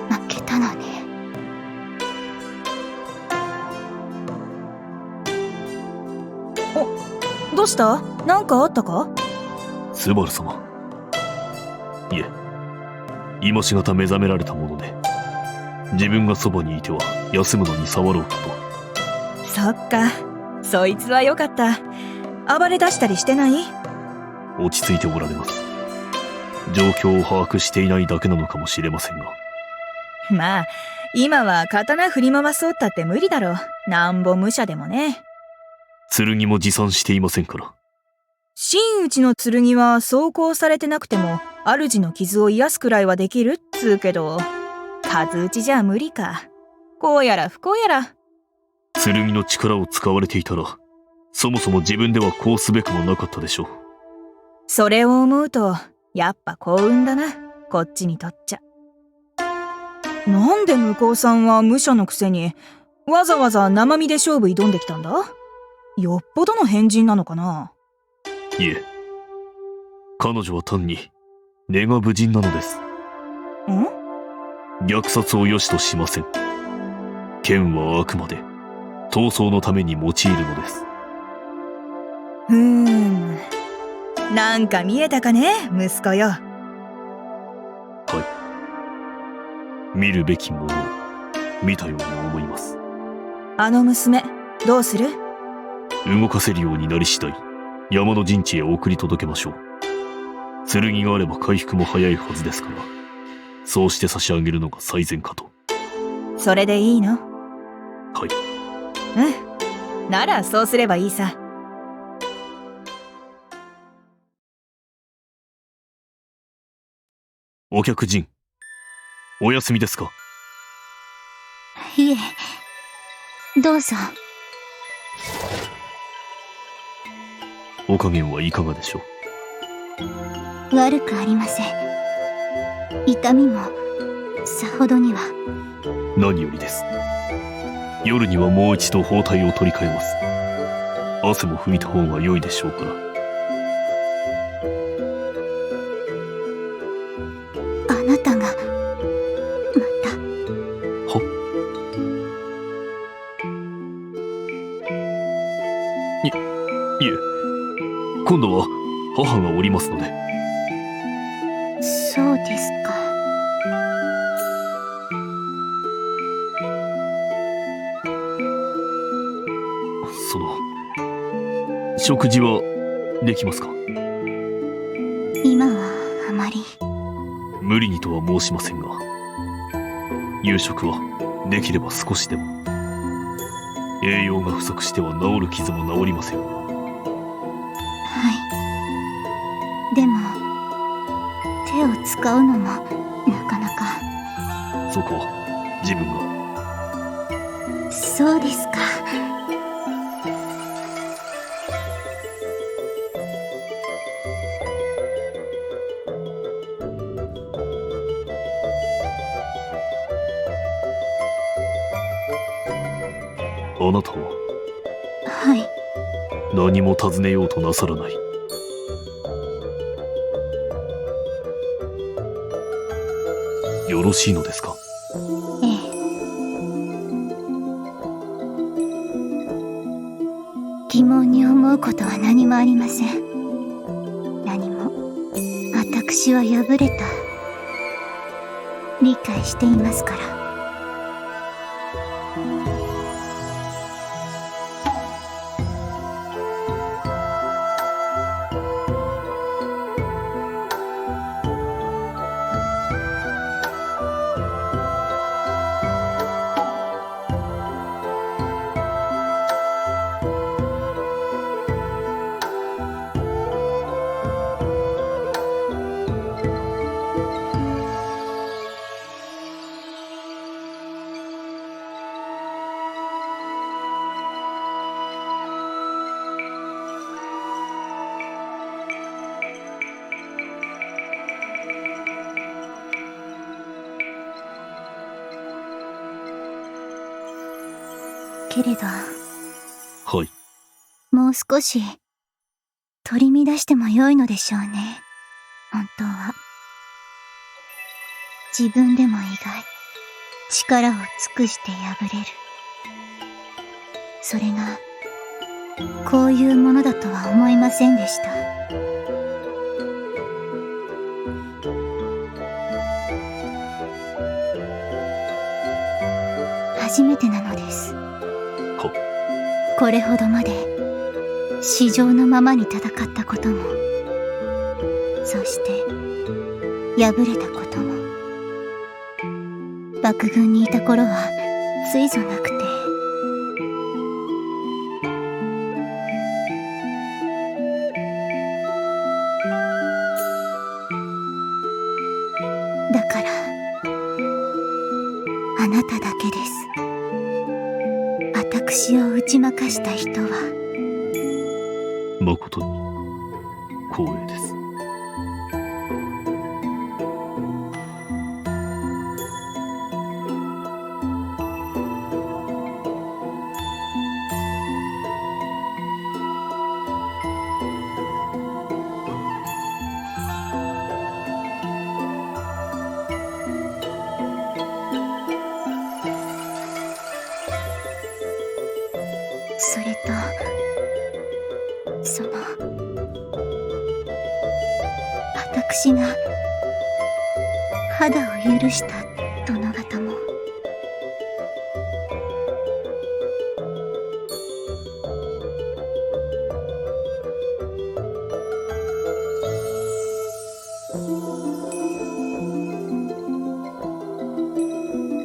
負けたのね。どうした？なんかあったか？スバル様。いえ、今しがた目覚められたもので、自分がそばにいては休むのに触ろうかと。そっか、そいつはよかった。暴れ出したりしてない？落ち着いておられます。状況を把握していないだけなのかもしれませんが。まあ、今は刀振り回そうったって無理だろう。なんぼ武者でもね。剣も持参していませんから。真打ちの剣は装甲されてなくても主の傷を癒すくらいはできるっつうけど、数打ちじゃ無理か。こうやら不幸やら。剣の力を使われていたら、そもそも自分ではこうすべくもなかったでしょう。それを思うとやっぱ幸運だな、こっちにとっちゃ。なんで向こうさんは武者のくせにわざわざ生身で勝負挑んできたんだ？よっぽどの変人なのかな？いえ、彼女は単に根が無人なのです。虐殺を良しとしません。剣はあくまで闘争のために用いるのです。なんか見えたかね、息子よ。はい。見るべきものを見たように思います。あの娘、どうする？動かせるようになり次第、山の陣地へ送り届けましょう。剣があれば回復も早いはずですから、そうして差し上げるのが最善かと。それでいいの？はい。ならそうすればいいさ。お客人、お休みですか？いえ、どうぞ。お加減はいかがでしょう？悪くありません。痛みもさほどには。何よりです。夜にはもう一度包帯を取り替えます。汗も拭いた方が良いでしょうから。あなたがまた。いえ、今度は母がおりますので。そうですか。食事はできますか？今はあまり。無理にとは申しませんが、夕食はできれば少しでも。栄養が不足しては治る傷も治りません。はい。でも手を使うのもなかなか。そこは自分が。そうですか。あなたは？はい。何も尋ねようとなさらない。よろしいのですか？ええ。疑問に思うことは何もありません。何も私は敗れた。理解していますから。けれど、はい。もう少し取り乱しても良いのでしょうね。本当は。自分でも意外、力を尽くして破れる。それが、こういうものだとは思いませんでした。初めてなのです。これほどまで市場のままに戦ったことも、そして敗れたことも、幕軍にいた頃はついぞなくて、だからあなただけです。私を打ち負かした人は。誠に光栄です。それと、私が肌を許した殿方も、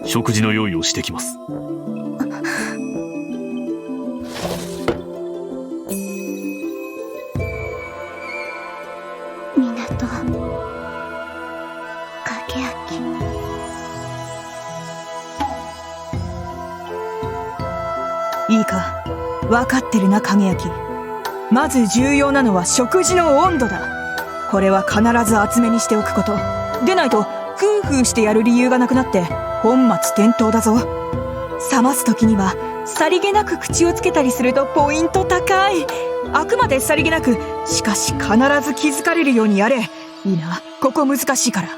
食事の用意をしてきます。いいか、分かってるな影焼。まず重要なのは食事の温度だ。これは必ず厚めにしておくこと。でないとフーフーしてやる理由がなくなって本末転倒だぞ。冷ます時にはさりげなく口をつけたりするとポイント高い。あくまでさりげなく、しかし必ず気づかれるようにやれ。いいな、ここ難しいから。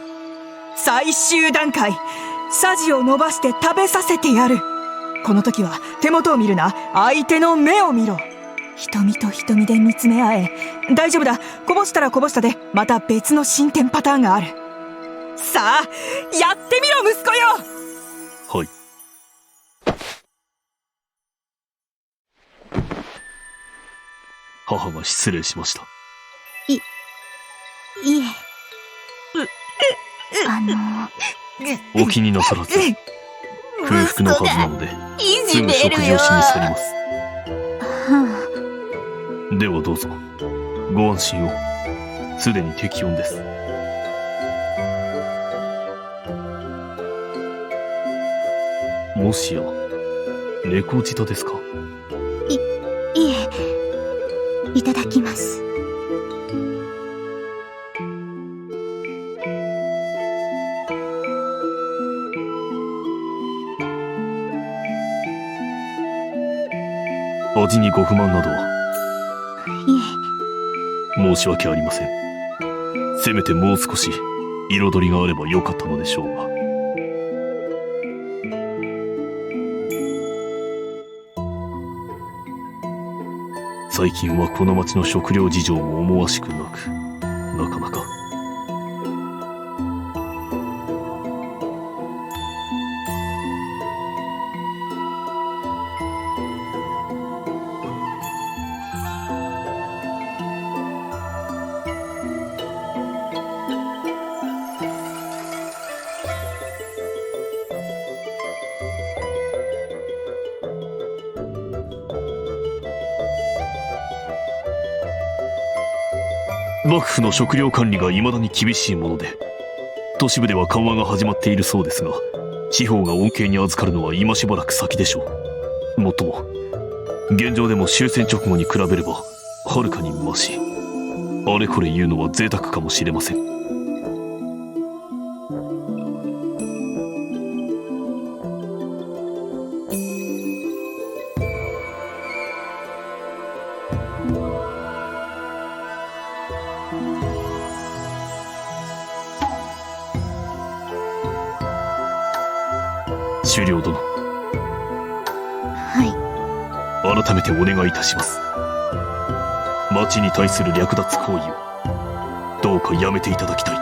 最終段階、さじを伸ばして食べさせてやる。この時は手元を見るな、相手の目を見ろ。瞳と瞳で見つめ合え。大丈夫だ、こぼしたらこぼしたでまた別の進展パターンがある。さあやってみろ息子よ。はい。母が失礼しました。いえ、お気になさらず、空腹のはずなので、すぐ食事をしに去ります。ではどうぞ、ご安心を。すでに適温です。もしや、猫舌ですか？いえ、いただきます。味にご不満などは？い申し訳ありません。せめてもう少し彩りがあればよかったのでしょうが。最近はこの町の食料事情も思わしくなく、なかなか。幕府の食料管理が未だに厳しいもので、都市部では緩和が始まっているそうですが、地方が恩恵に預かるのは今しばらく先でしょう。もっとも、現状でも終戦直後に比べればはるかにマシ。あれこれ言うのは贅沢かもしれません。領殿、はい。改めてお願いいたします。町に対する略奪行為をどうかやめていただきたい。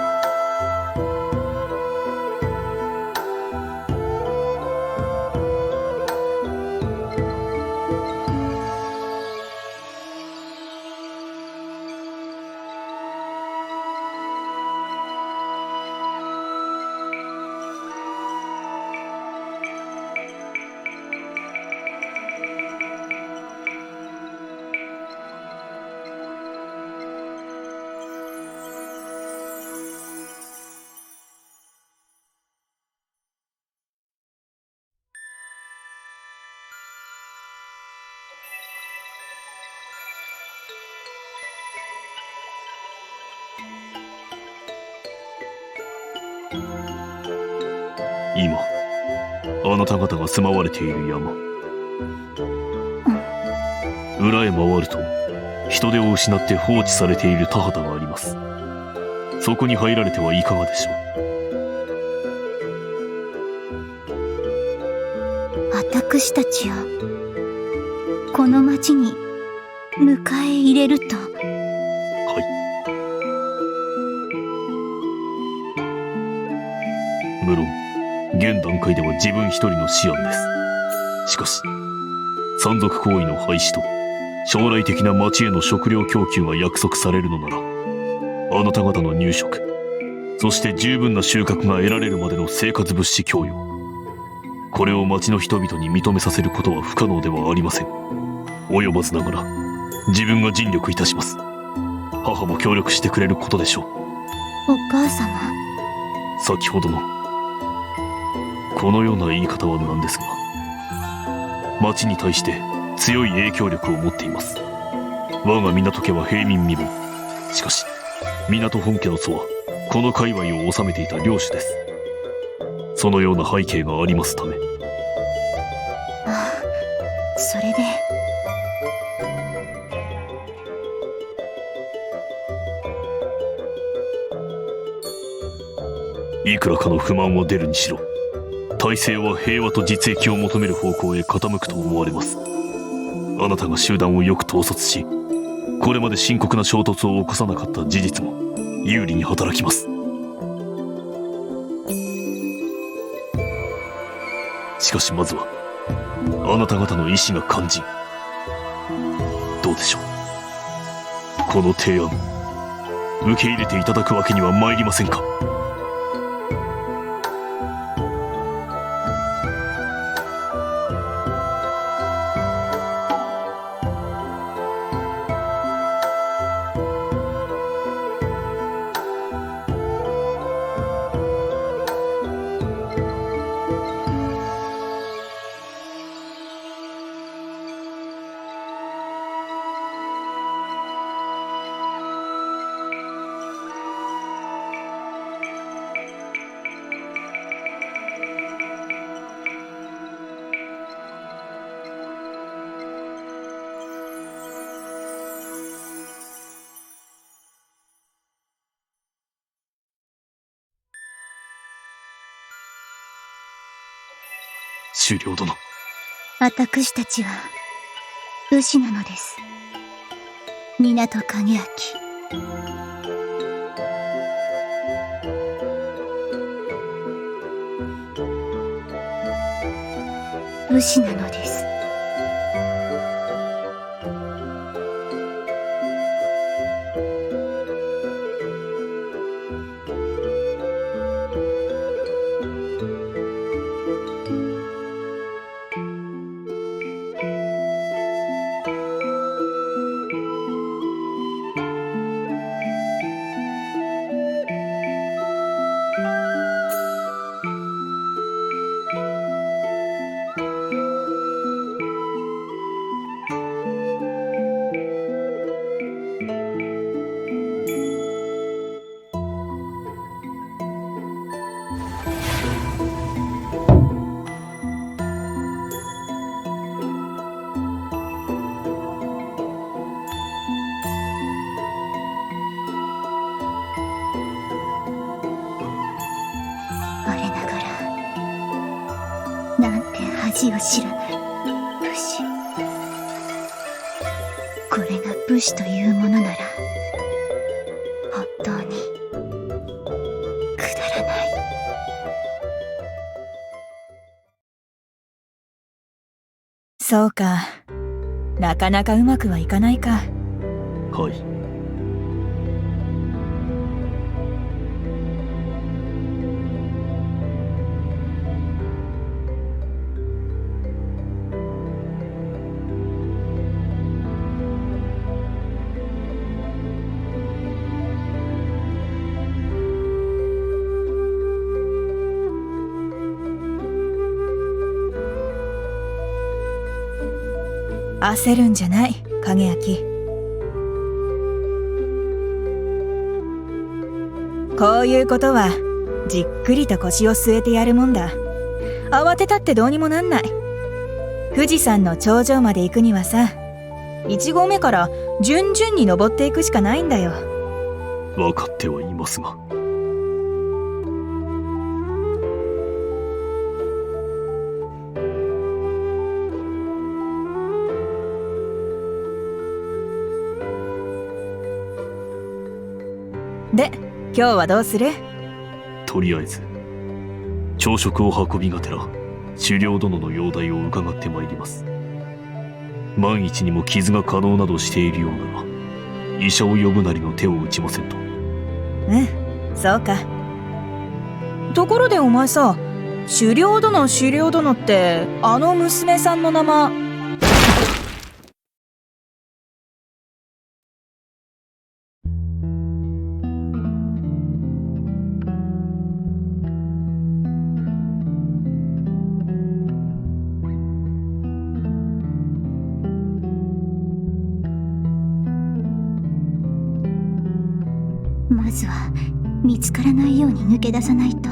今あなた方が住まわれている山、裏へ回ると人手を失って放置されている田畑があります。そこに入られてはいかがでしょう。私たちをこの町に迎え入れると。はい。無論現段階では自分一人の思案です。しかし山賊行為の廃止と将来的な町への食料供給が約束されるのなら、あなた方の入植、そして十分な収穫が得られるまでの生活物資供与、これを町の人々に認めさせることは不可能ではありません。及ばずながら自分が尽力いたします。母も協力してくれることでしょう。お母様、先ほどのこのような言い方はなんですが、町に対して強い影響力を持っています。我が港家は平民身分。しかし港本家の祖はこの界隈を治めていた領主です。そのような背景がありますため。ああ、それで。いくらかの不満は出るにしろ、体制は平和と実益を求める方向へ傾くと思われます。あなたが集団をよく統率し、これまで深刻な衝突を起こさなかった事実も有利に働きます。しかしまずはあなた方の意志が肝心。どうでしょう、この提案受け入れていただくわけには参りませんか。首領殿、私たちは武士なのです。港景明。武士なのです。恥を知らない武士。これが武士というものなら本当にくだらない。そうか。なかなかうまくはいかないか。はい。焦るんじゃない、影焼。こういうことはじっくりと腰を据えてやるもんだ。慌てたってどうにもなんない。富士山の頂上まで行くにはさ、1合目から順々に登っていくしかないんだよ。分かってはいますが。で、今日はどうする？とりあえず朝食を運びがてら狩猟殿の容体を伺ってまいります。万一にも傷が可能などしているようなら医者を呼ぶなりの手を打ちませんと。うん、そうか。ところでお前さ、狩猟殿ってあの娘さんの名前。まずは見つからないように抜け出さないと。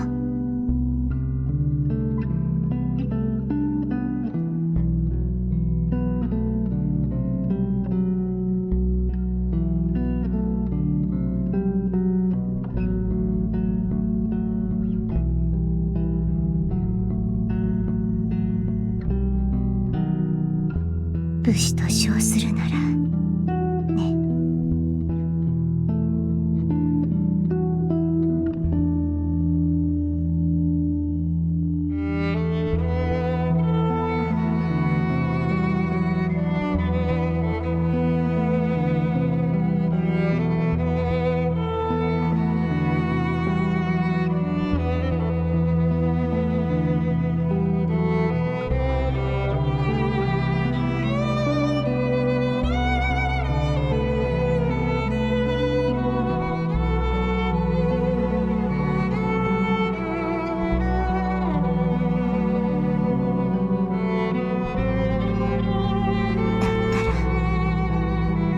武士と称するならね。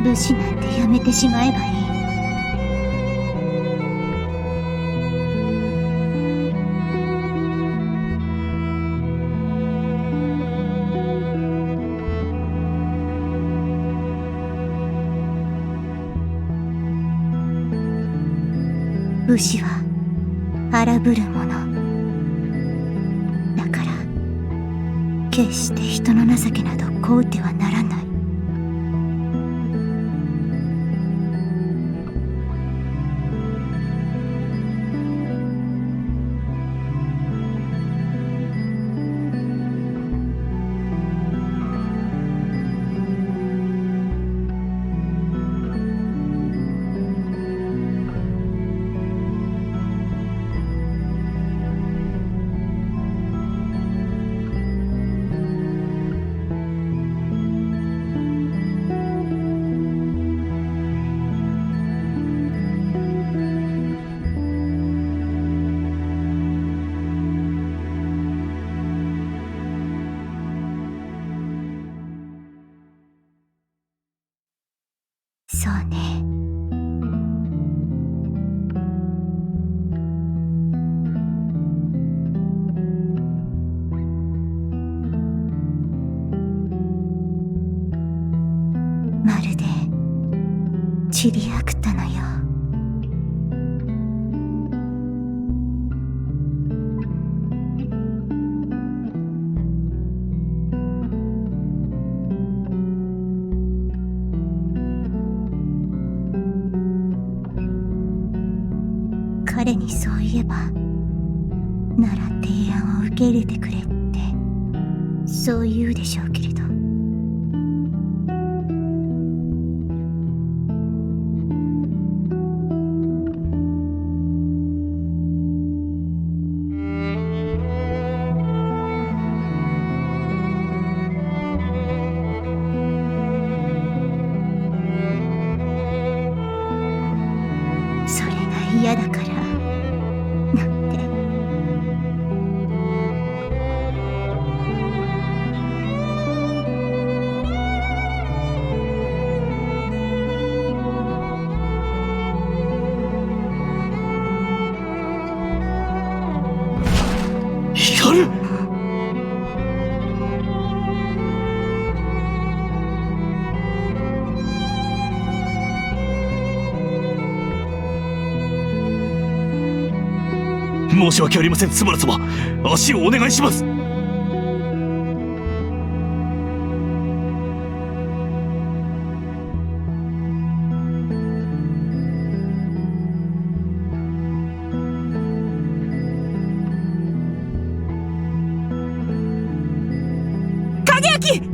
武士なんてやめてしまえばいい。武士は荒ぶるものだから、決して人の情けなどこうてはならない。そうね。まるでチリアクタのよう。彼にそう言えば、なら提案を受け入れてくれって、そう言うでしょうけれど。それが嫌だから、なんて。光る！申し訳ありません、スバル様。足をお願いします。影明！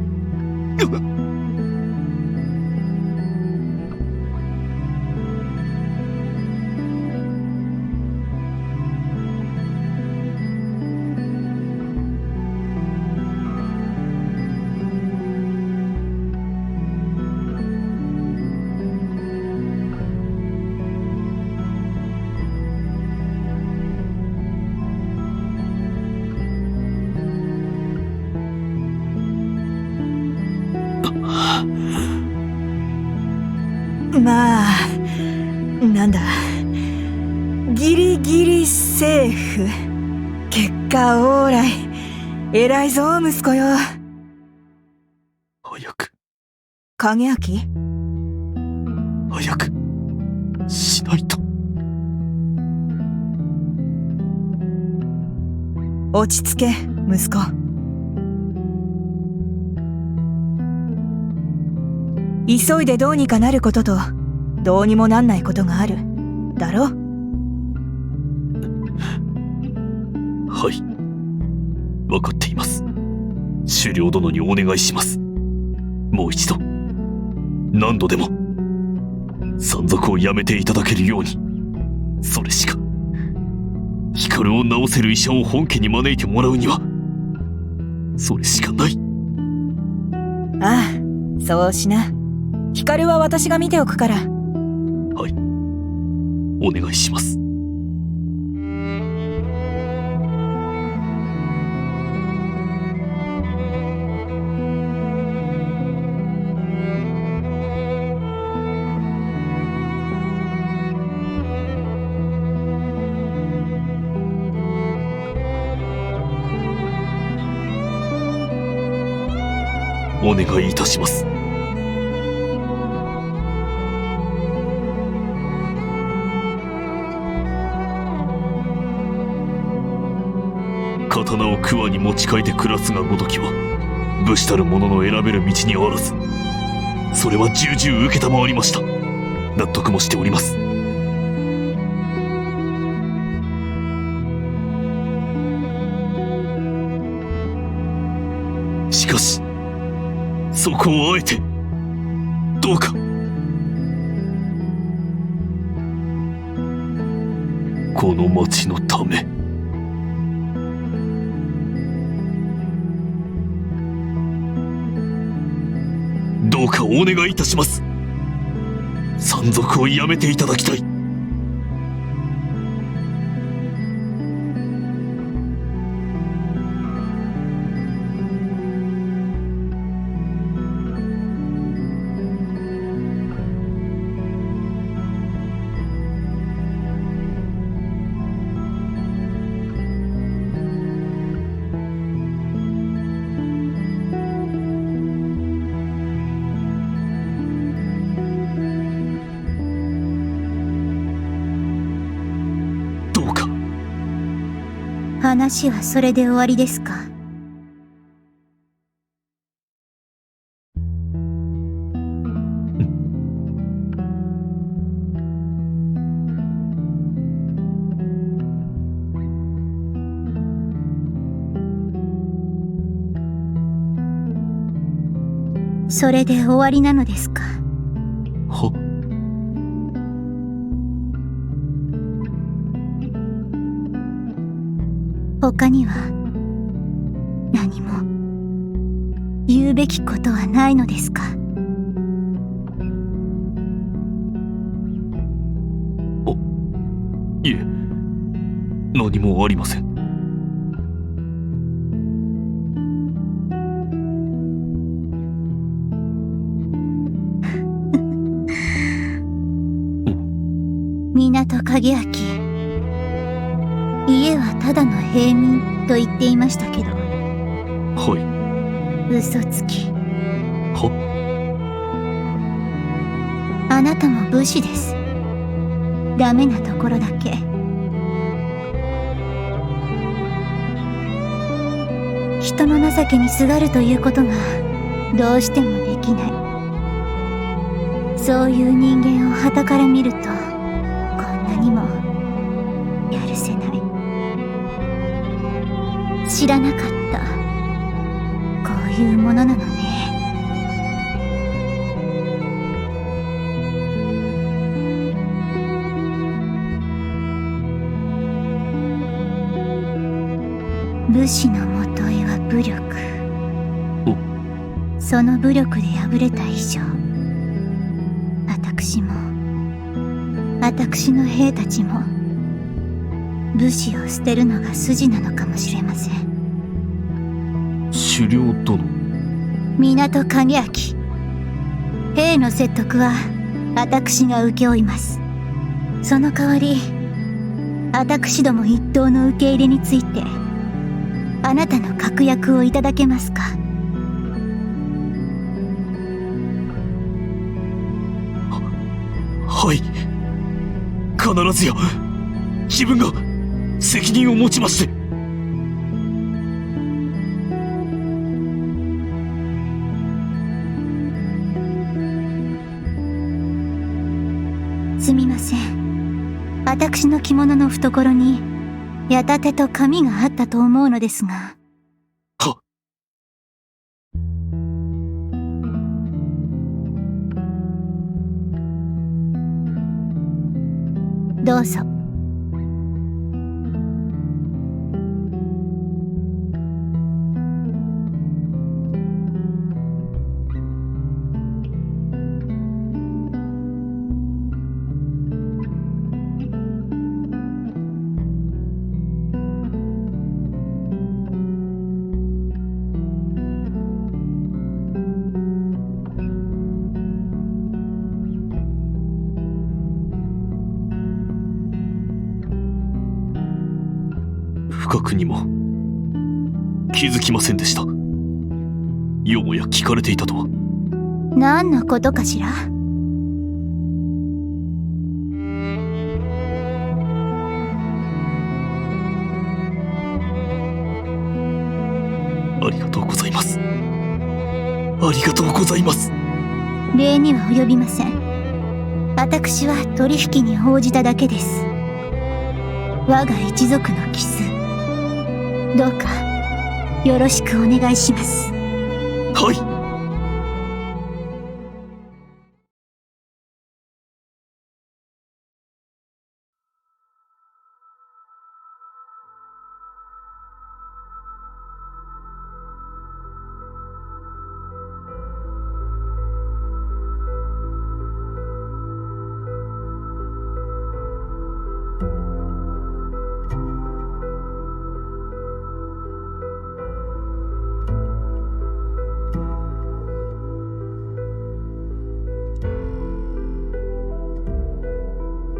まあ、なんだ。ギリギリセーフ。結果オーライ。偉いぞ、息子よ。早く。影明？早く。しないと。落ち着け、息子。急いでどうにかなることと、どうにもなんないことがある。だろ？はい。わかっています。首領殿にお願いします。もう一度、何度でも、山賊をやめていただけるように、それしか、光を治せる医者を本家に招いてもらうには、それしかない。ああ、そうしな。光は私が見ておくから。はい。お願いします。お願いいたします。刀を桑に持ち替えて暮らすがごときは、武士たる者の選べる道にあらず、それは重々受けたまわりました。納得もしております。しかし、そこをあえて、どうか。この町のため。どうかお願いいたします。山賊をやめていただきたい。話はそれで終わりですか？それで終わりなのですか？は？他には何も言うべきことはないのですか？いえ、何もありません。港影明、家はただの平民と言っていましたけど。はい。嘘つき。は？あなたも武士です。ダメなところだけ。人の情けにすがるということがどうしてもできない。そういう人間を傍から見ると、こんなにもやるせない。知らなかった。こういうものなのね。武士のもといは武力。その武力で敗れた以上、私も私の兵たちも武士を捨てるのが筋なのかもしれません。狩猟殿。港影明、兵の説得は私が請け負います。その代わり、私ども一党の受け入れについてあなたの確約をいただけますか？はい。必ずや自分が責任を持ちまして。すみません。私の着物の懐に矢立てと紙があったと思うのですが。は。どうぞ。不覚にも気づきませんでした。よもや聞かれていたとは。何のことかしら？ありがとうございます。ありがとうございます。礼には及びません。私は取引に応じただけです。我が一族のキス、どうかよろしくお願いします。はい。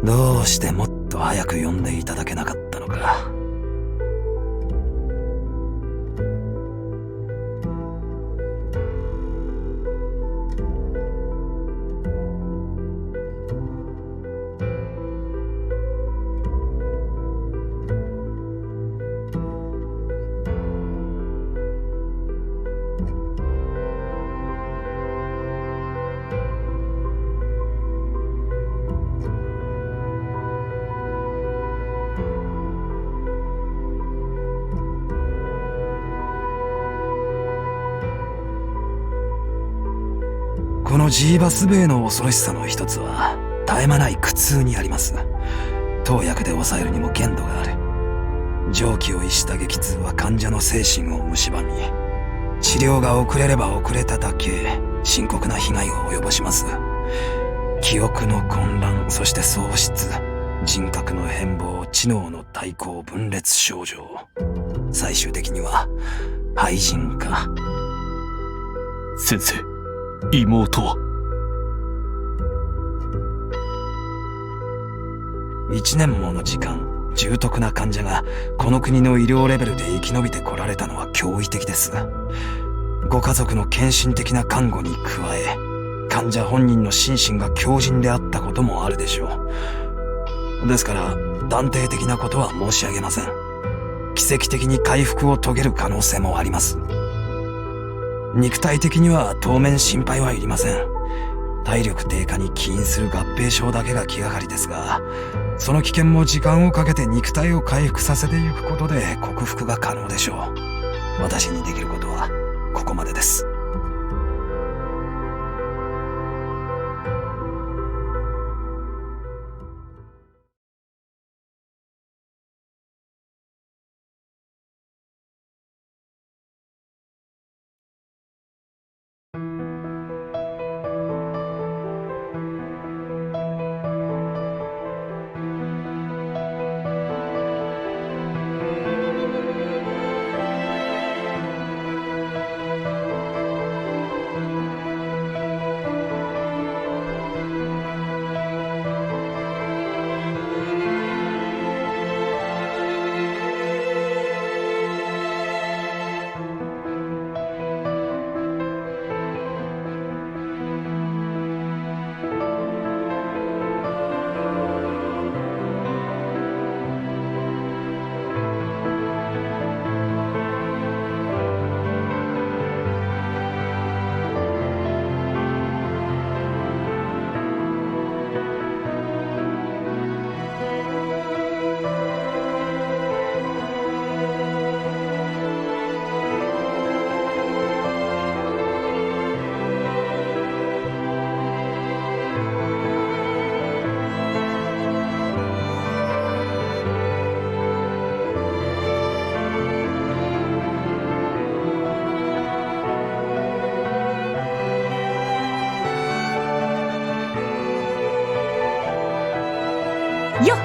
どうしてもっと早く呼んでいただけなかったのか。このジーバスベイの恐ろしさの一つは絶え間ない苦痛にあります。投薬で抑えるにも限度がある。常軌を逸した激痛は患者の精神を蝕み、治療が遅れれば遅れただけ深刻な被害を及ぼします。記憶の混乱、そして喪失、人格の変貌、知能の対抗分裂症状、最終的には廃人化。先生、妹は1年もの時間、重篤な患者がこの国の医療レベルで生き延びてこられたのは驚異的です。ご家族の献身的な看護に加え、患者本人の心身が強靭であったこともあるでしょう。ですから断定的なことは申し上げません。奇跡的に回復を遂げる可能性もあります。肉体的には当面心配はいりません。体力低下に起因する合併症だけが気がかりですが、その危険も時間をかけて肉体を回復させていくことで克服が可能でしょう。私にできることはここまでです。よっ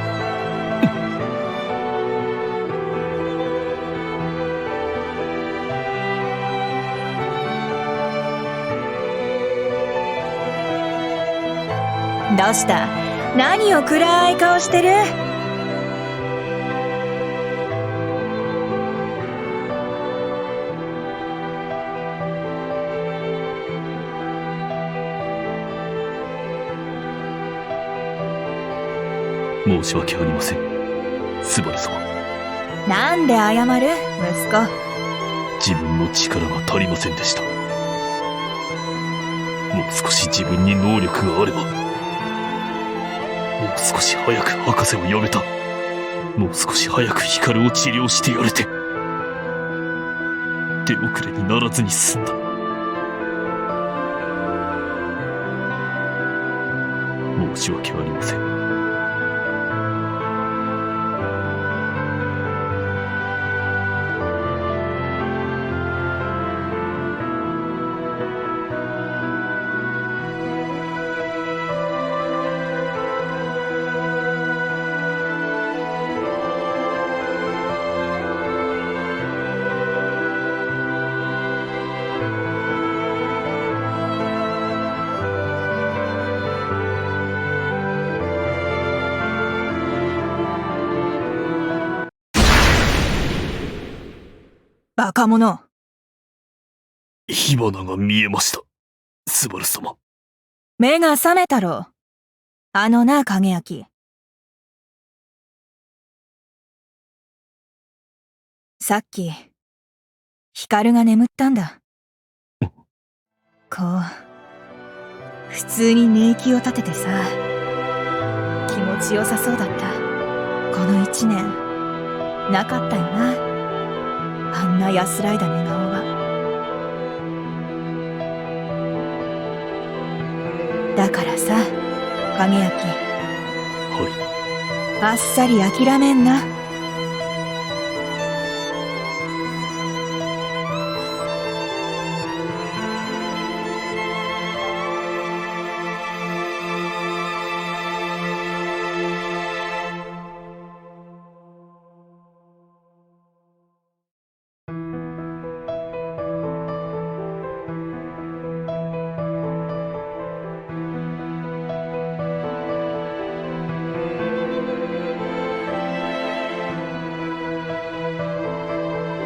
どうした？何を暗い顔してる？申し訳ありません、スバル様。なんで謝る？息子。自分の力が足りませんでした。もう少し自分に能力があれば、もう少し早く博士を呼べた。もう少し早くヒカルを治療してやれて、手遅れにならずに済んだ。申し訳ありません。バカ者。火花が見えました、スバル様。目が覚めたろ。あのな、影焼。さっき、ヒカルが眠ったんだ。こう、普通に寝息を立ててさ、気持ちよさそうだった。この1年、なかったよな。あんな安らいだ寝顔は。だからさ、影焼き、はい。あっさり諦めんな。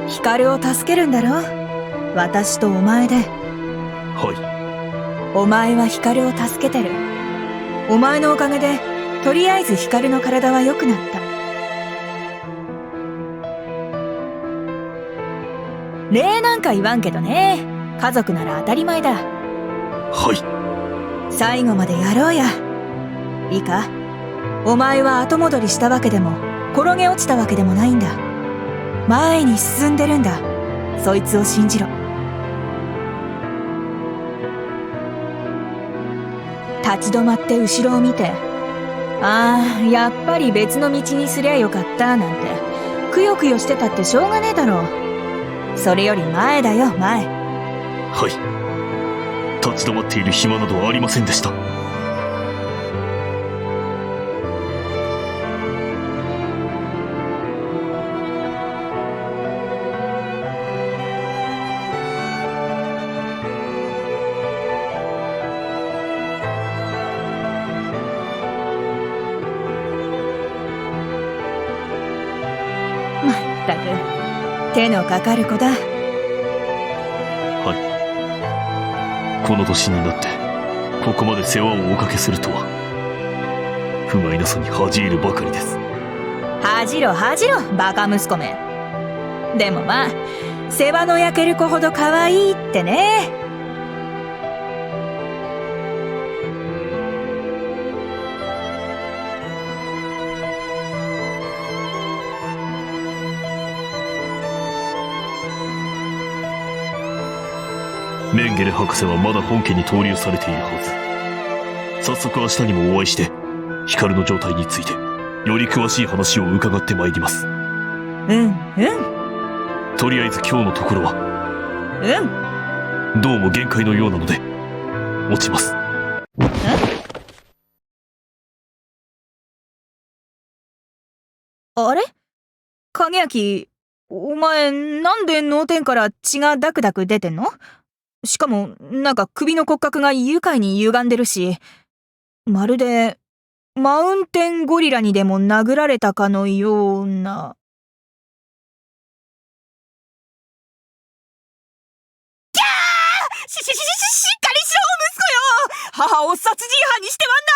光を助けるんだろ、私とお前で。はい。お前は光を助けてる。お前のおかげでとりあえず光の体は良くなった。礼なんか言わんけどね、家族なら当たり前だ。はい。最後までやろうや。いいか、お前は後戻りしたわけでも転げ落ちたわけでもないんだ。前に進んでるんだ。そいつを信じろ。立ち止まって後ろを見て、ああ、やっぱり別の道にすりゃよかったなんてくよくよしてたってしょうがねえだろう。それより前だよ、前。はい。立ち止まっている暇などはありませんでした。まったく手のかかる子だ。はい。この年になってここまで世話をおかけするとは、不甲斐なさに恥じ入るばかりです。恥じろ恥じろ、バカ息子め。でもまあ、世話の焼ける子ほど可愛いってね。メンゲレ博士はまだ本家に投入されているはず。早速明日にもお会いして、光の状態についてより詳しい話を伺ってまいります。とりあえず今日のところはどうも限界のようなので落ちます。あれ、影焼き、お前なんで脳天から血がダクダク出てんの？しかもなんか首の骨格が愉快に歪んでるし、まるでマウンテンゴリラにでも殴られたかのような。キャー！しっかりしろ息子よ！母を殺人犯にしてはならぬ！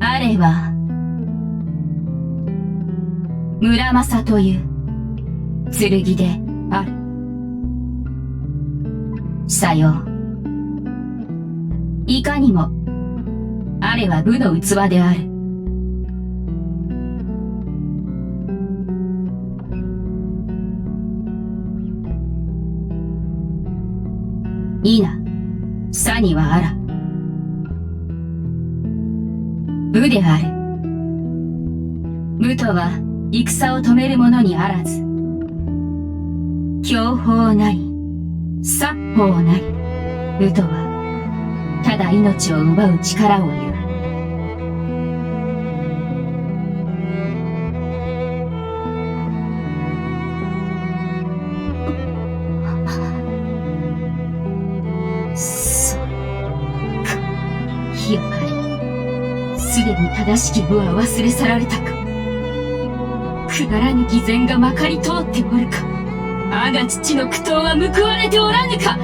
あれは村正という剣である。さよう。いかにもあれは武の器である。いな、さにはあら。武である。武とは戦を止める者にあらず、享保なり殺法なり、武とはただ命を奪う力を言う。そうか、やはりすでに正しき武は忘れ去られたか。くだらぬ偽善がまかり通っておるか。我が父の苦闘は報われておらぬか。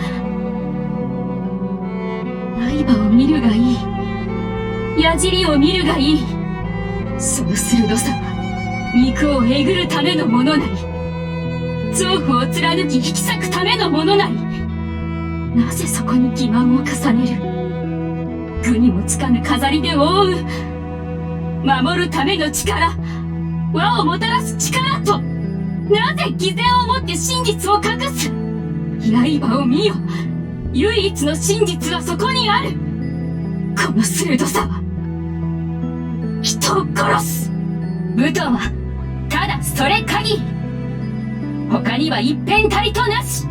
刃を見るがいい。矢尻を見るがいい。その鋭さは肉をえぐるためのものなり、臓腑を貫き引き裂くためのものなり。なぜそこに欺瞞を重ねる。具にもつかぬ飾りで覆う。守るための力、和をもたらす力と、なぜ偽善をもって真実を隠す。刃を見よ。唯一の真実はそこにある。この鋭さは人を殺す。武とはただそれ限り。他には一辺たりとなし。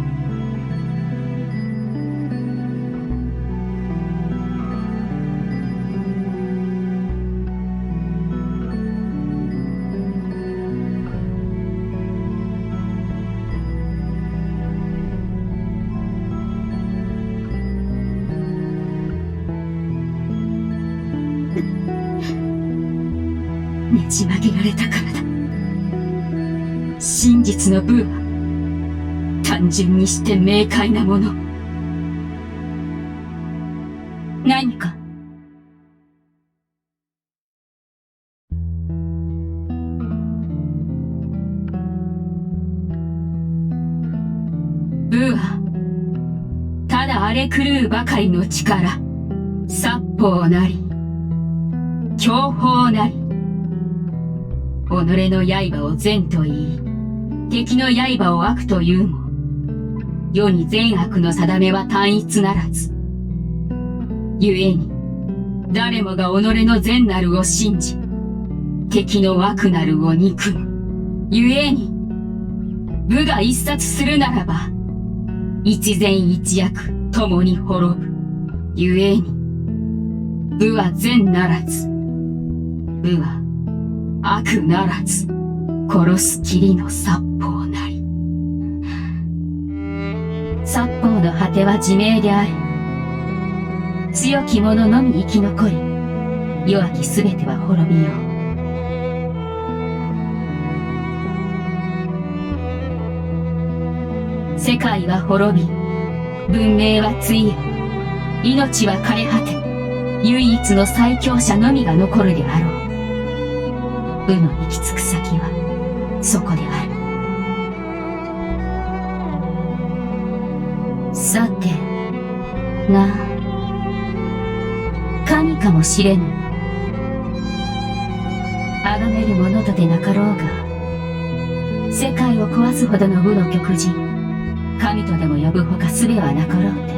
ねじ曲げられたからだ。真実の武は単純にして明快なもの。何か武はただ荒れ狂うばかりの力、殺法なり享保なり。己の刃を善と言い、敵の刃を悪と言うも、世に善悪の定めは単一ならず。故に、誰もが己の善なるを信じ、敵の悪なるを憎む。故に、武が一殺するならば、一善一悪共に滅ぶ。故に、武は善ならず、武は悪ならず殺す霧の殺法なり。殺法の果ては自明である。強き者のみ生き残り、弱きすべては滅びよう。世界は滅び、文明はついえ、命は枯れ果て、唯一の最強者のみが残るであろう。武の行き着く先はそこである。さてなあ、神かもしれぬ。崇める者とでなかろうが、世界を壊すほどの武の極人、神とでも呼ぶほか術はなかろうて。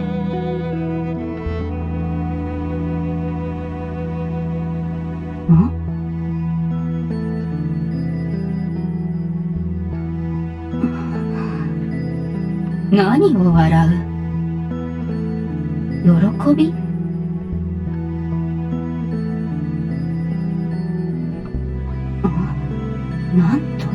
何を笑う？喜び？なんと？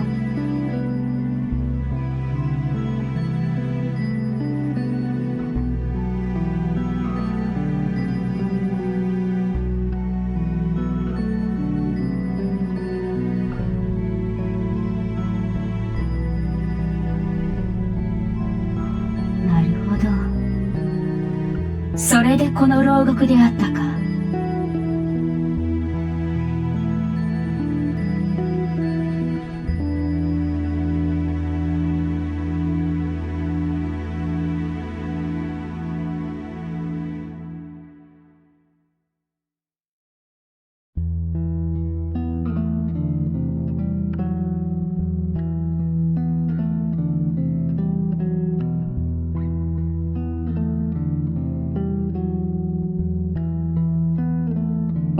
それでこの牢獄であったか。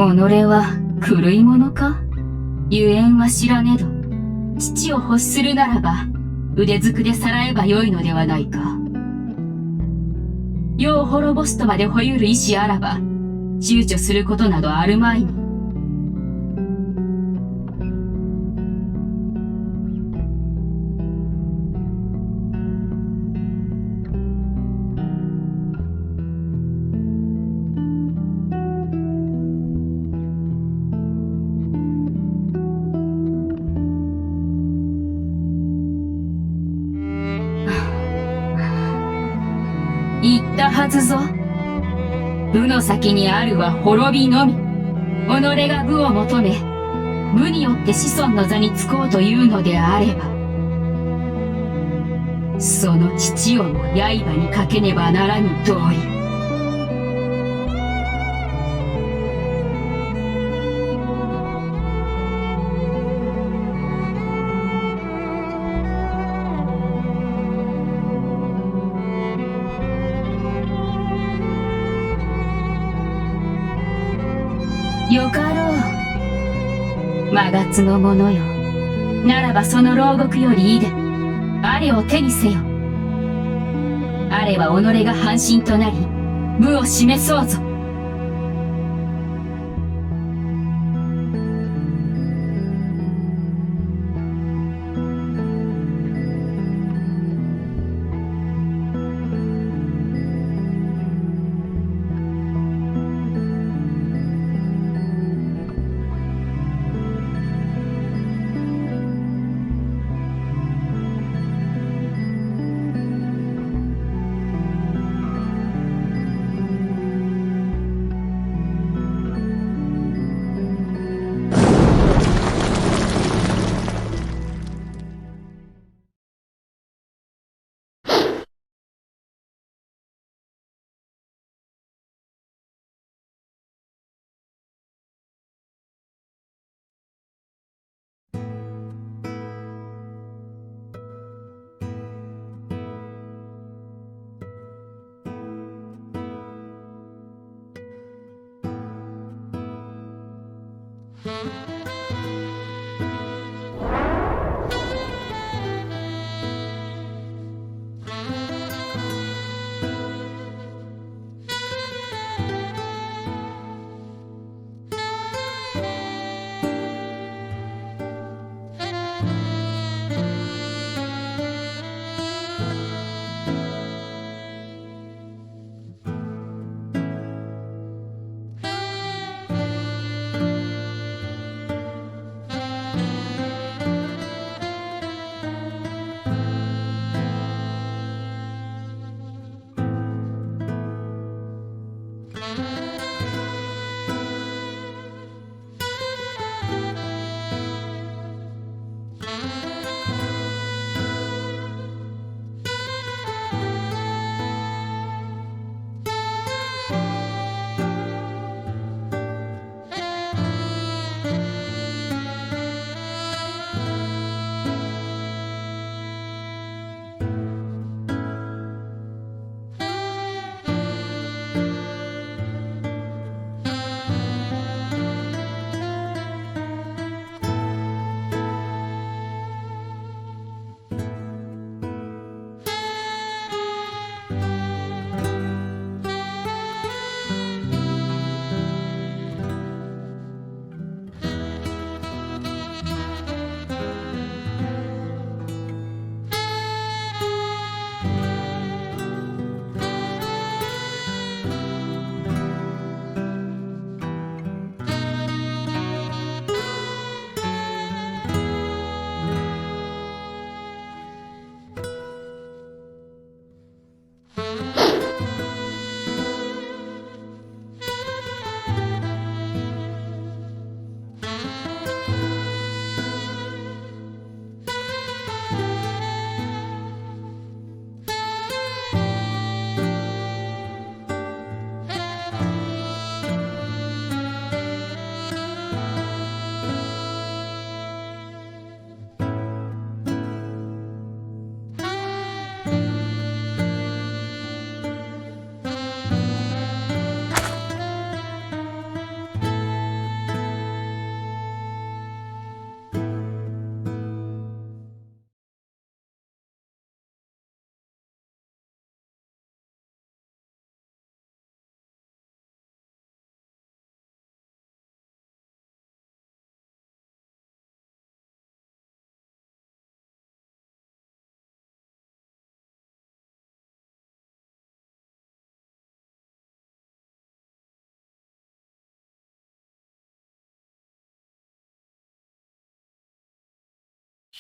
己は狂い者か？ゆえんは知らねど、父を欲するならば腕ずくでさらえばよいのではないか。世を滅ぼすとまでほゆる意志あらば、躊躇することなどあるまいに。言ったはずぞ。武の先にあるは滅びのみ。己が武を求め、武によって子孫の座につこうというのであれば、その父をも刃にかけねばならぬ通り。よかろう。まがつの者よ。ならばその牢獄よりいで、あれを手にせよ。あれは己が半身となり、武を示そうぞ。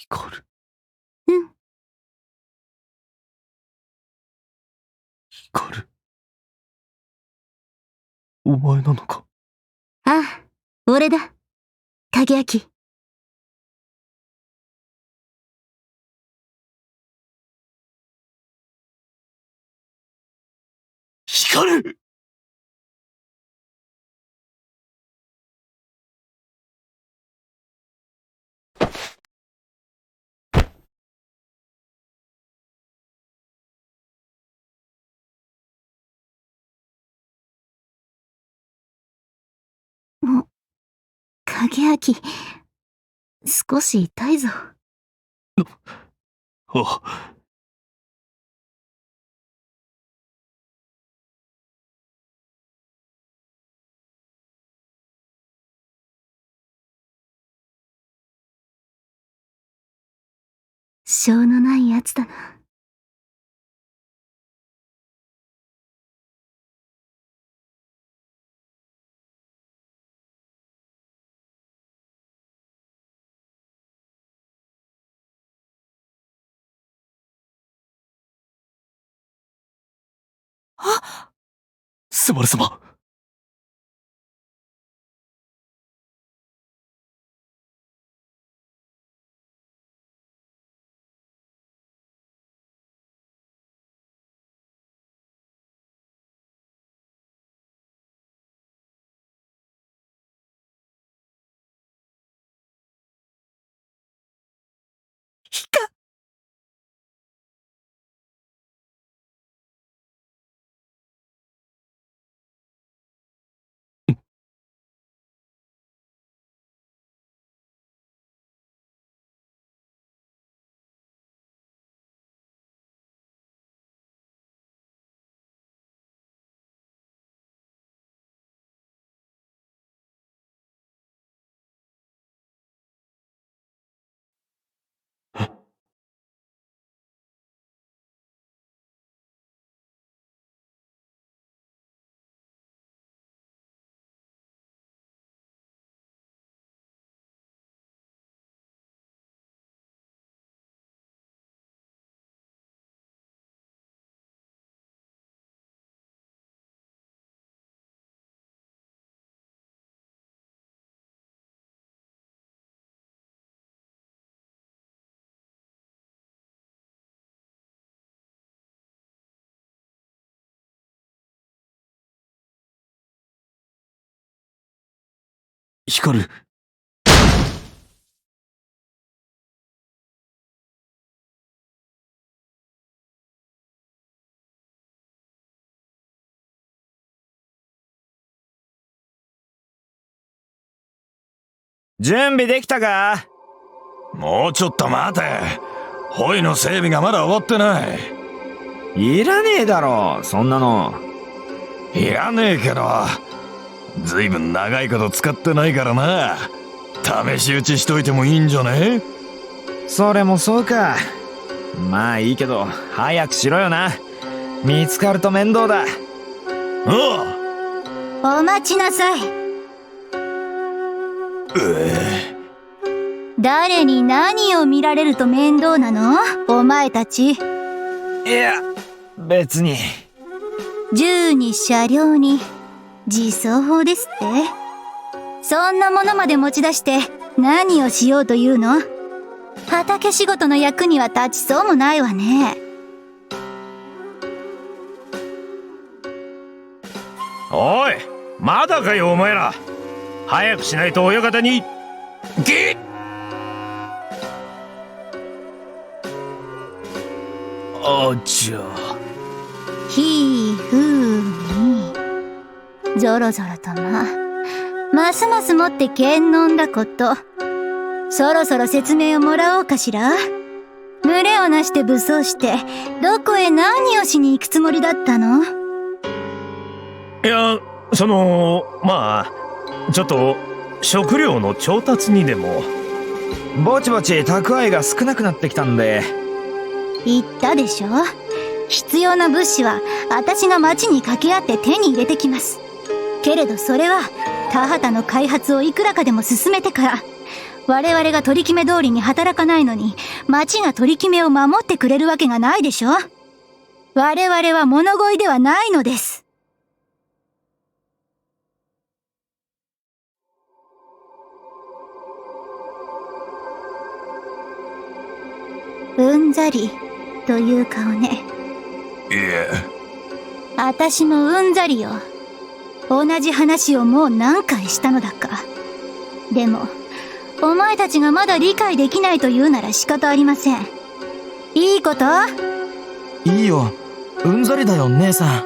光る。うん。光る。お前なのか？ああ、俺だ。影明。光る！影明、少し痛いぞ。あ、しょうのないやつだな。スバル様。光る。準備できたか？もうちょっと待て。ホイの整備がまだ終わってない。いらねえだろ、そんなの。いらねえけど、ずいぶん長いこと使ってないからな。試し撃ちしといてもいいんじゃね？それもそうか。まあいいけど、早くしろよな。見つかると面倒だ。お待ちなさい。誰に何を見られると面倒なの？お前たち。いや、別に。銃に車両に自走砲ですって？そんなものまで持ち出して何をしようというの？畑仕事の役には立ちそうもないわね。おい、まだかよお前ら。早くしないと親方にゲッ。あちゃ。ひーふーみ。ぞろぞろとな。ますますもって剣飲んだこと。そろそろ説明をもらおうかしら。群れをなして武装して、どこへ何をしに行くつもりだったの？いや、まあちょっと食料の調達にでも。ぼちぼち蓄えが少なくなってきたんで。言ったでしょ。必要な物資は私が町に掛け合って手に入れてきます。けれどそれは田畑の開発をいくらかでも進めてから、我々が取り決め通りに働かないのに、町が取り決めを守ってくれるわけがないでしょ。我々は物乞いではないのです。うんざりという顔ね。いえ。あたしもうんざりよ。同じ話をもう何回したのだか。でも、お前たちがまだ理解できないと言うなら仕方ありません。いいこと？いいよ。うんざりだよ、姉さん。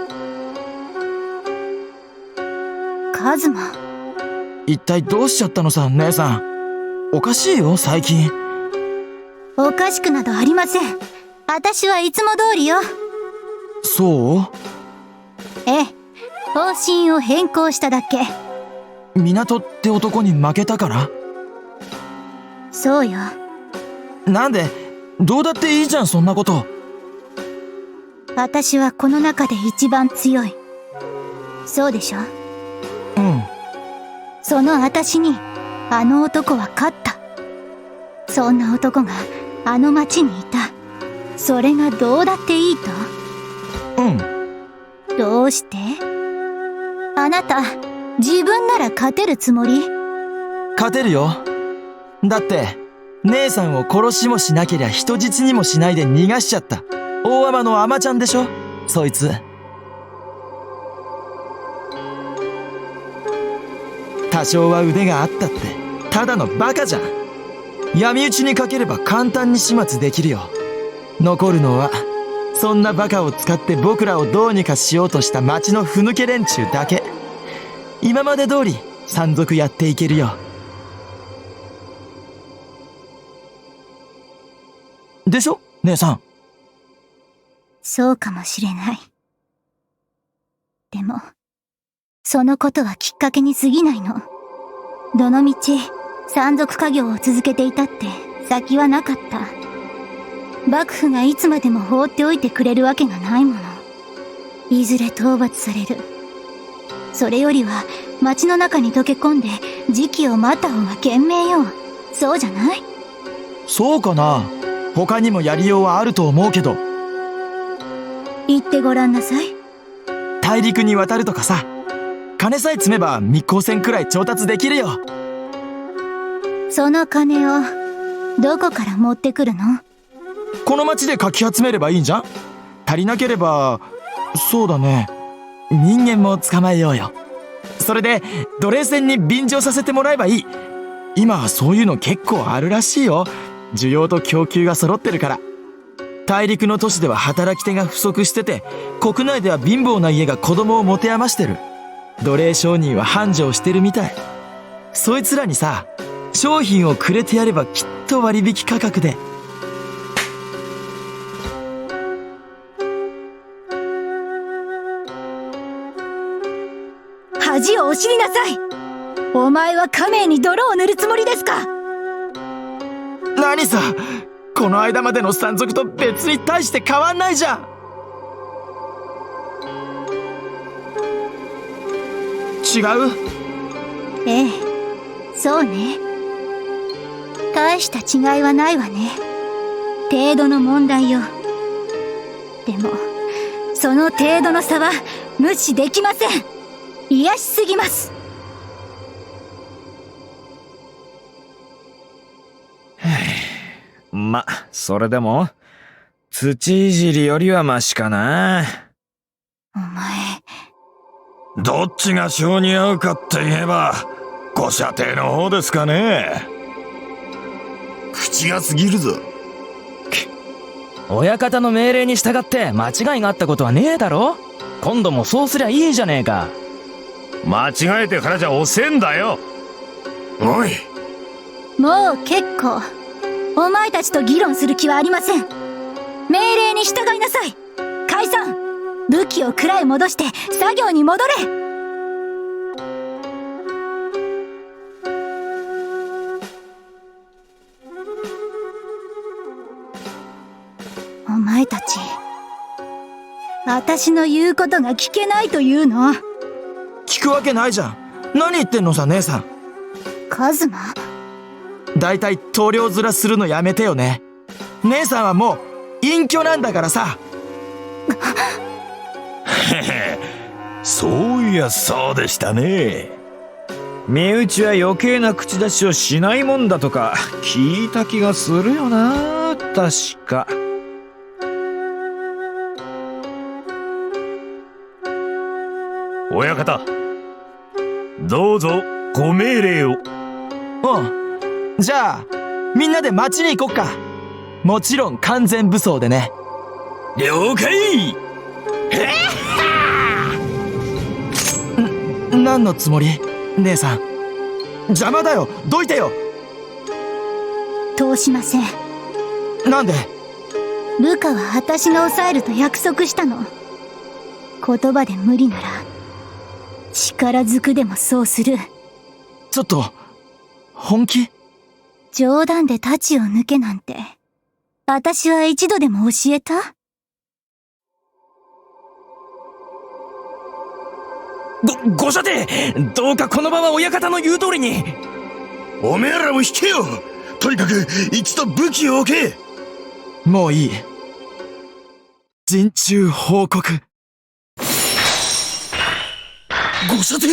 カズマ。一体どうしちゃったのさ、姉さん。おかしいよ、最近。おかしくなどありません。私はいつも通りよ。そう？ええ。方針を変更しただけ。港って男に負けたから？そうよ。なんで？どうだっていいじゃん、そんなこと。私はこの中で一番強い。そうでしょ？うん。その私に、あの男は勝った。そんな男が、あの町にいた。それがどうだっていいと？うん。どうして？あなた、自分なら勝てるつもり？勝てるよ。だって、姉さんを殺しもしなけりゃ人質にもしないで逃がしちゃった。大海人の海女ちゃんでしょ？そいつ。多少は腕があったって、ただのバカじゃん。闇討ちにかければ簡単に始末できるよ。残るのは、そんなバカを使って僕らをどうにかしようとした町のふぬけ連中だけ。今まで通り山賊やっていけるよ。でしょ、姉さん。そうかもしれない。でも、そのことはきっかけに過ぎないの。どのみち、山賊家業を続けていたって先はなかった。幕府がいつまでも放っておいてくれるわけがないもの。いずれ討伐される。それよりは町の中に溶け込んで時期を待った方が賢明よ。そうじゃない？そうかな。他にもやりようはあると思うけど。言ってごらんなさい。大陸に渡るとかさ。金さえ積めば密航船くらい調達できるよ。その金をどこから持ってくるの？この町でかき集めればいいんじゃん。足りなければ、そうだね、人間も捕まえようよ。それで奴隷船に便乗させてもらえばいい。今はそういうの結構あるらしいよ。需要と供給が揃ってるから。大陸の都市では働き手が不足してて、国内では貧乏な家が子供を持て余してる。奴隷商人は繁盛してるみたい。そいつらにさ、商品をくれてやればきっと割引価格で。恥をお知りなさい。お前は家名に泥を塗るつもりですか？何さ、この間までの山賊と別に大して変わんないじゃん。違う？ええ、そうね。大した違いはないわね。程度の問題よ。でも、その程度の差は無視できません。癒しすぎます。ま、それでも、土いじりよりはマシかな。お前。どっちが性に合うかって言えば、ご舎弟の方ですかね。口が過ぎるぞ。親方の命令に従って間違いがあったことはねえだろ。今度もそうすりゃいいじゃねえか。間違えてからじゃ遅えんだよ。おい。もう結構。お前たちと議論する気はありません。命令に従いなさい。解散。武器を蔵へ戻して作業に戻れ。お前たち、私の言うことが聞けないというの？聞くわけないじゃん。何言ってんのさ、姉さん。カズマ？だいたい棟梁面するのやめてよね。姉さんはもう隠居なんだからさ。そういやそうでしたね。身内は余計な口出しをしないもんだとか聞いた気がするよな、確か。親方、どうぞご命令を。うん。じゃあみんなで町に行こっか。もちろん完全武装でね。了解。何のつもり？姉さん邪魔だよ。どいてよ。通しません。なんで？ルカは私が抑えると約束したの。言葉で無理なら力ずくでもそうする。ちょっと本気？冗談で太刀を抜けなんて私は一度でも教えた？ご舎弟、どうかこの場は親方の言う通りに。おめえらも引けよ。とにかく一度武器を置け。もういい。陣中報告。ご舎弟。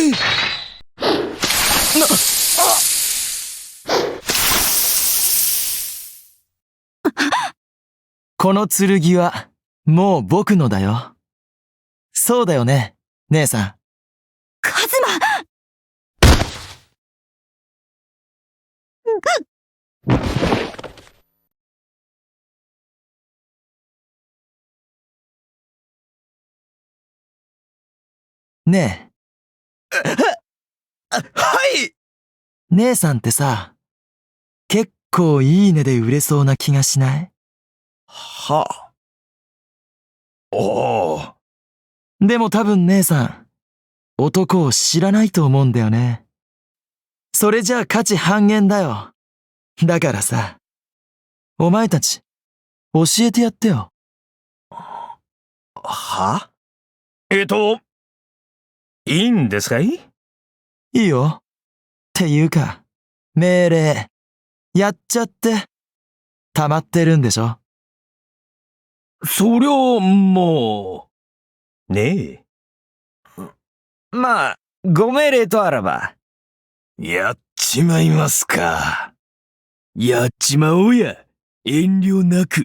この剣はもう僕のだよ。そうだよね、姉さん。カズマ！ねえ。はい。姉さんってさ、結構いいねで売れそうな気がしない？はあ。おお。でも多分姉さん、男を知らないと思うんだよね。それじゃあ価値半減だよ。だからさ、お前たち、教えてやってよ。は？いいんですかい？いいよ。っていうか、命令、やっちゃって、溜まってるんでしょ。そりゃもうねえ。まあ、ご命令とあらば。やっちまいますか。やっちまおうや。遠慮なく。